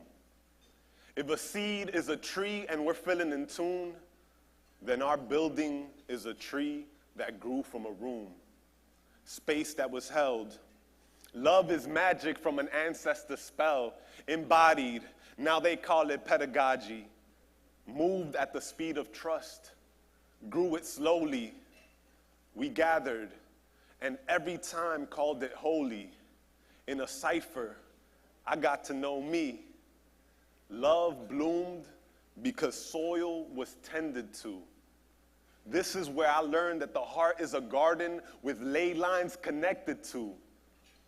If a seed is a tree and we're feeling in tune, then our building is a tree that grew from a room, space that was held. Love is magic from an ancestor spell, embodied, now they call it pedagogy. moved at the speed of trust, grew it slowly. We gathered, and every time called it holy. In a cipher, I got to know me. Love bloomed because soil was tended to. This is where I learned that the heart is a garden with ley lines connected to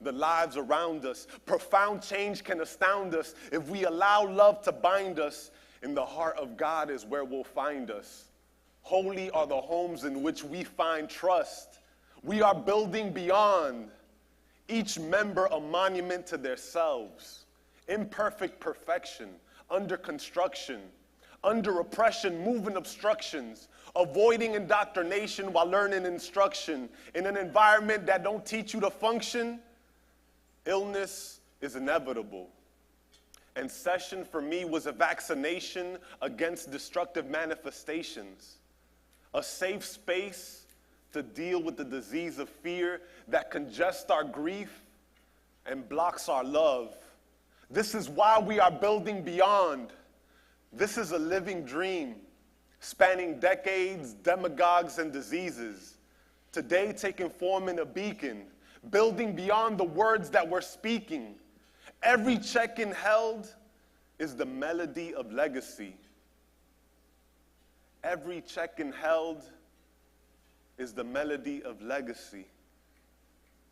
the lives around us. Profound change can astound us if we allow love to bind us. In the heart of God is where we'll find us. Holy are the homes in which we find trust. We are building beyond, each member a monument to themselves. Imperfect perfection, under construction, under oppression, moving obstructions, avoiding indoctrination while learning instruction. In an environment that don't teach you to function, illness is inevitable. And session for me was a vaccination against destructive manifestations, a safe space to deal with the disease of fear that congests our grief and blocks our love. This is why we are building beyond. This is a living dream, spanning decades, demagogues, and diseases. Today taking form in a beacon, building beyond the words that we're speaking. Every check-in held is the melody of legacy. Every check-in held is the melody of legacy.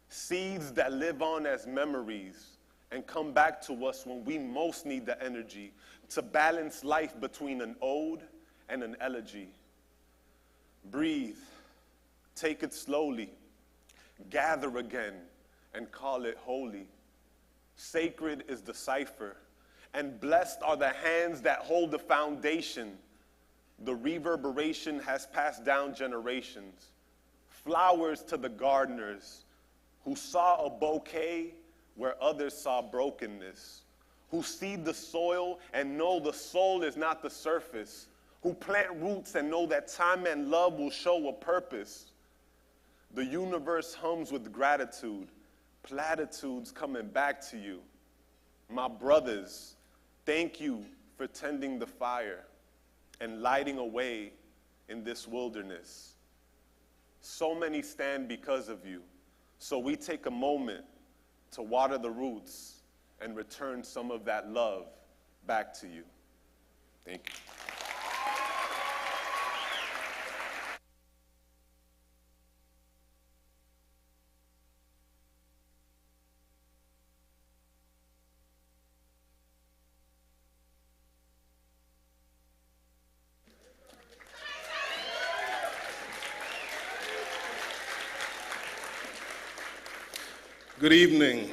Seeds that live on as memories and come back to us when we most need the energy to balance life between an ode and an elegy. Breathe, take it slowly, gather again, and call it holy. Sacred is the cipher, and blessed are the hands that hold the foundation. The reverberation has passed down generations. Flowers to the gardeners who saw a bouquet where others saw brokenness, who see the soil and know the soul is not the surface, who plant roots and know that time and love will show a purpose. The universe hums with gratitude, platitudes coming back to you. My brothers, thank you for tending the fire and lighting a way in this wilderness. So many stand because of you, so we take a moment to water the roots and return some of that love back to you. Thank you. Good evening.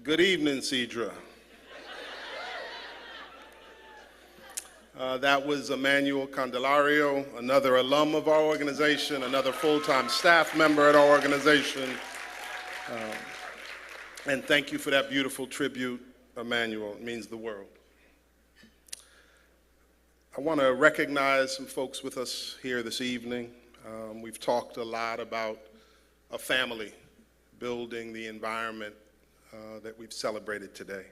Good evening, Cedra. That was Emmanuel Candelario, another alum of our organization, another full-time staff member at our organization. And thank you for that beautiful tribute, Emmanuel. It means the world. I want to recognize some folks with us here this evening. We've talked a lot about a family, building the environment that we've celebrated today.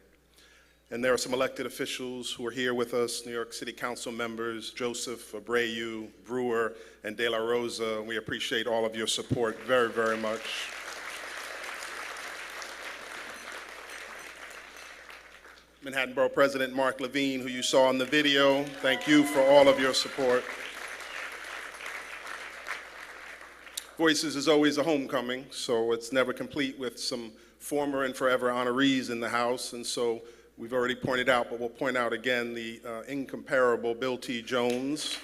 And there are some elected officials who are here with us, New York City Council members, Joseph, Abreu, Brewer, and De La Rosa. We appreciate all of your support very, very much. Manhattan Borough President Mark Levine, who you saw in the video, thank you for all of your support. Voices is always a homecoming, so it's never complete with some former and forever honorees in the house, and so we've already pointed out, but we'll point out again the incomparable Bill T. Jones.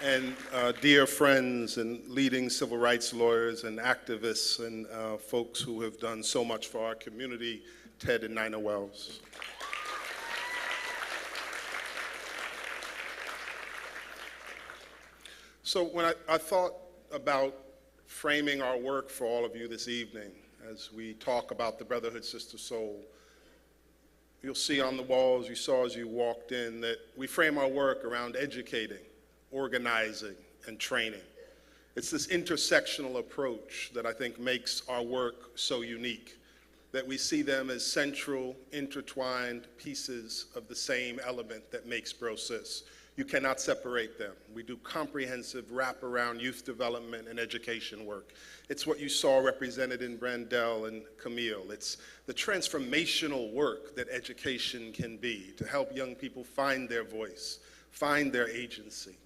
And dear friends and leading civil rights lawyers and activists and folks who have done so much for our community, Ted and Nina Wells. So when I thought about framing our work for all of you this evening, as we talk about the Brotherhood Sister Sol, you'll see on the walls, you saw as you walked in, that we frame our work around educating, organizing, and training. It's this intersectional approach that I think makes our work so unique. that we see them as central, intertwined pieces of the same element that makes BroSis. You cannot separate them. We do comprehensive wraparound youth development and education work. It's what you saw represented in Brandel and Camille. It's the transformational work that education can be to help young people find their voice, find their agency.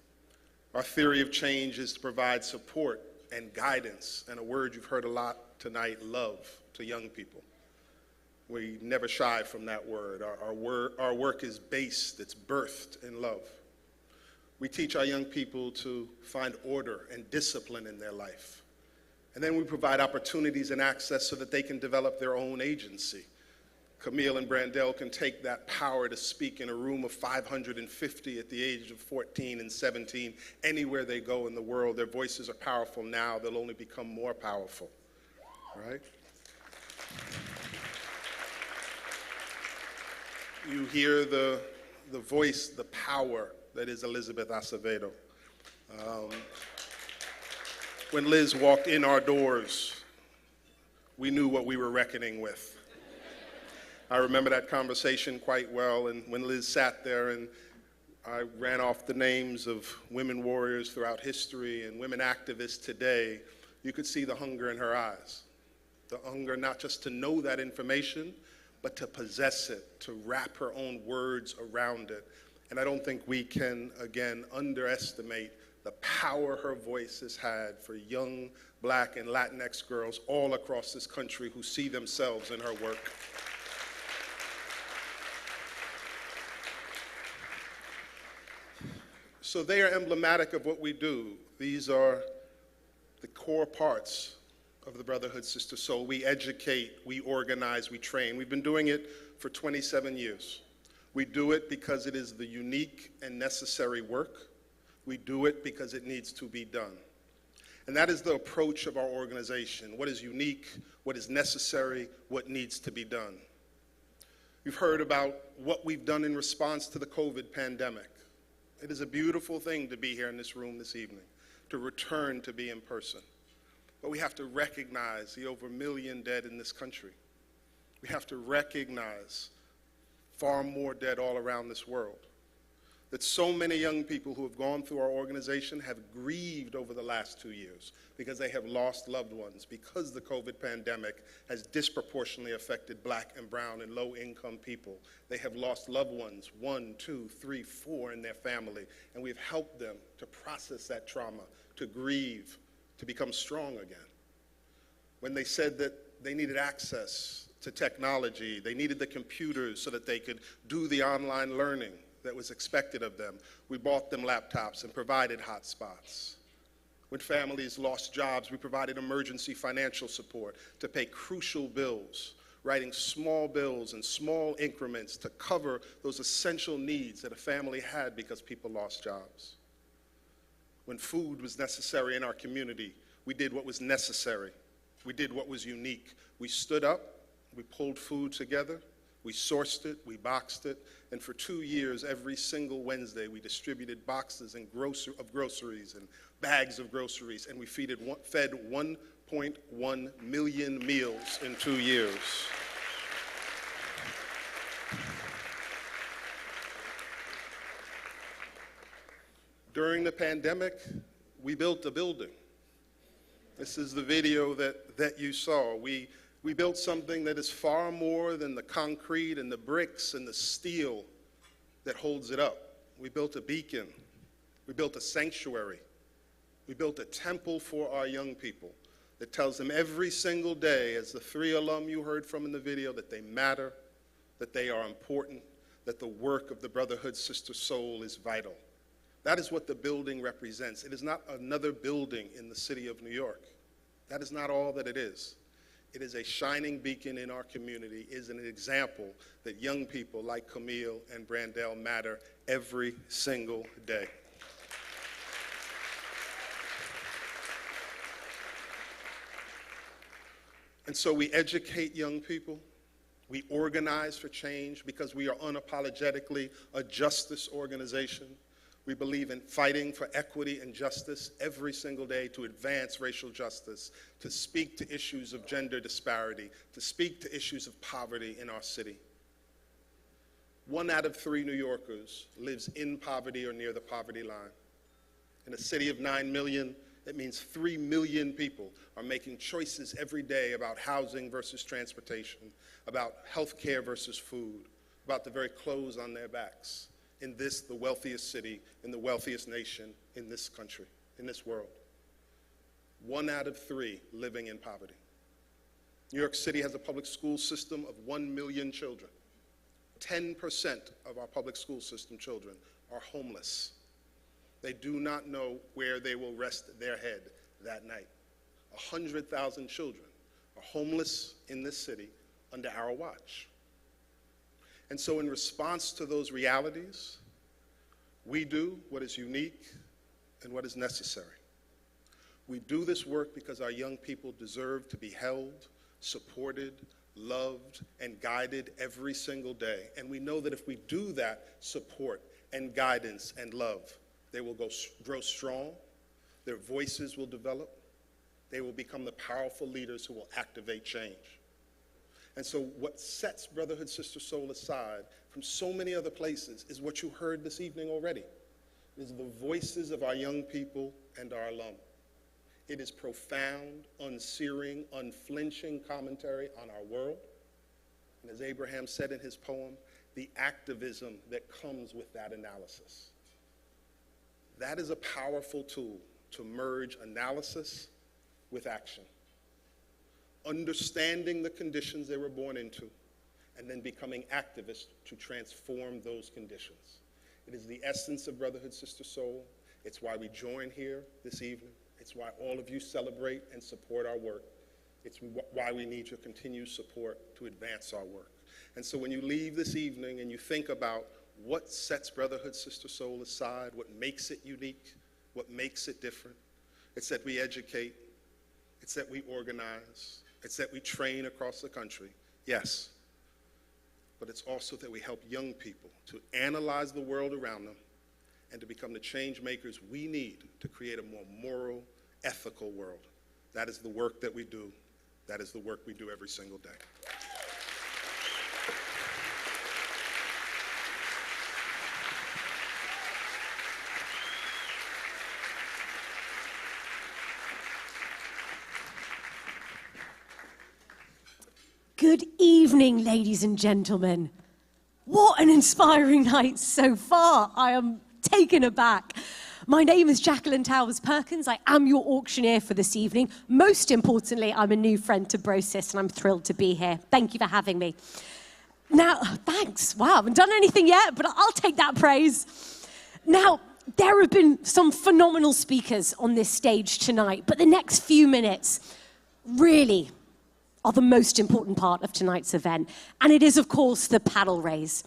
Our theory of change is to provide support and guidance, and a word you've heard a lot tonight, love, to young people. We never shy from that word. Our work is based, it's birthed in love. We teach our young people to find order and discipline in their life. And then we provide opportunities and access so that they can develop their own agency. Camille and Brandel can take that power to speak in a room of 550 at the age of 14 and 17, anywhere they go in the world. Their voices are powerful now, they'll only become more powerful, right? You hear the voice, the power that is Elizabeth Acevedo. When Liz walked in our doors, we knew what we were reckoning with. I remember that conversation quite well, and when Liz sat there and I ran off the names of women warriors throughout history and women activists today, you could see the hunger in her eyes. The hunger not just to know that information, but to possess it, to wrap her own words around it. And I don't think we can, again, underestimate the power her voice has had for young Black and Latinx girls all across this country who see themselves in her work. So they are emblematic of what we do. These are the core parts of the Brotherhood Sister Sol. We educate, we organize, we train. We've been doing it for 27 years. We do it because it is the unique and necessary work. We do it because it needs to be done. And that is the approach of our organization. What is unique, what is necessary, what needs to be done. You've heard about what we've done in response to the COVID pandemic. It is a beautiful thing to be here in this room this evening, to return to be in person. But we have to recognize the over 1 million dead in this country. We have to recognize far more dead all around this world. That so many young people who have gone through our organization have grieved over the last 2 years because they have lost loved ones, because the COVID pandemic has disproportionately affected Black and brown and low-income people. They have lost loved ones, 1, 2, 3, 4 in their family, and we've helped them to process that trauma, to grieve, to become strong again. When they said that they needed access to technology, they needed the computers so that they could do the online learning that was expected of them, we bought them laptops and provided hotspots. When families lost jobs, we provided emergency financial support to pay crucial bills, writing small bills in small increments to cover those essential needs that a family had because people lost jobs. When food was necessary in our community, we did what was necessary. We did what was unique. We stood up, we pulled food together, we sourced it, we boxed it, and for 2 years, every single Wednesday, we distributed boxes and of groceries and bags of groceries, and we fed 1.1 million meals in 2 years. During the pandemic, we built a building. This is the video that you saw. We built something that is far more than the concrete and the bricks and the steel that holds it up. We built a beacon. We built a sanctuary. We built a temple for our young people that tells them every single day, as the 3 alum you heard from in the video, that they matter, that they are important, that the work of the Brotherhood Sister Sol is vital. That is what the building represents. It is not another building in the city of New York. That is not all that it is. It is a shining beacon in our community, is an example that young people like Camille and Brandel matter every single day. And so we educate young people, we organize for change because we are unapologetically a justice organization. We believe in fighting for equity and justice every single day to advance racial justice, to speak to issues of gender disparity, to speak to issues of poverty in our city. 1 out of 3 New Yorkers lives in poverty or near the poverty line. In a city of 9 million, it means 3 million people are making choices every day about housing versus transportation, about health care versus food, about the very clothes on their backs. In this, the wealthiest city, in the wealthiest nation in this country, in this world. 1 out of 3 living in poverty. New York City has a public school system of 1 million children. 10% of our public school system children are homeless. They do not know where they will rest their head that night. 100,000 children are homeless in this city under our watch. And so in response to those realities, we do what is unique and what is necessary. We do this work because our young people deserve to be held, supported, loved, and guided every single day. And we know that if we do that support and guidance and love, they will grow strong, their voices will develop, they will become the powerful leaders who will activate change. And so what sets Brotherhood Sister Sol aside from so many other places is what you heard this evening already. It is the voices of our young people and our alum. It is profound, unsearing, unflinching commentary on our world. And as Abraham said in his poem, the activism that comes with that analysis. That is a powerful tool to merge analysis with action. Understanding the conditions they were born into, and then becoming activists to transform those conditions. It is the essence of Brotherhood Sister Sol. It's why we join here this evening. It's why all of you celebrate and support our work. It's why we need your continued support to advance our work. And so when you leave this evening and you think about what sets Brotherhood Sister Sol aside, what makes it unique, what makes it different, it's that we educate, it's that we organize, it's that we train across the country, yes, but it's also that we help young people to analyze the world around them and to become the change makers we need to create a more moral, ethical world. That is the work that we do. That is the work we do every single day. Good evening, ladies and gentlemen. What an inspiring night so far. I am taken aback. My name is Jacqueline Towers-Perkins. I am your auctioneer for this evening. Most importantly, I'm a new friend to BroSis, and I'm thrilled to be here. Thank you for having me. Now, thanks. Wow, I haven't done anything yet, but I'll take that praise. Now, there have been some phenomenal speakers on this stage tonight, but the next few minutes really are the most important part of tonight's event. And it is, of course, the paddle raise.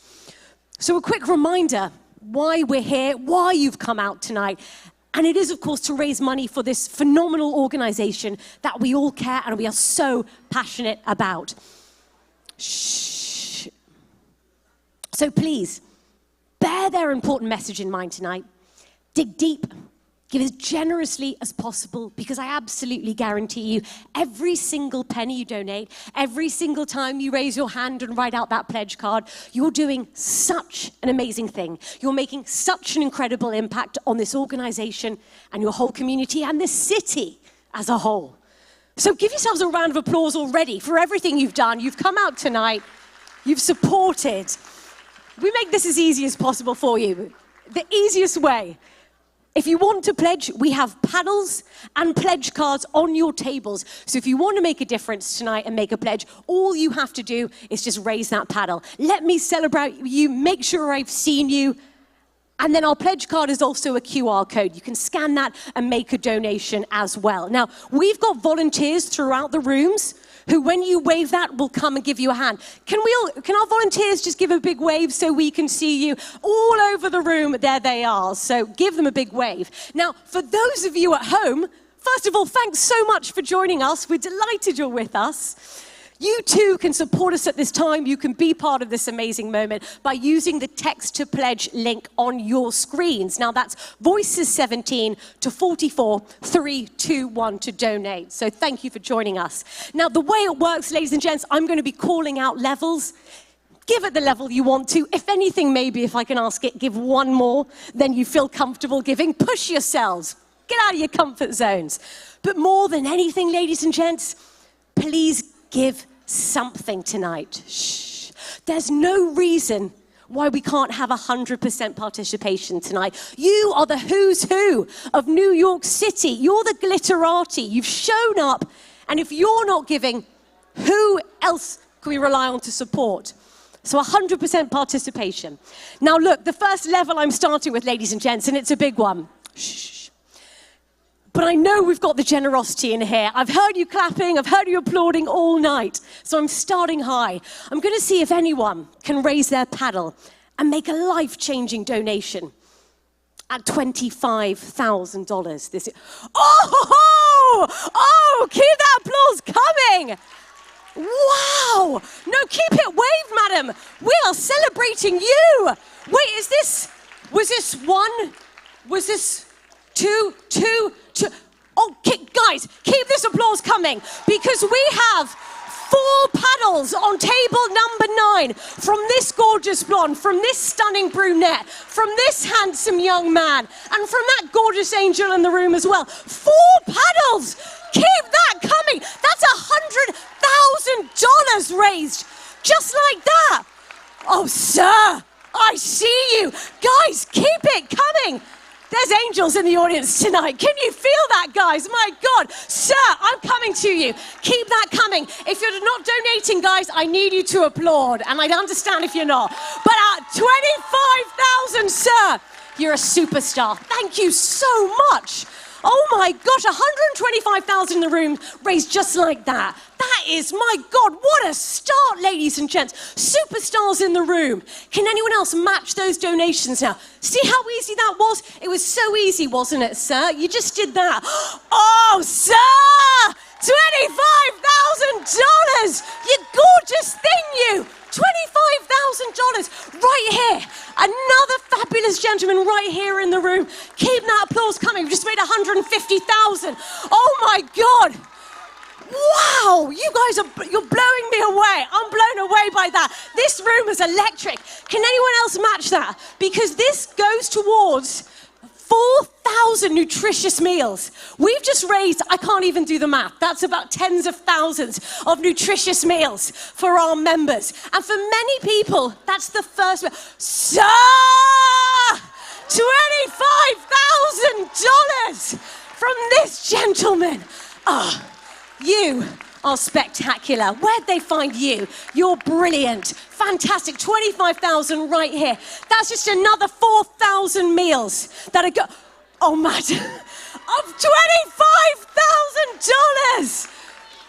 So a quick reminder why we're here, why you've come out tonight. And it is, of course, to raise money for this phenomenal organization that we all care and we are so passionate about. Shh. So please, bear their important message in mind tonight. Dig deep. Give as generously as possible, because I absolutely guarantee you every single penny you donate, every single time you raise your hand and write out that pledge card, you're doing such an amazing thing. You're making such an incredible impact on this organization and your whole community and this city as a whole. So give yourselves a round of applause already for everything you've done. You've come out tonight, you've supported. We make this as easy as possible for you. The easiest way. If you want to pledge, we have paddles and pledge cards on your tables. So if you want to make a difference tonight and make a pledge, all you have to do is just raise that paddle. Let me celebrate you, make sure I've seen you. And then our pledge card is also a QR code. You can scan that and make a donation as well. Now, we've got volunteers throughout the rooms who, when you wave that, will come and give you a hand. Can our volunteers just give a big wave so we can see you all over the room? There they are. So give them a big wave. Now, for those of you at home, first of all, thanks so much for joining us. We're delighted you're with us. You too can support us at this time. You can be part of this amazing moment by using the text to pledge link on your screens. Now that's Voices 17 to 44 321 to donate. So thank you for joining us. Now the way it works, ladies and gents, I'm going to be calling out levels. Give it the level you want to. If anything, maybe if I can ask it, give one more than you feel comfortable giving. Push yourselves. Get out of your comfort zones. But more than anything, ladies and gents, please give something tonight. Shh. There's no reason why we can't have 100% participation tonight. You are the who's who of New York City. You're the glitterati. You've shown up. And if you're not giving, who else can we rely on to support? So 100% participation. Now look, the first level I'm starting with, ladies and gents, and it's a big one. Shh. But I know we've got the generosity in here. I've heard you clapping, I've heard you applauding all night. So I'm starting high. I'm going to see if anyone can raise their paddle and make a life-changing donation at $25,000 this year. Oh, keep that applause coming. Wow. No, keep it waved, madam. We are celebrating you. Wait, was this one? Was this two? Oh, guys, keep this applause coming because we have 4 paddles on table number 9 from this gorgeous blonde, from this stunning brunette, from this handsome young man, and from that gorgeous angel in the room as well. 4 paddles. Keep that coming. That's $100,000 raised, just like that. Oh, sir, I see you. Guys, keep it coming. There's angels in the audience tonight. Can you feel that, guys? My God. Sir, I'm coming to you. Keep that coming. If you're not donating, guys, I need you to applaud. And I understand if you're not. But at $25,000, sir, you're a superstar. Thank you so much. Oh my gosh, 125,000 in the room raised just like that. That is, my God, what a start, ladies and gents. Superstars in the room. Can anyone else match those donations now? See how easy that was? It was so easy, wasn't it, sir? You just did that. Oh, sir! $25,000! You gorgeous thing, you! $25,000 right here. Another fabulous gentleman right here in the room. Keep that applause coming. We've just made 150,000. Oh my God. Wow, you guys you're blowing me away. I'm blown away by that. This room is electric. Can anyone else match that? Because this goes towards 4,000 nutritious meals. We've just raised, I can't even do the math, that's about tens of thousands of nutritious meals for our members. And for many people, that's the first meal. Sir! $25,000 from this gentleman. You are spectacular. Where'd they find you? You're brilliant. Fantastic. 25,000 right here. That's just another 4,000 meals that are oh, madam, of $25,000.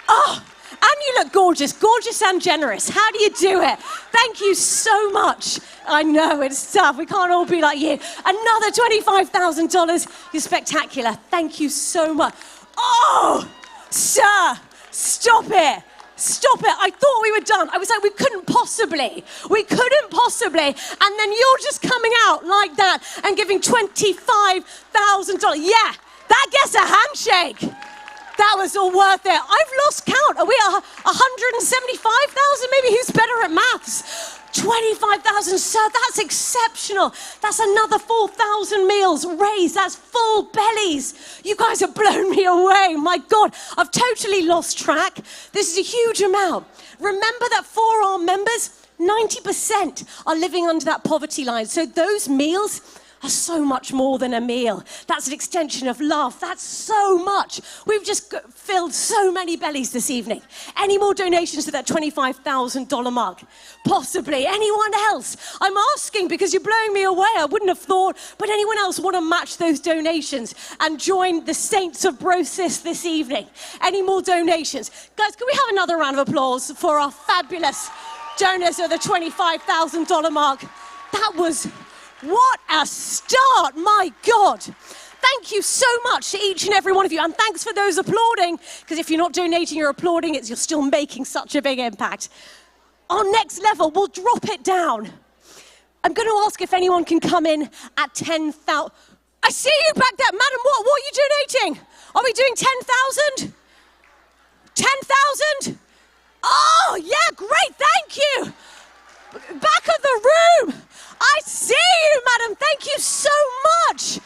Oh, and you look gorgeous. Gorgeous and generous. How do you do it? Thank you so much. I know, it's tough. We can't all be like you. Another $25,000. You're spectacular. Thank you so much. Oh, sir, stop it. Stop it. I thought we were done. I was like, we couldn't possibly. And then you're just coming out like that and giving $25,000. Yeah, that gets a handshake. That was all worth it. I've lost count. Are we at 175,000? Maybe who's better at maths? 25,000, sir, that's exceptional. That's another 4,000 meals raised. That's full bellies. You guys have blown me away. My God, I've totally lost track. This is a huge amount. Remember that for our members, 90% are living under that poverty line. So those meals are so much more than a meal. That's an extension of love. That's so much. We've just filled so many bellies this evening. Any more donations to that $25,000 mark? Possibly. Anyone else? I'm asking because you're blowing me away. I wouldn't have thought. But anyone else want to match those donations and join the saints of BroSis this evening? Any more donations? Guys, can we have another round of applause for our fabulous donors at the $25,000 mark? That was... what a start, my God. thank you so much to each and every one of you. And thanks for those applauding, because if you're not donating, you're applauding, you're still making such a big impact. Our next level, we'll drop it down. I'm going to ask if anyone can come in at 10,000. I see you back there. Madam, what are you donating? Are we doing 10,000? 10,000? Oh, yeah, great, thank you. Back of the room. I see you, madam. Thank you so much.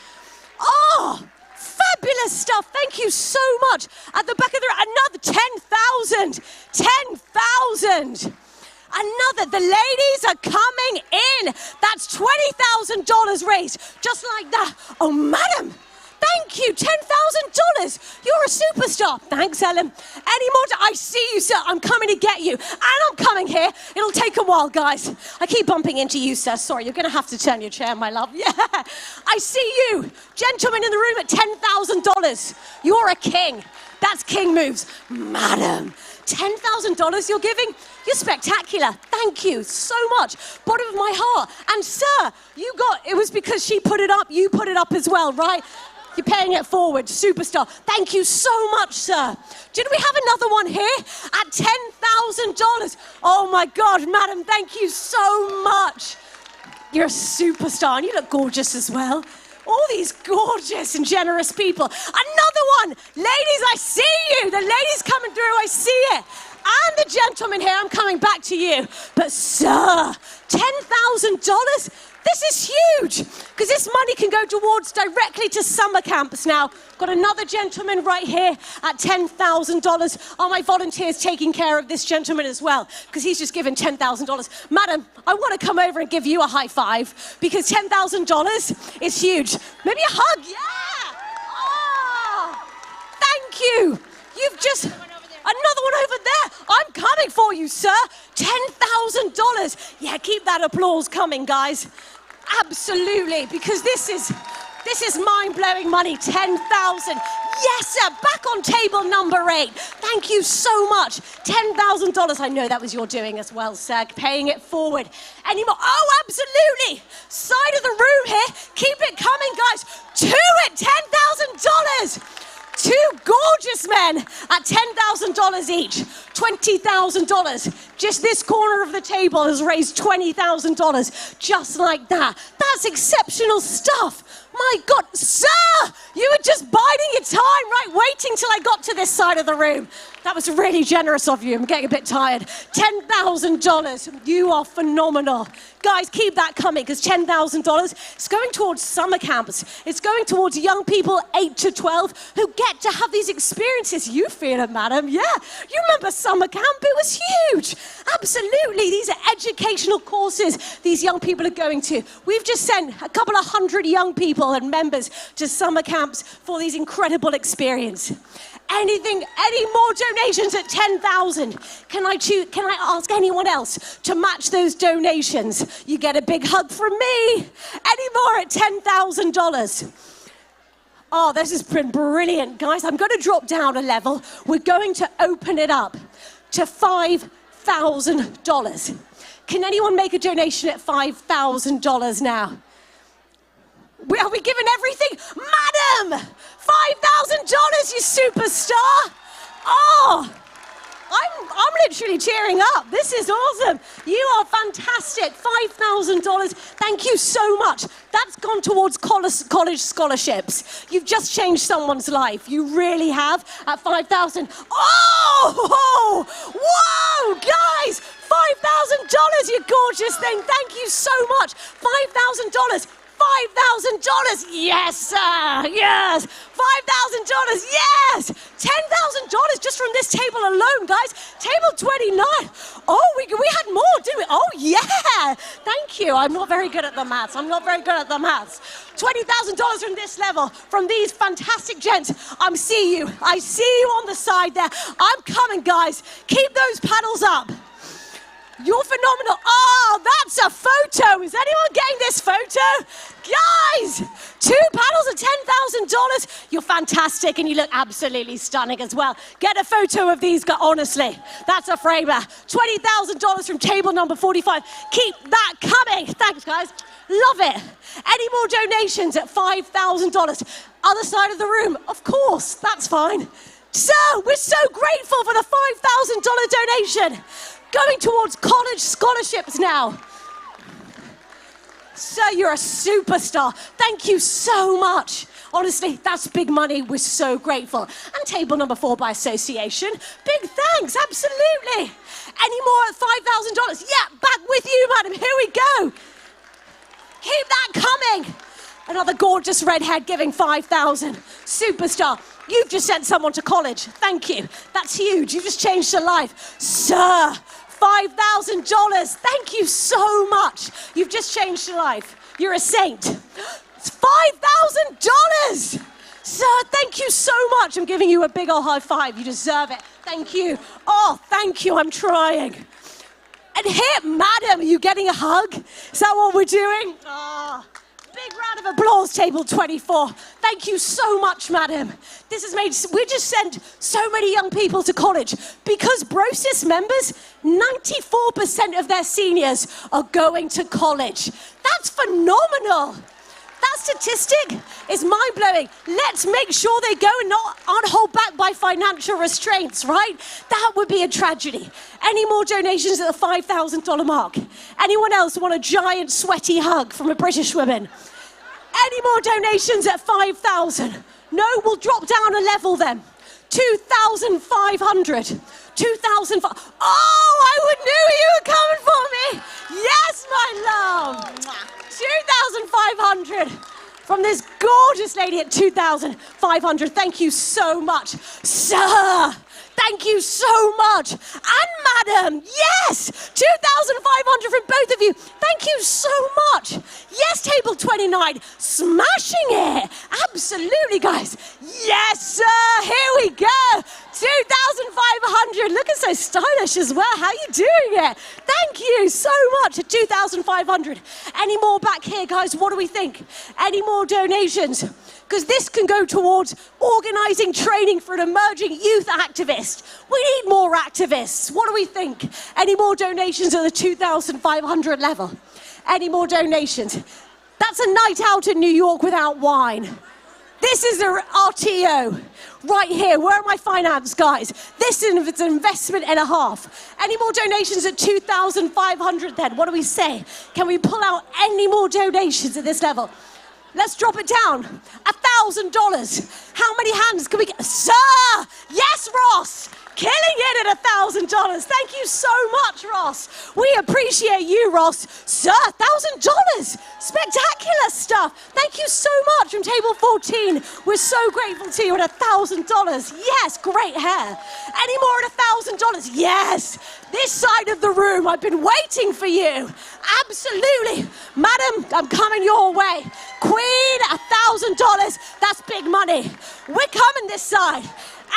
Oh, fabulous stuff. Thank you so much. At the back of the room, another 10,000. 10,000. Another. The ladies are coming in. That's $20,000 raised. Just like that. Oh, madam. Thank you, $10,000. You're a superstar. Thanks, Ellen. Any more? I see you, sir. I'm coming to get you. And I'm coming here. It'll take a while, guys. I keep bumping into you, sir. Sorry, you're going to have to turn your chair, my love. Yeah. I see you. Gentlemen in the room at $10,000. You're a king. That's king moves. Madam, $10,000 you're giving? You're spectacular. Thank you so much. Bottom of my heart. And sir, it was because she put it up. You put it up as well, right? You're paying it forward, superstar. Thank you so much, sir. Did we have another one here at $10,000? Oh my God, madam, thank you so much. You're a superstar and you look gorgeous as well. All these gorgeous and generous people. Another one. Ladies, I see you. The ladies coming through, I see it. And the gentleman here, I'm coming back to you. But sir, $10,000? This is huge, because this money can go towards directly to summer camps now. Got another gentleman right here at $10,000. Are my volunteers taking care of this gentleman as well? Because he's just given $10,000. Madam, I want to come over and give you a high five, because $10,000 is huge. Maybe a hug, yeah! Oh, thank you. You've just... Another one over there. I'm coming for you, sir. $10,000. Yeah, keep that applause coming, guys. Absolutely, because this is mind-blowing money. 10,000. Yes, sir. Back on table number 8. Thank you so much. $10,000. I know that was your doing as well, sir. Paying it forward. Any more? Oh, absolutely. Side of the room here. Keep it coming, guys. 2 at $10,000. 2 gorgeous men at $10,000 each, $20,000. Just this corner of the table has raised $20,000, just like that. That's exceptional stuff. My God, sir, you were just biding your time, right? Waiting till I got to this side of the room. That was really generous of you. I'm getting a bit tired. $10,000. You are phenomenal. Guys, keep that coming, because $10,000 is going towards summer camps. It's going towards young people 8 to 12 who get to have these experiences. You feel it, madam. Yeah. You remember summer camp? It was huge. Absolutely. These are educational courses these young people are going to. We've just sent a couple of hundred young people and members to summer camps for these incredible experiences. Any more donations at 10,000? Can I ask anyone else to match those donations? You get a big hug from me. Any more at $10,000? Oh, this has been brilliant, guys. I'm going to drop down a level. We're going to open it up to $5,000. Can anyone make a donation at $5,000 now? Are we giving everything? Madam, $5,000, you superstar. Oh, I'm literally tearing up. This is awesome. You are fantastic. $5,000. Thank you so much. That's gone towards college scholarships. You've just changed someone's life. You really have at $5,000. Oh, whoa, guys, $5,000, you gorgeous thing. Thank you so much. $5,000. $5,000, yes, sir, yes. $5,000, yes. $10,000 just from this table alone, guys. Table 29. Oh, we had more, didn't we? Oh, yeah. Thank you. I'm not very good at the maths. $20,000 from this level, from these fantastic gents. I see you on the side there. I'm coming, guys. Keep those paddles up. You're phenomenal. Oh, that's a photo. Is anyone getting this photo? Guys, 2 panels of $10,000. You're fantastic and you look absolutely stunning as well. Get a photo of these guys, honestly. That's a framer. $20,000 from table number 45. Keep that coming. Thanks, guys. Love it. Any more donations at $5,000? Other side of the room, of course, that's fine. So, we're so grateful for the $5,000 donation. Going towards college scholarships now. So you're a superstar. Thank you so much. Honestly, that's big money. We're so grateful. And table number 4 by association. Big thanks, absolutely. Any more at $5,000? Yeah, back with you, madam. Here we go. Keep that coming. Another gorgeous redhead giving $5,000. Superstar. You've just sent someone to college. Thank you. That's huge. You've just changed her life. Sir, $5,000. Thank you so much. You've just changed her life. You're a saint. It's $5,000. Sir, thank you so much. I'm giving you a big old high five. You deserve it. Thank you. Oh, thank you. I'm trying. And here, madam, are you getting a hug? Is that what we're doing? Oh. Big round of applause, table 24. Thank you so much, madam. This has made, we just sent so many young people to college because BroSis members, 94% of their seniors are going to college. That's phenomenal. That statistic is mind-blowing. Let's make sure they go and aren't held back by financial restraints, right? That would be a tragedy. Any more donations at the $5,000 mark? Anyone else want a giant sweaty hug from a British woman? Any more donations at $5,000? No, we'll drop down a level then. 2,500. 2,005. Oh, I knew you were coming for me. Yes, my love. 2,500 from this gorgeous lady at 2,500. Thank you so much. Sir, thank you so much. And madam, yes, 2,500 from both of you. Thank you so much. Yes, table 29, smashing it. Absolutely, guys. Yes, sir, here we go. 2,500. Looking so stylish as well. How are you doing it? Thank you so much at 2,500. Any more back here, guys? What do we think? Any more donations? Because this can go towards organizing training for an emerging youth activist. We need more activists. What do we think? Any more donations at the 2,500 level? Any more donations? That's a night out in New York without wine. This is an RTO right here. Where are my finance guys? This is an investment and a half. Any more donations at 2,500 then? What do we say? Can we pull out any more donations at this level? Let's drop it down. $1,000. How many hands can we get? Sir! Yes, Ross! Killing it at $1,000. Thank you so much, Ross. We appreciate you, Ross. Sir, $1,000. Spectacular stuff. Thank you so much from table 14. We're so grateful to you at $1,000. Yes, great hair. Any more at $1,000? Yes. This side of the room, I've been waiting for you. Absolutely. Madam, I'm coming your way. Queen, $1,000. That's big money. We're coming this side.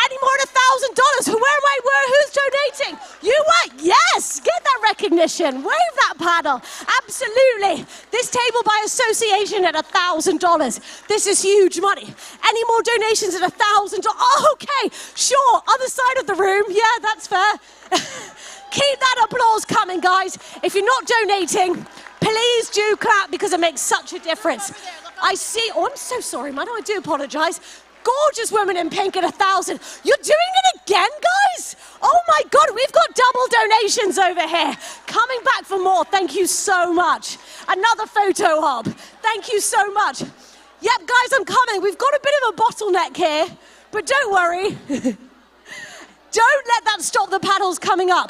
Any more than $1,000? Who's donating? You what? Yes, get that recognition. Wave that paddle. Absolutely. This table by association at $1,000. This is huge money. Any more donations at $1,000? Oh, okay, sure. Other side of the room. Yeah, that's fair. Keep that applause coming, guys. If you're not donating, please do clap because it makes such a difference. I see. Oh, I'm so sorry, madam. I do apologize. Gorgeous woman in pink at 1,000. You're doing it again, guys? Oh my God, we've got double donations over here. Coming back for more. Thank you so much. Another photo op. Thank you so much. Yep, guys, I'm coming. We've got a bit of a bottleneck here, but don't worry. Don't let that stop the paddles coming up.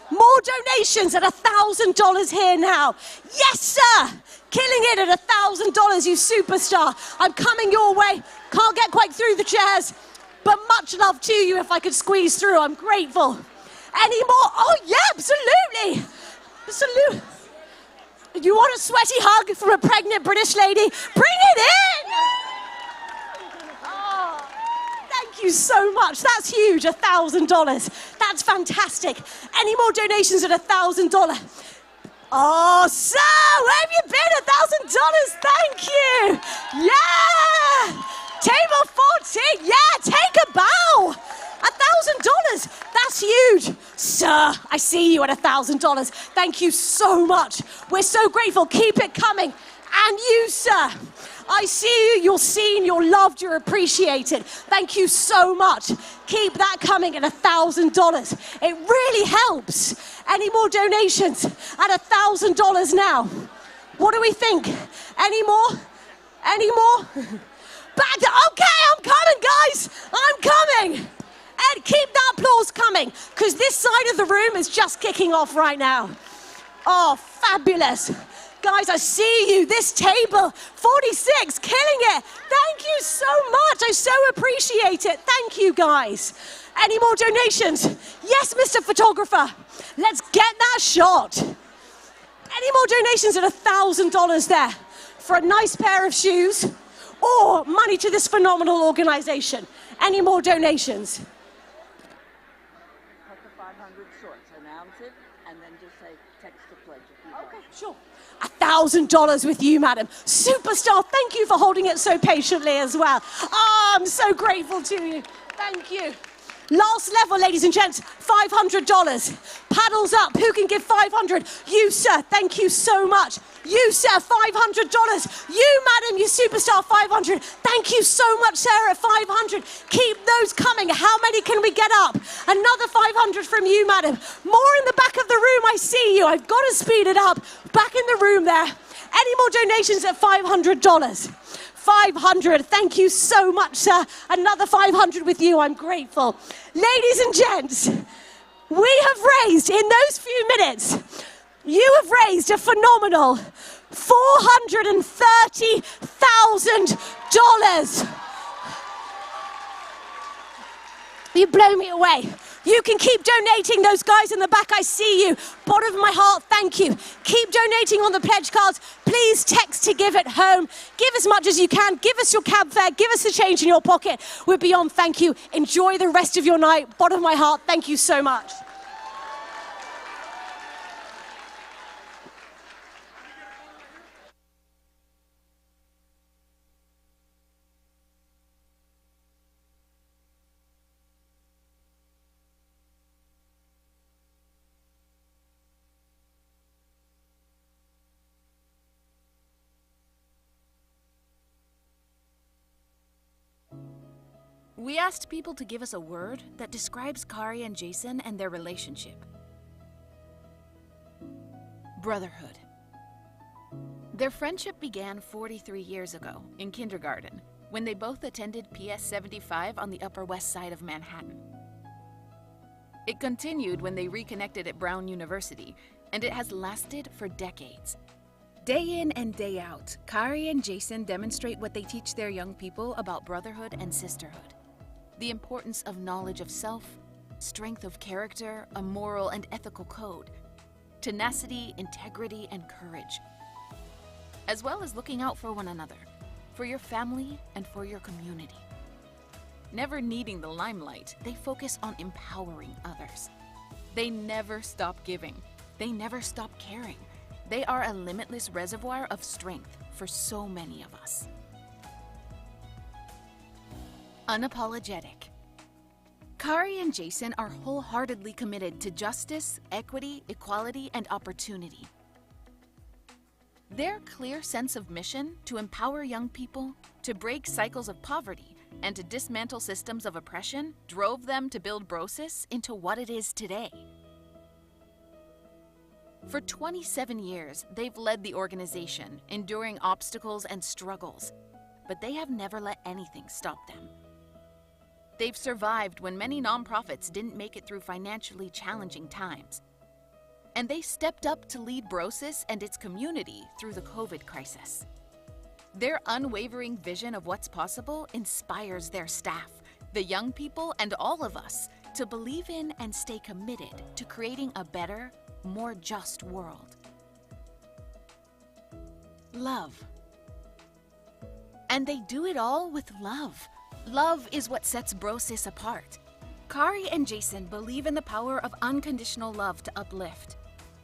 More donations at $1,000 here now. Yes, sir. Killing it at $1,000, you superstar. I'm coming your way. Can't get quite through the chairs, but much love to you if I could squeeze through. I'm grateful. Any more? Oh, yeah, absolutely. Absolutely. You want a sweaty hug from a pregnant British lady? Bring it in. Oh, thank you you so much. That's huge, $1,000. That's fantastic. Any more donations at $1,000? Oh, so where have you been? $1,000. Thank you. Yeah. Table 14. Yeah, take a bow. $1,000. That's huge. Sir, I see you at $1,000. Thank you so much. We're so grateful. Keep it coming. And you, sir. I see you. You're seen. You're loved. You're appreciated. Thank you so much. Keep that coming at $1,000. It really helps. Any more donations at $1,000 now? What do we think? Any more? Any more? Back to, okay, I'm coming, guys. I'm coming. And keep that applause coming, because this side of the room is just kicking off right now. Oh, fabulous. Guys, I see you. This table, 46, killing it. Thank you so much. I so appreciate it. Thank you, guys. Any more donations? Yes, Mr. Photographer. Let's get that shot. Any more donations at $1,000 there for a nice pair of shoes or money to this phenomenal organization? Any more donations? Cut the 500 short, announce it, and then just say text the pledge. Okay, sure. $1,000 with you, madam. Superstar, thank you for holding it so patiently as well. Oh, I'm so grateful to you. Thank you. Last level, ladies and gents, $500. Paddles up. Who can give $500? You, sir. Thank you so much. You, sir, $500. You, madam, you superstar, $500. Thank you so much, Sarah, at $500. Keep those coming. How many can we get up? Another $500 from you, madam. More in the back of the room. I see you. I've got to speed it up. Back in the room there. Any more donations at $500? 500. Thank you so much, sir. Another 500 with you. I'm grateful. Ladies and gents, we have raised, in those few minutes, you have raised a phenomenal $430,000. You blow me away. You can keep donating. Those guys in the back, I see you. Bottom of my heart, thank you. Keep donating on the pledge cards. Please text to give at home. Give as much as you can. Give us your cab fare. Give us the change in your pocket. We're beyond thank you. Enjoy the rest of your night. Bottom of my heart, thank you so much. We asked people to give us a word that describes Khary and Jason and their relationship. Brotherhood. Their friendship began 43 years ago in kindergarten, when they both attended PS 75 on the Upper West Side of Manhattan. It continued when they reconnected at Brown University, and it has lasted for decades. Day in and day out, Khary and Jason demonstrate what they teach their young people about brotherhood and sisterhood. The importance of knowledge of self, strength of character, a moral and ethical code, tenacity, integrity, and courage, as well as looking out for one another, for your family, and for your community. Never needing the limelight, they focus on empowering others. They never stop giving. They never stop caring. They are a limitless reservoir of strength for so many of us. Unapologetic. Khary and Jason are wholeheartedly committed to justice, equity, equality, and opportunity. Their clear sense of mission to empower young people, to break cycles of poverty, and to dismantle systems of oppression drove them to build BroSis into what it is today. For 27 years, they've led the organization, enduring obstacles and struggles, but they have never let anything stop them. They've survived when many nonprofits didn't make it through financially challenging times. And they stepped up to lead BroSis and its community through the COVID crisis. Their unwavering vision of what's possible inspires their staff, the young people, and all of us to believe in and stay committed to creating a better, more just world. Love. And they do it all with love. Love is what sets BroSis apart. Khary and Jason believe in the power of unconditional love to uplift.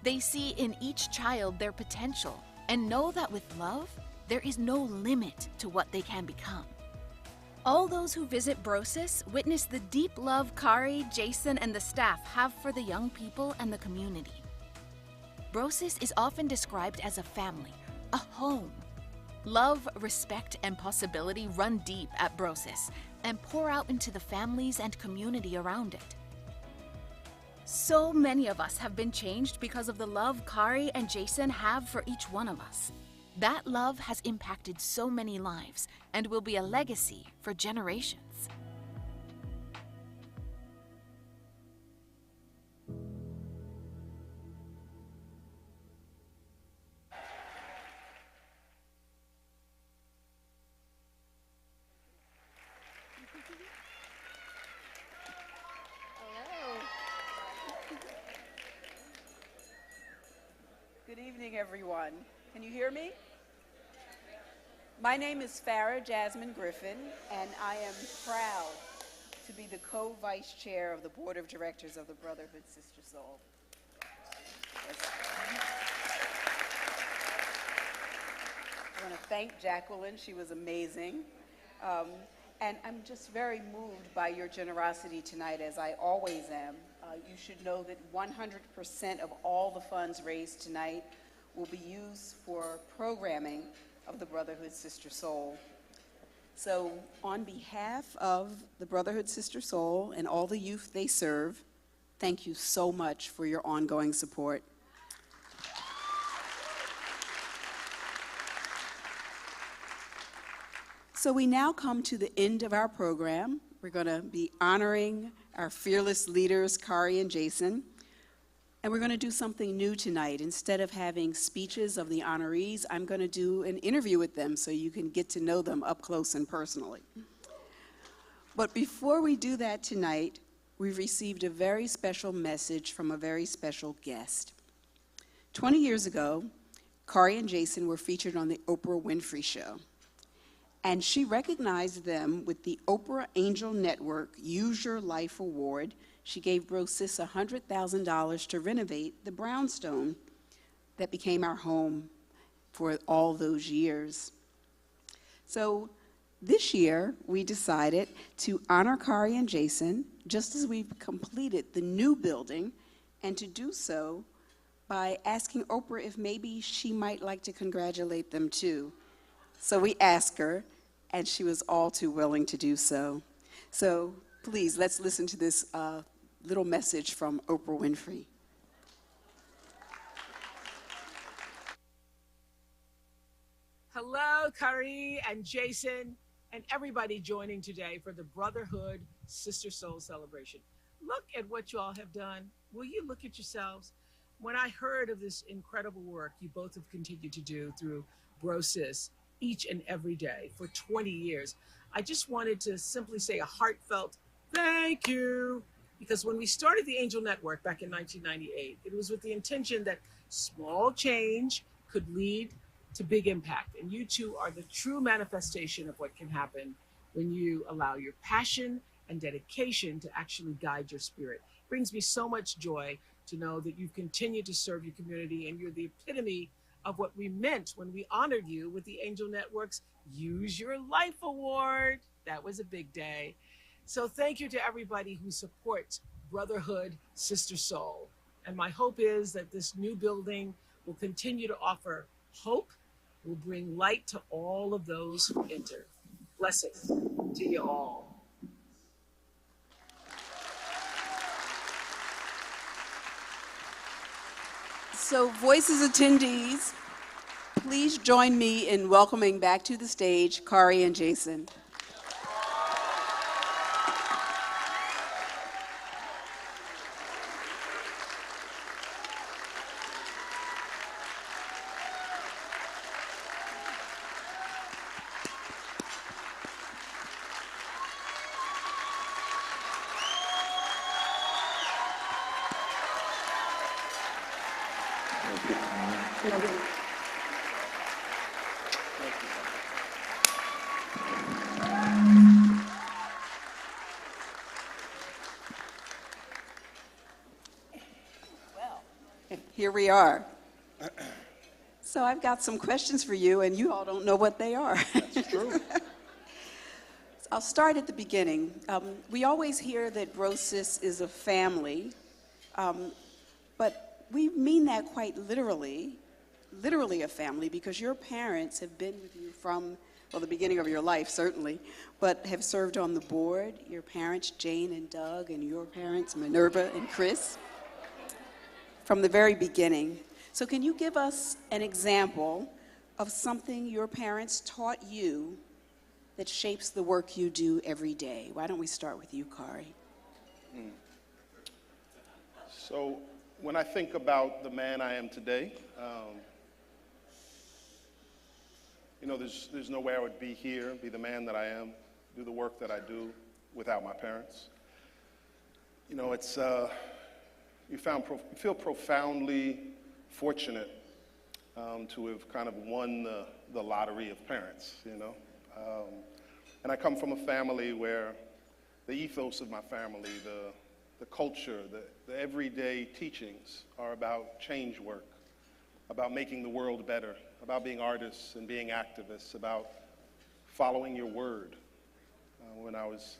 They see in each child their potential and know that with love, there is no limit to what they can become. All those who visit BroSis witness the deep love Khary, Jason, and the staff have for the young people and the community. BroSis is often described as a family, a home. Love, respect, and possibility run deep at BroSis and pour out into the families and community around it. So many of us have been changed because of the love Khary and Jason have for each one of us. That love has impacted so many lives and will be a legacy for generations. Good evening, everyone. Can you hear me? My name is Farah Jasmine Griffin, and I am proud to be the co-vice chair of the board of directors of the Brotherhood Sister Sol. I want to thank Jacqueline. She was amazing. And I'm just very moved by your generosity tonight, as I always am. You should know that 100% of all the funds raised tonight will be used for programming of the Brotherhood Sister Sol. So on behalf of the Brotherhood Sister Sol and all the youth they serve, thank you so much for your ongoing support. So we now come to the end of our program. We're going to be honoring our fearless leaders, Khary and Jason. And we're going to do something new tonight. Instead of having speeches of the honorees, I'm going to do an interview with them so you can get to know them up close and personally. But before we do that tonight, we've received a very special message from a very special guest. 20 years ago, Khary and Jason were featured on the Oprah Winfrey Show. And she recognized them with the Oprah Angel Network Use Your Life Award. She gave BroSis $100,000 to renovate the brownstone that became our home for all those years. So this year, we decided to honor Khary and Jason, just as we've completed the new building, and to do so by asking Oprah if maybe she might like to congratulate them too. So we asked her, and she was all too willing to do so. So please, let's listen to this little message from Oprah Winfrey. Hello, Khary and Jason, and everybody joining today for the Brotherhood Sister Sol celebration. Look at what you all have done. Will you look at yourselves? When I heard of this incredible work you both have continued to do through BroSis each and every day for 20 years, I just wanted to simply say a heartfelt thank you. Because when we started the Angel Network back in 1998, it was with the intention that small change could lead to big impact. And you two are the true manifestation of what can happen when you allow your passion and dedication to actually guide your spirit. It brings me so much joy to know that you've continued to serve your community, and you're the epitome of what we meant when we honored you with the Angel Network's Use Your Life Award. That was a big day. So thank you to everybody who supports Brotherhood Sister Sol. And my hope is that this new building will continue to offer hope, will bring light to all of those who enter. Blessings to you all. So Voices attendees, please join me in welcoming back to the stage Khary and Jason. Here we are. So I've got some questions for you, and you all don't know what they are. That's true. I'll start at the beginning. We always hear that BroSis is a family, but we mean that quite literally a family, because your parents have been with you from, well, the beginning of your life, certainly, but have served on the board. Your parents, Jane and Doug, and your parents, Minerva and Chris, from the very beginning. So can you give us an example of something your parents taught you that shapes the work you do every day? Why don't we start with you, Khary? So when I think about the man I am today, you know, there's no way I would be here, be the man that I am, do the work that I do without my parents. You know, it's, you feel profoundly fortunate to have kind of won the lottery of parents, you know. And I come from a family where the ethos of my family, the culture, the everyday teachings are about change work, about making the world better, about being artists and being activists, about following your word. When I was,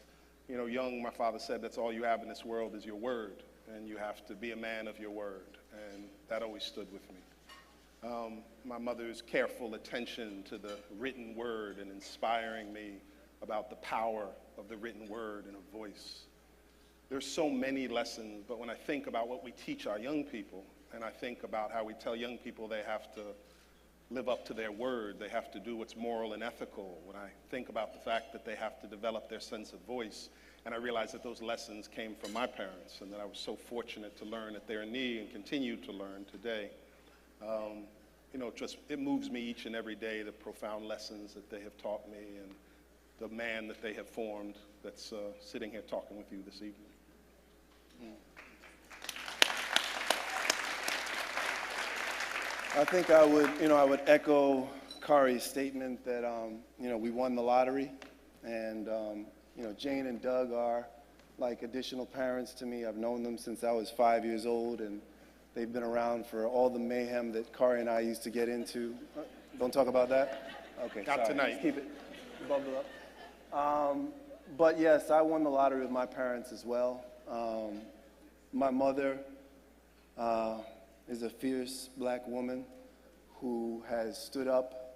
you know, young, my father said that's all you have in this world is your word, and you have to be a man of your word, and that always stood with me. My mother's careful attention to the written word and inspiring me about the power of the written word and a voice. There's so many lessons, but when I think about what we teach our young people, and I think about how we tell young people they have to live up to their word, they have to do what's moral and ethical, when I think about the fact that they have to develop their sense of voice, and I realize that those lessons came from my parents, and that I was so fortunate to learn at their knee and continue to learn today. You know, it moves me each and every day, the profound lessons that they have taught me and the man that they have formed that's sitting here talking with you this evening. I think I would echo Khary's statement that, you know, we won the lottery, and, you know, Jane and Doug are like additional parents to me. I've known them since I was 5 years old, and they've been around for all the mayhem that Khary and I used to get into. Don't talk about that? Okay, Not sorry. tonight. Let's keep it bubbled up. But yes, I won the lottery with my parents as well. My mother is a fierce black woman who has stood up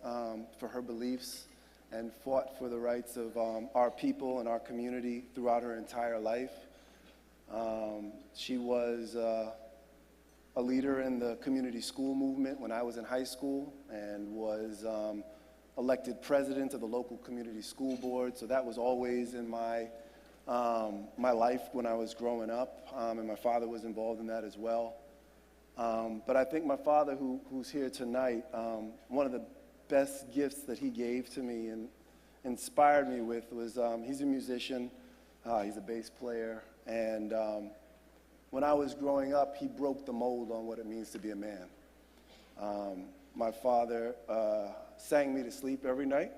for her beliefs and fought for the rights of our people and our community throughout her entire life. She was a leader in the community school movement when I was in high school, and was elected president of the local community school board. So that was always in my life when I was growing up, and my father was involved in that as well. But I think my father, who's here tonight, one of the best gifts that he gave to me and inspired me with was, he's a musician, he's a bass player, and when I was growing up, he broke the mold on what it means to be a man. My father sang me to sleep every night.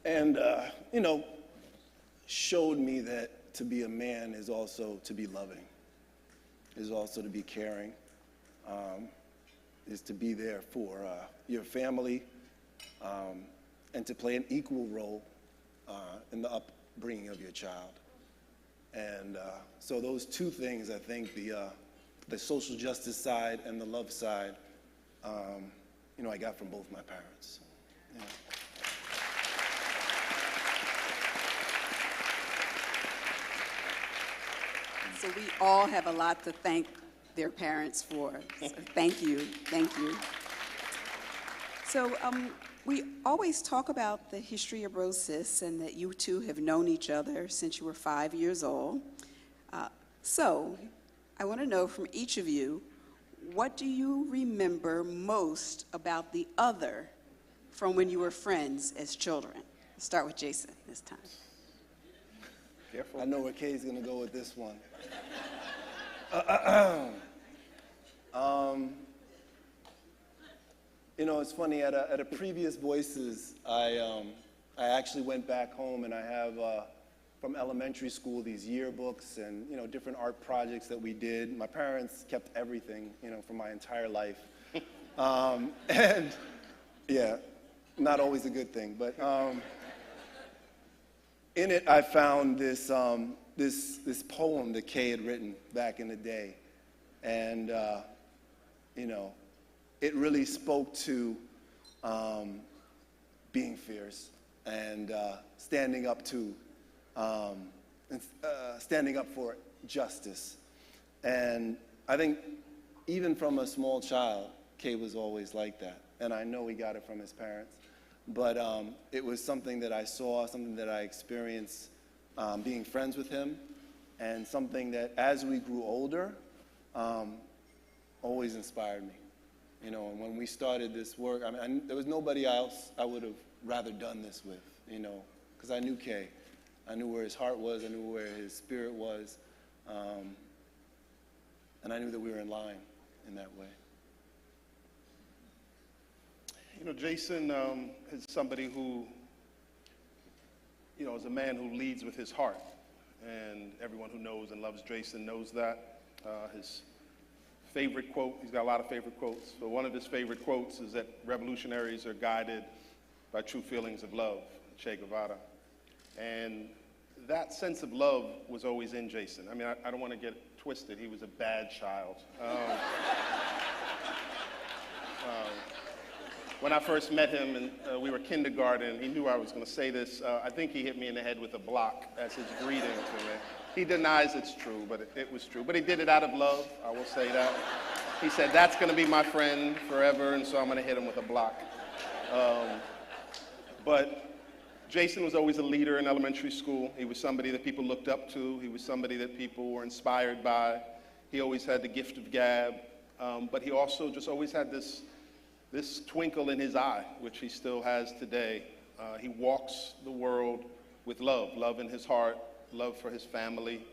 And, you know, showed me that to be a man is also to be loving, is also to be caring, is to be there for your family, and to play an equal role in the upbringing of your child. And so those two things, I think, the social justice side and the love side, you know, I got from both my parents. Yeah. So we all have a lot to thank their parents for. So thank you, thank you. So we always talk about the history of BroSis and that you two have known each other since you were 5 years old. So I want to know from each of you, what do you remember most about the other from when you were friends as children? Let's start with Jason this time. Careful. I know where Kay's going to go with this one. You know, it's funny, at a previous Voices, I actually went back home and I have, from elementary school, these yearbooks and, you know, different art projects that we did. My parents kept everything, you know, for my entire life. And, yeah, not always a good thing, but in it I found this, this poem that Kay had written back in the day. And, you know, it really spoke to being fierce and standing up for justice. And I think even from a small child, Kay was always like that. And I know he got it from his parents. But it was something that I saw, something that I experienced being friends with him, and something that as we grew older, always inspired me. You know, and when we started this work, I mean, there was nobody else I would have rather done this with, you know, because I knew Kay. I knew where his heart was, I knew where his spirit was, and I knew that we were in line in that way. You know, Jason is somebody who, you know, is a man who leads with his heart. And everyone who knows and loves Jason knows that. His favorite quote, he's got a lot of favorite quotes, but one of his favorite quotes is that revolutionaries are guided by true feelings of love, Che Guevara. And that sense of love was always in Jason. I mean, I don't want to get twisted. He was a bad child. When I first met him, and we were kindergarten, he knew I was going to say this. I think he hit me in the head with a block as his greeting to me. He denies it's true, but it was true. But he did it out of love, I will say that. He said, that's going to be my friend forever, and so I'm going to hit him with a block. But Jason was always a leader in elementary school. He was somebody that people looked up to. He was somebody that people were inspired by. He always had the gift of gab, but he also just always had this twinkle in his eye, which he still has today. He walks the world with love, love in his heart, love for his family,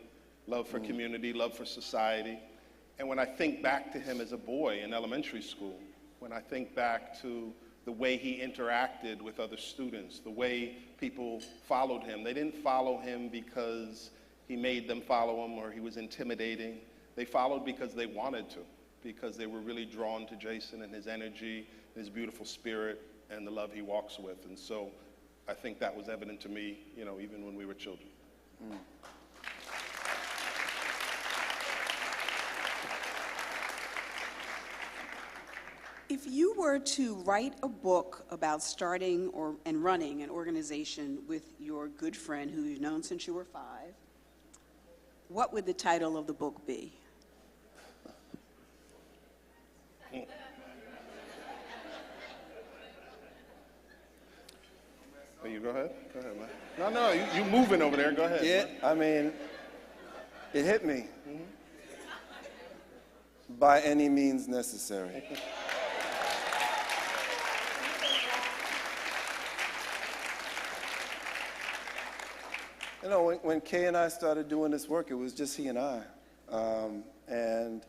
love for community, love for society. And when I think back to him as a boy in elementary school, when I think back to the way he interacted with other students, the way people followed him, they didn't follow him because he made them follow him or he was intimidating. They followed because they wanted to, because they were really drawn to Jason and his energy, his beautiful spirit, and the love he walks with. And so I think that was evident to me, you know, even when we were children. Mm. If you were to write a book about starting and running an organization with your good friend who you've known since you were 5, what would the title of the book be? Oh, you go ahead. Go ahead, man. No, you moving over there. Go ahead. Yeah, man. I mean, it hit me. By any means necessary. You know, when Kay and I started doing this work, it was just he and I. And,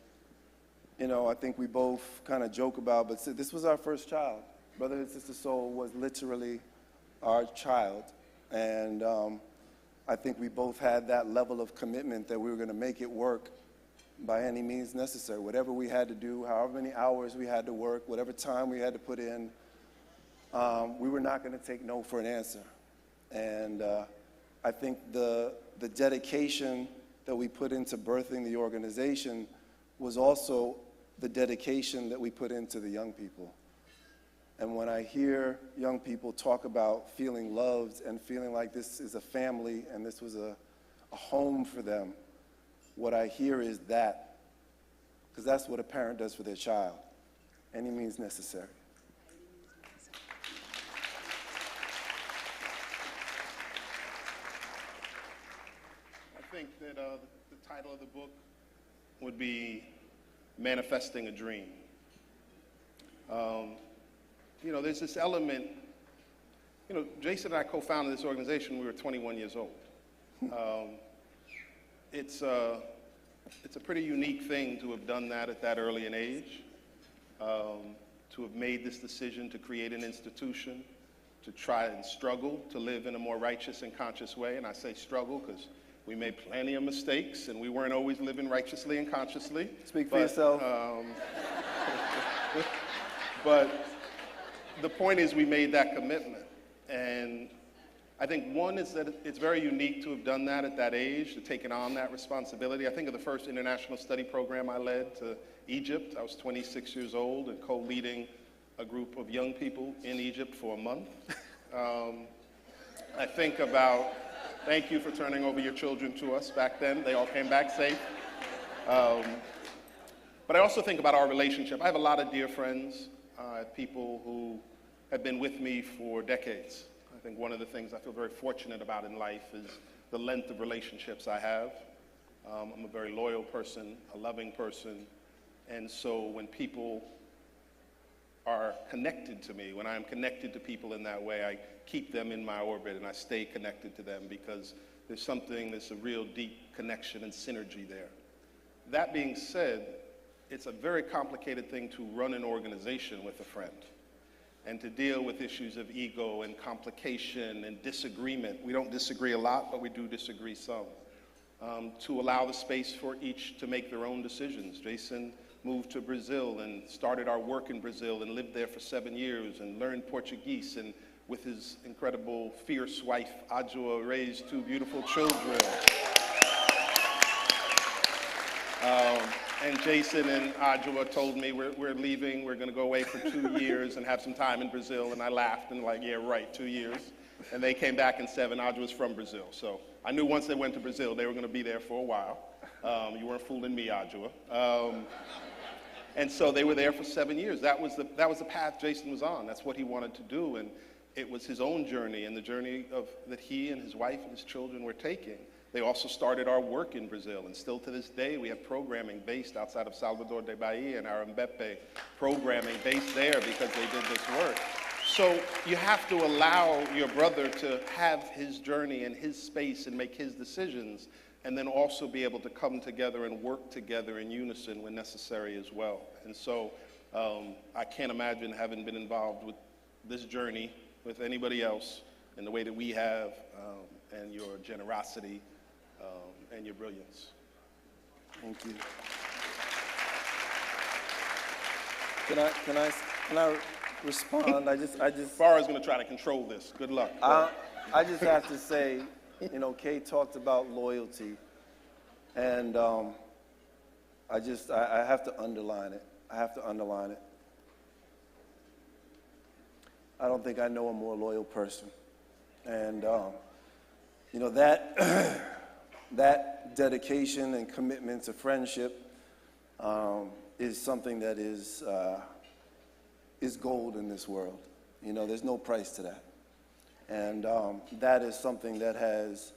you know, I think we both kind of joke about, but this was our first child. Brotherhood Sister Sol was literally our child. And I think we both had that level of commitment that we were going to make it work by any means necessary. Whatever we had to do, however many hours we had to work, whatever time we had to put in, we were not going to take no for an answer. And I think the dedication that we put into birthing the organization was also the dedication that we put into the young people. And when I hear young people talk about feeling loved and feeling like this is a family and this was a home for them, what I hear is that, because that's what a parent does for their child, any means necessary. I think that the title of the book would be Manifesting a Dream. You know, there's this element, you know, Jason and I co-founded this organization when we were 21 years old. It's a pretty unique thing to have done that at that early an age, to have made this decision to create an institution, to try and struggle to live in a more righteous and conscious way. And I say struggle because we made plenty of mistakes and we weren't always living righteously and consciously. Speak for yourself. But the point is we made that commitment. And I think one is that it's very unique to have done that at that age, to taken on that responsibility. I think of the first international study program I led to Egypt. I was 26 years old and co-leading a group of young people in Egypt for a month. I think about, thank you for turning over your children to us back then. They all came back safe. But I also think about our relationship. I have a lot of dear friends, people who have been with me for decades. I think one of the things I feel very fortunate about in life is the length of relationships I have. I'm a very loyal person, a loving person, and so when people are connected to me, when I'm connected to people in that way, I keep them in my orbit and I stay connected to them because there's a real deep connection and synergy there. That being said, it's a very complicated thing to run an organization with a friend and to deal with issues of ego and complication and disagreement. We don't disagree a lot, but we do disagree some. To allow the space for each to make their own decisions. Jason moved to Brazil and started our work in Brazil and lived there for 7 years and learned Portuguese, and with his incredible, fierce wife, Adjoa, raised 2 beautiful children. And Jason and Adjoa told me, we're leaving, we're gonna go away for 2 years and have some time in Brazil, and I laughed and like, yeah, right, 2 years. And they came back in 7, Adjoa's from Brazil. So I knew once they went to Brazil, they were gonna be there for a while. You weren't fooling me, Adjoa. And so they were there for 7 years. That was the path Jason was on. That's what he wanted to do, and it was his own journey and the journey that he and his wife and his children were taking. They also started our work in Brazil, and still to this day we have programming based outside of Salvador de Bahia and our Mbepe programming based there because they did this work. So you have to allow your brother to have his journey and his space and make his decisions, and then also be able to come together and work together in unison when necessary as well. And so I can't imagine having been involved with this journey with anybody else in the way that we have, and your generosity and your brilliance. Thank you. Can I respond? Farah's going to try to control this. Good luck. I just have to say, you know, Kay talked about loyalty, and I have to underline it. I don't think I know a more loyal person. And, you know, that dedication and commitment to friendship is something that is gold in this world. You know, there's no price to that. And that is something that has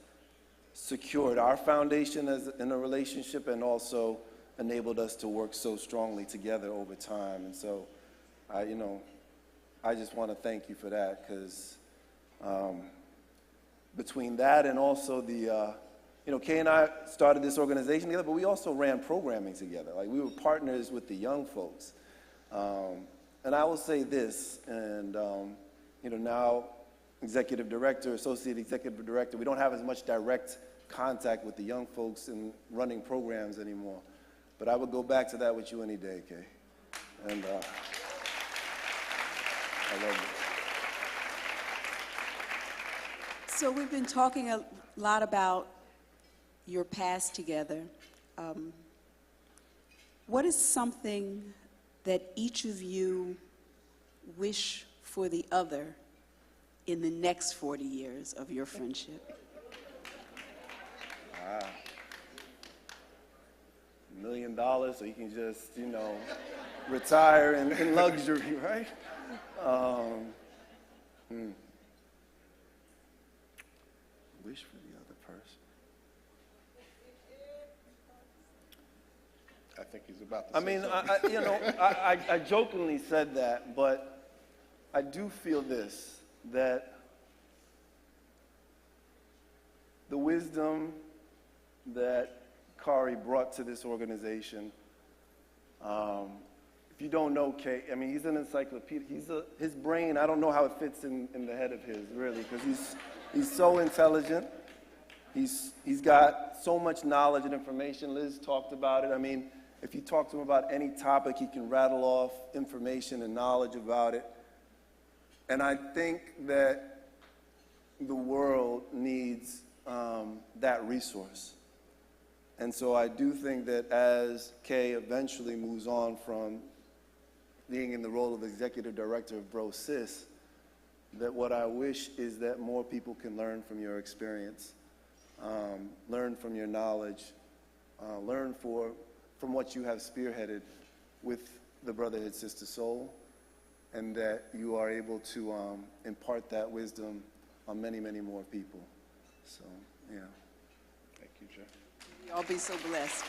secured our foundation in a relationship and also enabled us to work so strongly together over time. And so, I just want to thank you for that, because between that and also the, Kay and I started this organization together, but we also ran programming together. Like, we were partners with the young folks. And I will say this, and, now executive director, associate executive director, we don't have as much direct contact with the young folks in running programs anymore. But I would go back to that with you any day, Kay. And I love it. So we've been talking a lot about your past together. What is something that each of you wish for the other in the next 40 years of your friendship? Wow. $1 million so you can just, retire in luxury, right? Wish for the other person. I think he's about to say something. I jokingly said that, but I do feel this, that the wisdom that Khary brought to this organization If you don't know Kay, I mean, he's an encyclopedia. His brain, I don't know how it fits in the head of his, really, because he's so intelligent. He's got so much knowledge and information. Liz talked about it. I mean, if you talk to him about any topic, he can rattle off information and knowledge about it. And I think that the world needs that resource. And so I do think that as Kay eventually moves on from being in the role of executive director of BroSis, that what I wish is that more people can learn from your experience, learn from your knowledge, learn from what you have spearheaded with the Brotherhood Sister Sol, and that you are able to impart that wisdom on many, many more people. So, yeah. Thank you, Jeff. Y'all be so blessed.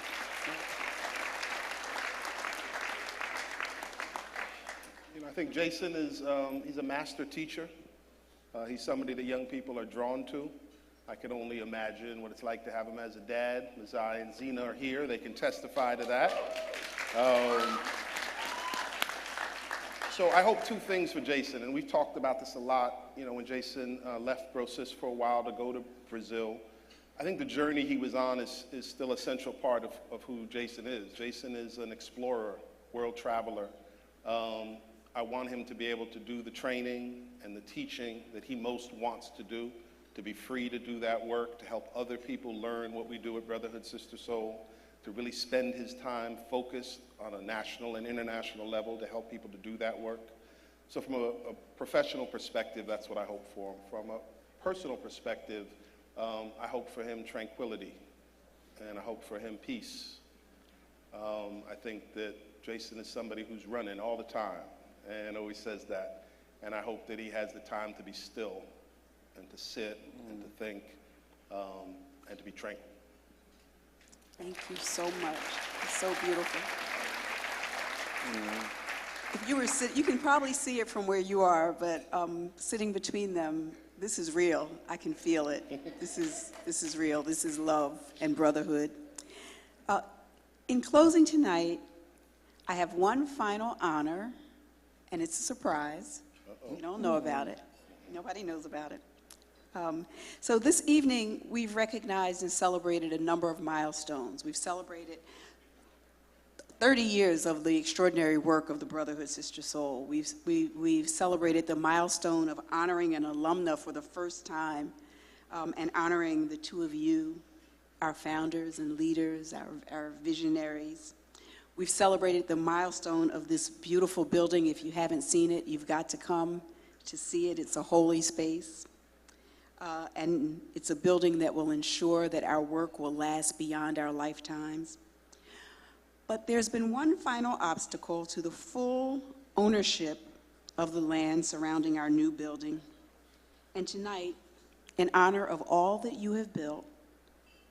You know, I think Jason is he's a master teacher. He's somebody that young people are drawn to. I can only imagine what it's like to have him as a dad. Lazarre and Zena are here. They can testify to that. So I hope two things for Jason, and we've talked about this a lot. You know, when Jason left BroSis for a while to go to Brazil, I think the journey he was on is still a central part of who Jason is. Jason is an explorer, world traveler. I want him to be able to do the training and the teaching that he most wants to do, to be free to do that work, to help other people learn what we do at Brotherhood Sister Sol, to really spend his time focused on a national and international level to help people to do that work. So from a professional perspective, that's what I hope for him. From a personal perspective, I hope for him tranquility, and I hope for him peace. I think that Jason is somebody who's running all the time and always says that, and I hope that he has the time to be still and to sit and to think and to be tranquil. Thank you so much. It's so beautiful. If you were you can probably see it from where you are, but sitting between them, this is real. I can feel it. This is real. This is love and brotherhood. In closing tonight, I have one final honor, and it's a surprise. You don't know about it. Nobody knows about it. So this evening, we've recognized and celebrated a number of milestones. We've celebrated 30 years of the extraordinary work of the Brotherhood Sister Sol. We've celebrated the milestone of honoring an alumna for the first time and honoring the two of you, our founders and leaders, our visionaries. We've celebrated the milestone of this beautiful building. If you haven't seen it, you've got to come to see it. It's a holy space. And it's a building that will ensure that our work will last beyond our lifetimes. But there's been one final obstacle to the full ownership of the land surrounding our new building. And tonight, in honor of all that you have built,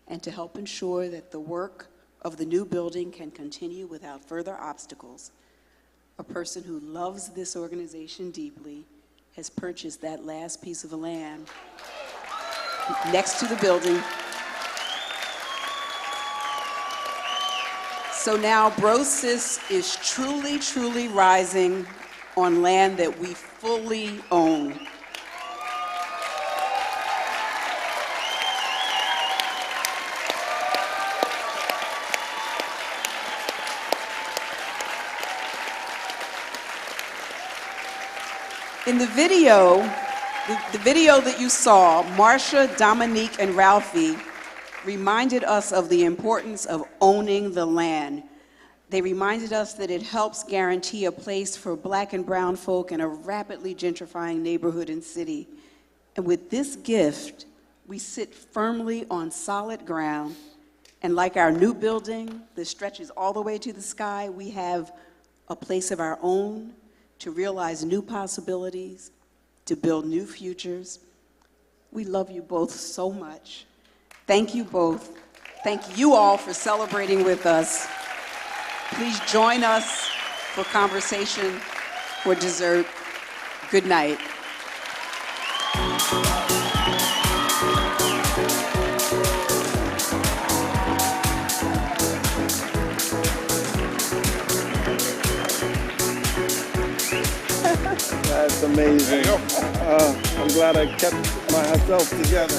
and to help ensure that the work of the new building can continue without further obstacles, a person who loves this organization deeply has purchased that last piece of land next to the building. So now BroSis is truly, truly rising on land that we fully own. In the video that you saw, Marsha, Dominique, and Ralphie reminded us of the importance of owning the land. They reminded us that it helps guarantee a place for Black and brown folk in a rapidly gentrifying neighborhood and city. And with this gift, we sit firmly on solid ground. And like our new building that stretches all the way to the sky, we have a place of our own to realize new possibilities, to build new futures. We love you both so much. Thank you both. Thank you all for celebrating with us. Please join us for conversation, for dessert. Good night. That's amazing. I'm glad I kept myself together.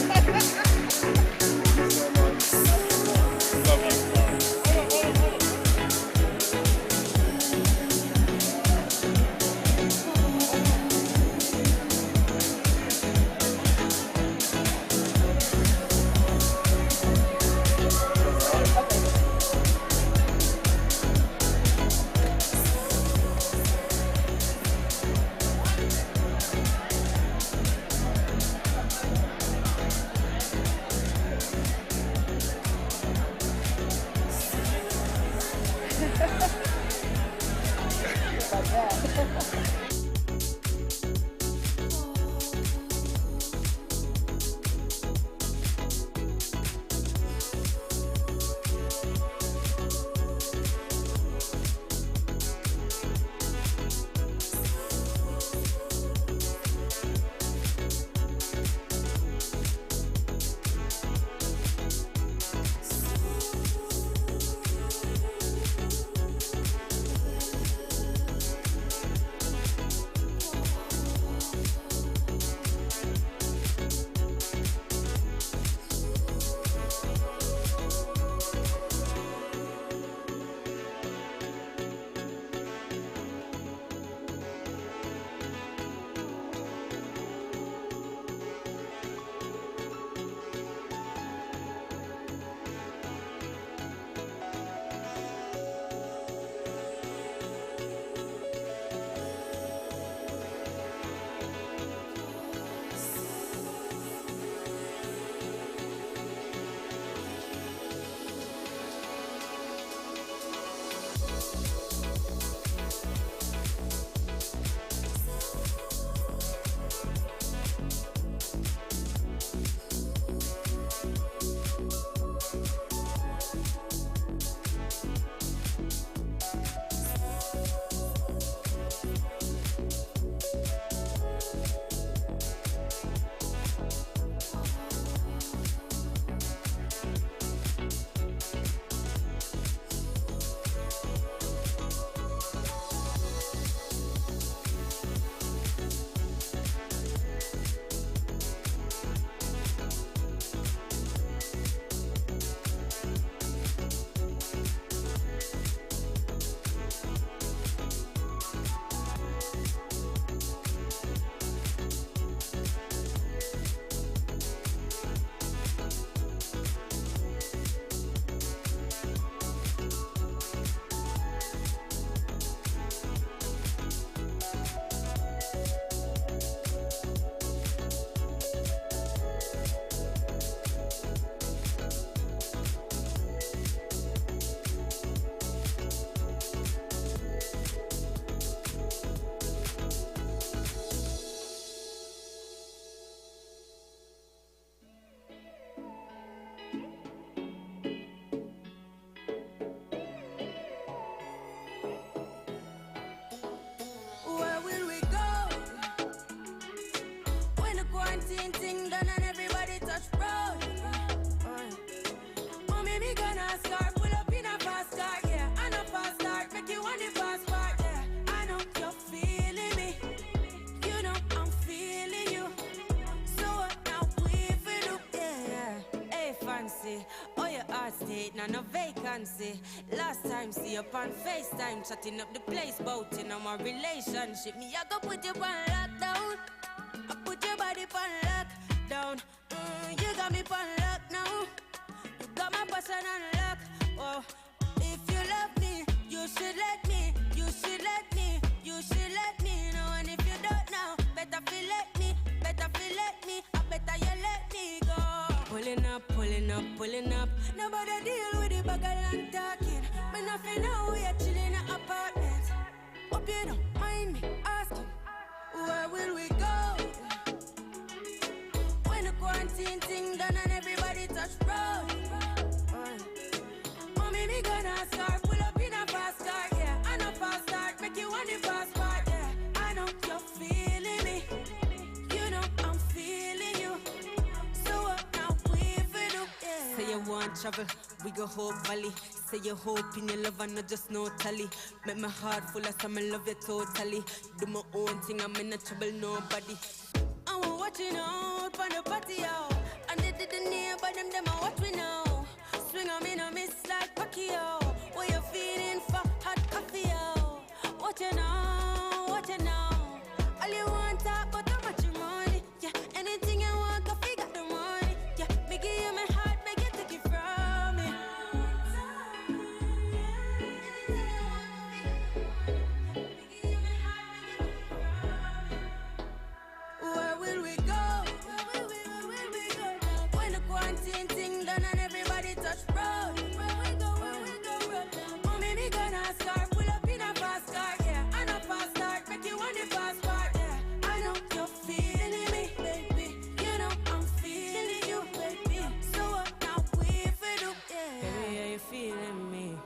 No vacancy. Last time, see up on FaceTime, chatting up the place, boating on my relationship. Me, I go put you on lockdown. I put your body on lockdown. You got me on lock now. You got my passion on lock. Oh, if you love me, you should let me. You should let me. You should let me know. And if you don't know, better feel let me. Better feel let me. I better you let me go. Pulling up, pulling up, pulling up. Nobody deal with the bagel and talking. Me nothing know we are chilling in an apartment. Hope you don't mind me asking, where will we go? When the quarantine thing done and everybody touch road. Mommy, me gonna start, pull up in a fast car, yeah. I know fast start, make you want the fast part, yeah. I know you're feeling me. You know I'm feeling you. So what now we for do, yeah. Say you want want travel. We go Hope Valley. Say you hope in your love and not just no tally. Make my heart full of some love you totally. Do my own thing, I'm in no trouble, nobody. I'm watching out on the party out. And they didn't hear but them I watch me now. Swing on me no miss like Pacquiao. What you feeling for hot coffee out? Watch you now, watch you now. All you want talk but how much money. Yeah, anything you want, coffee got the money. Yeah, me give you my heart, make you take it from me. Where will we go? When the quarantine thing done and everybody touch road. Mommy, me gonna start, pull up in a fast car, yeah. And a fast start, make you want the fast part, yeah. I know you're feeling me, baby. You know I'm feeling you, baby. So what now we for do, yeah. Baby, are you feeling me?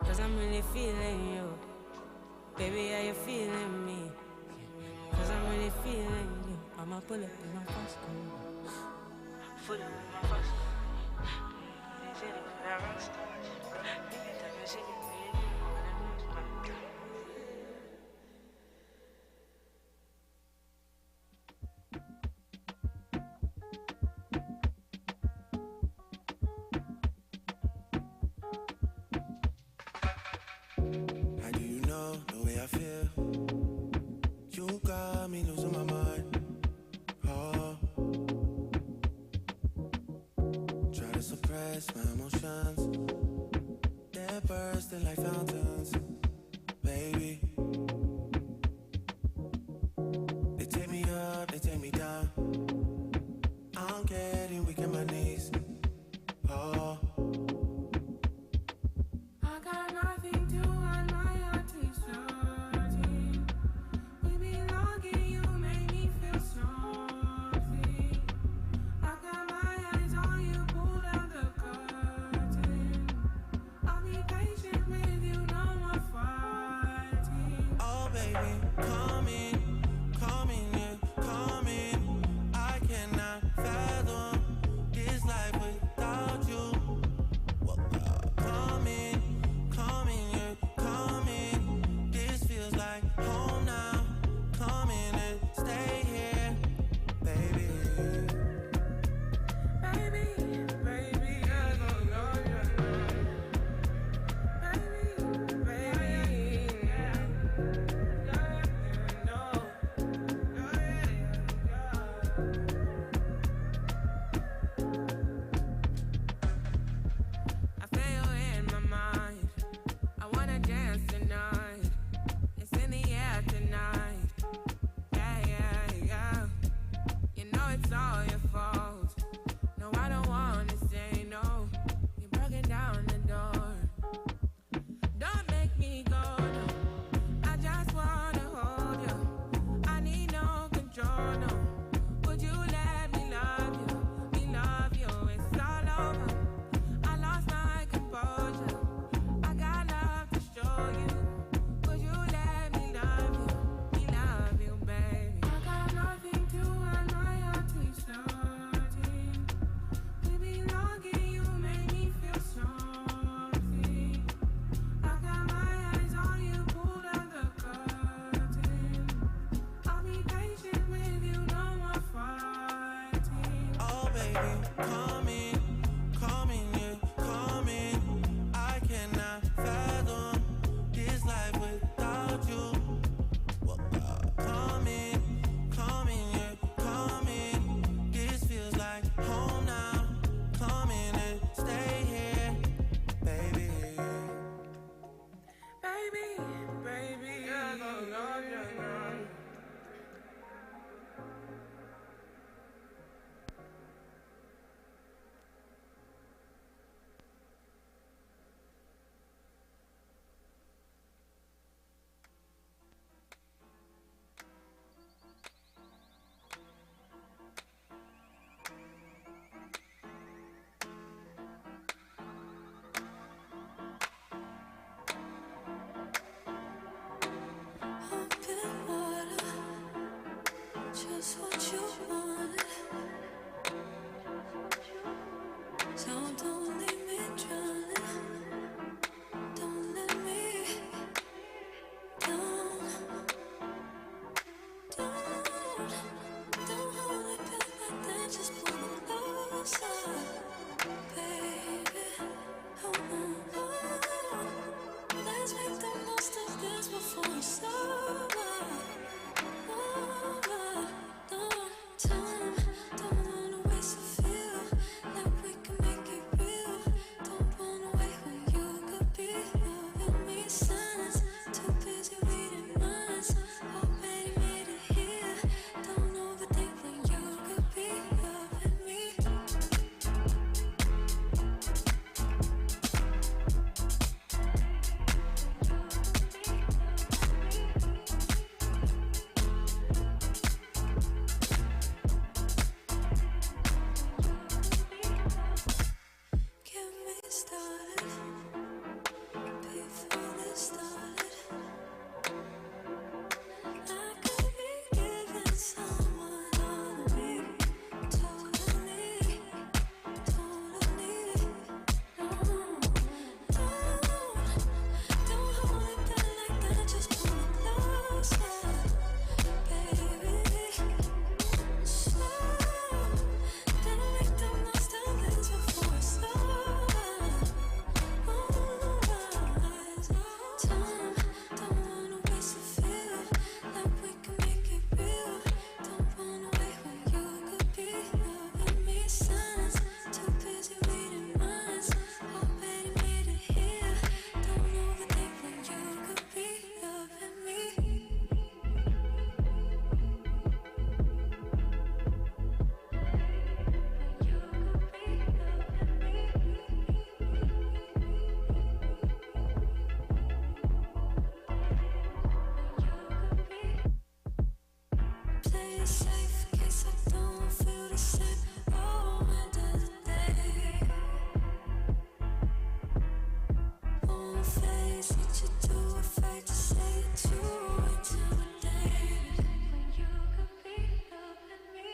Cause I'm really feeling you. Baby, are you feeling me? Cause I'm really feeling you. I'ma pull up in my fast car. Pull up in my fast car. Feeling that rock star. Anytime you see me, How do you know the way I feel? You got me losing my mind. Oh, try to suppress my emotions. They're bursting like fountains, baby. They take me up, they take me down. I'm getting weak in my knees. Oh, I got nothing to hide, my heart is hurting. We belong and you make me feel something. I got my eyes on you, pull down the curtain. I'll be patient with you, no more fighting. oh, baby, come in, yeah, come in. I cannot fathom this life without you. Come in, yeah, come in. This feels like home now. Come in and stay here, baby. Baby, I don't know your name. Baby, I feel in my mind. I wanna dance tonight. It's in the air tonight. Yeah. You know it's all your fault. No, I don't wanna say no. You're broken down the door. Don't make me go, no. I just wanna hold you. I need no control, no. Would you let me love you? Me love you, it's all over. I lost my composure. I got love to show you. Would you let me love you? Me love you, baby. I got nothing to hide, my heart is hurting. We belong and you make me feel something. I got my eyes on you, pull down the curtain. I'll be patient with you, no more fighting. Oh, baby, come in, yeah, come in. I cannot fathom this life without you. Come in, yeah, come in. This feels like home now. Come in and stay here, baby. Baby, I don't know your name. Just what you wanted. Don't it safe in case I don't feel the same. Oh, end of the day. Won't face what you do, afraid to say it too intimidated. When you could be loving me.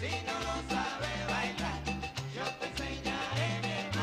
Si no lo sabe bailar, yo te enseñaré, mi hermano.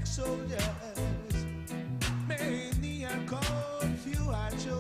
soldier.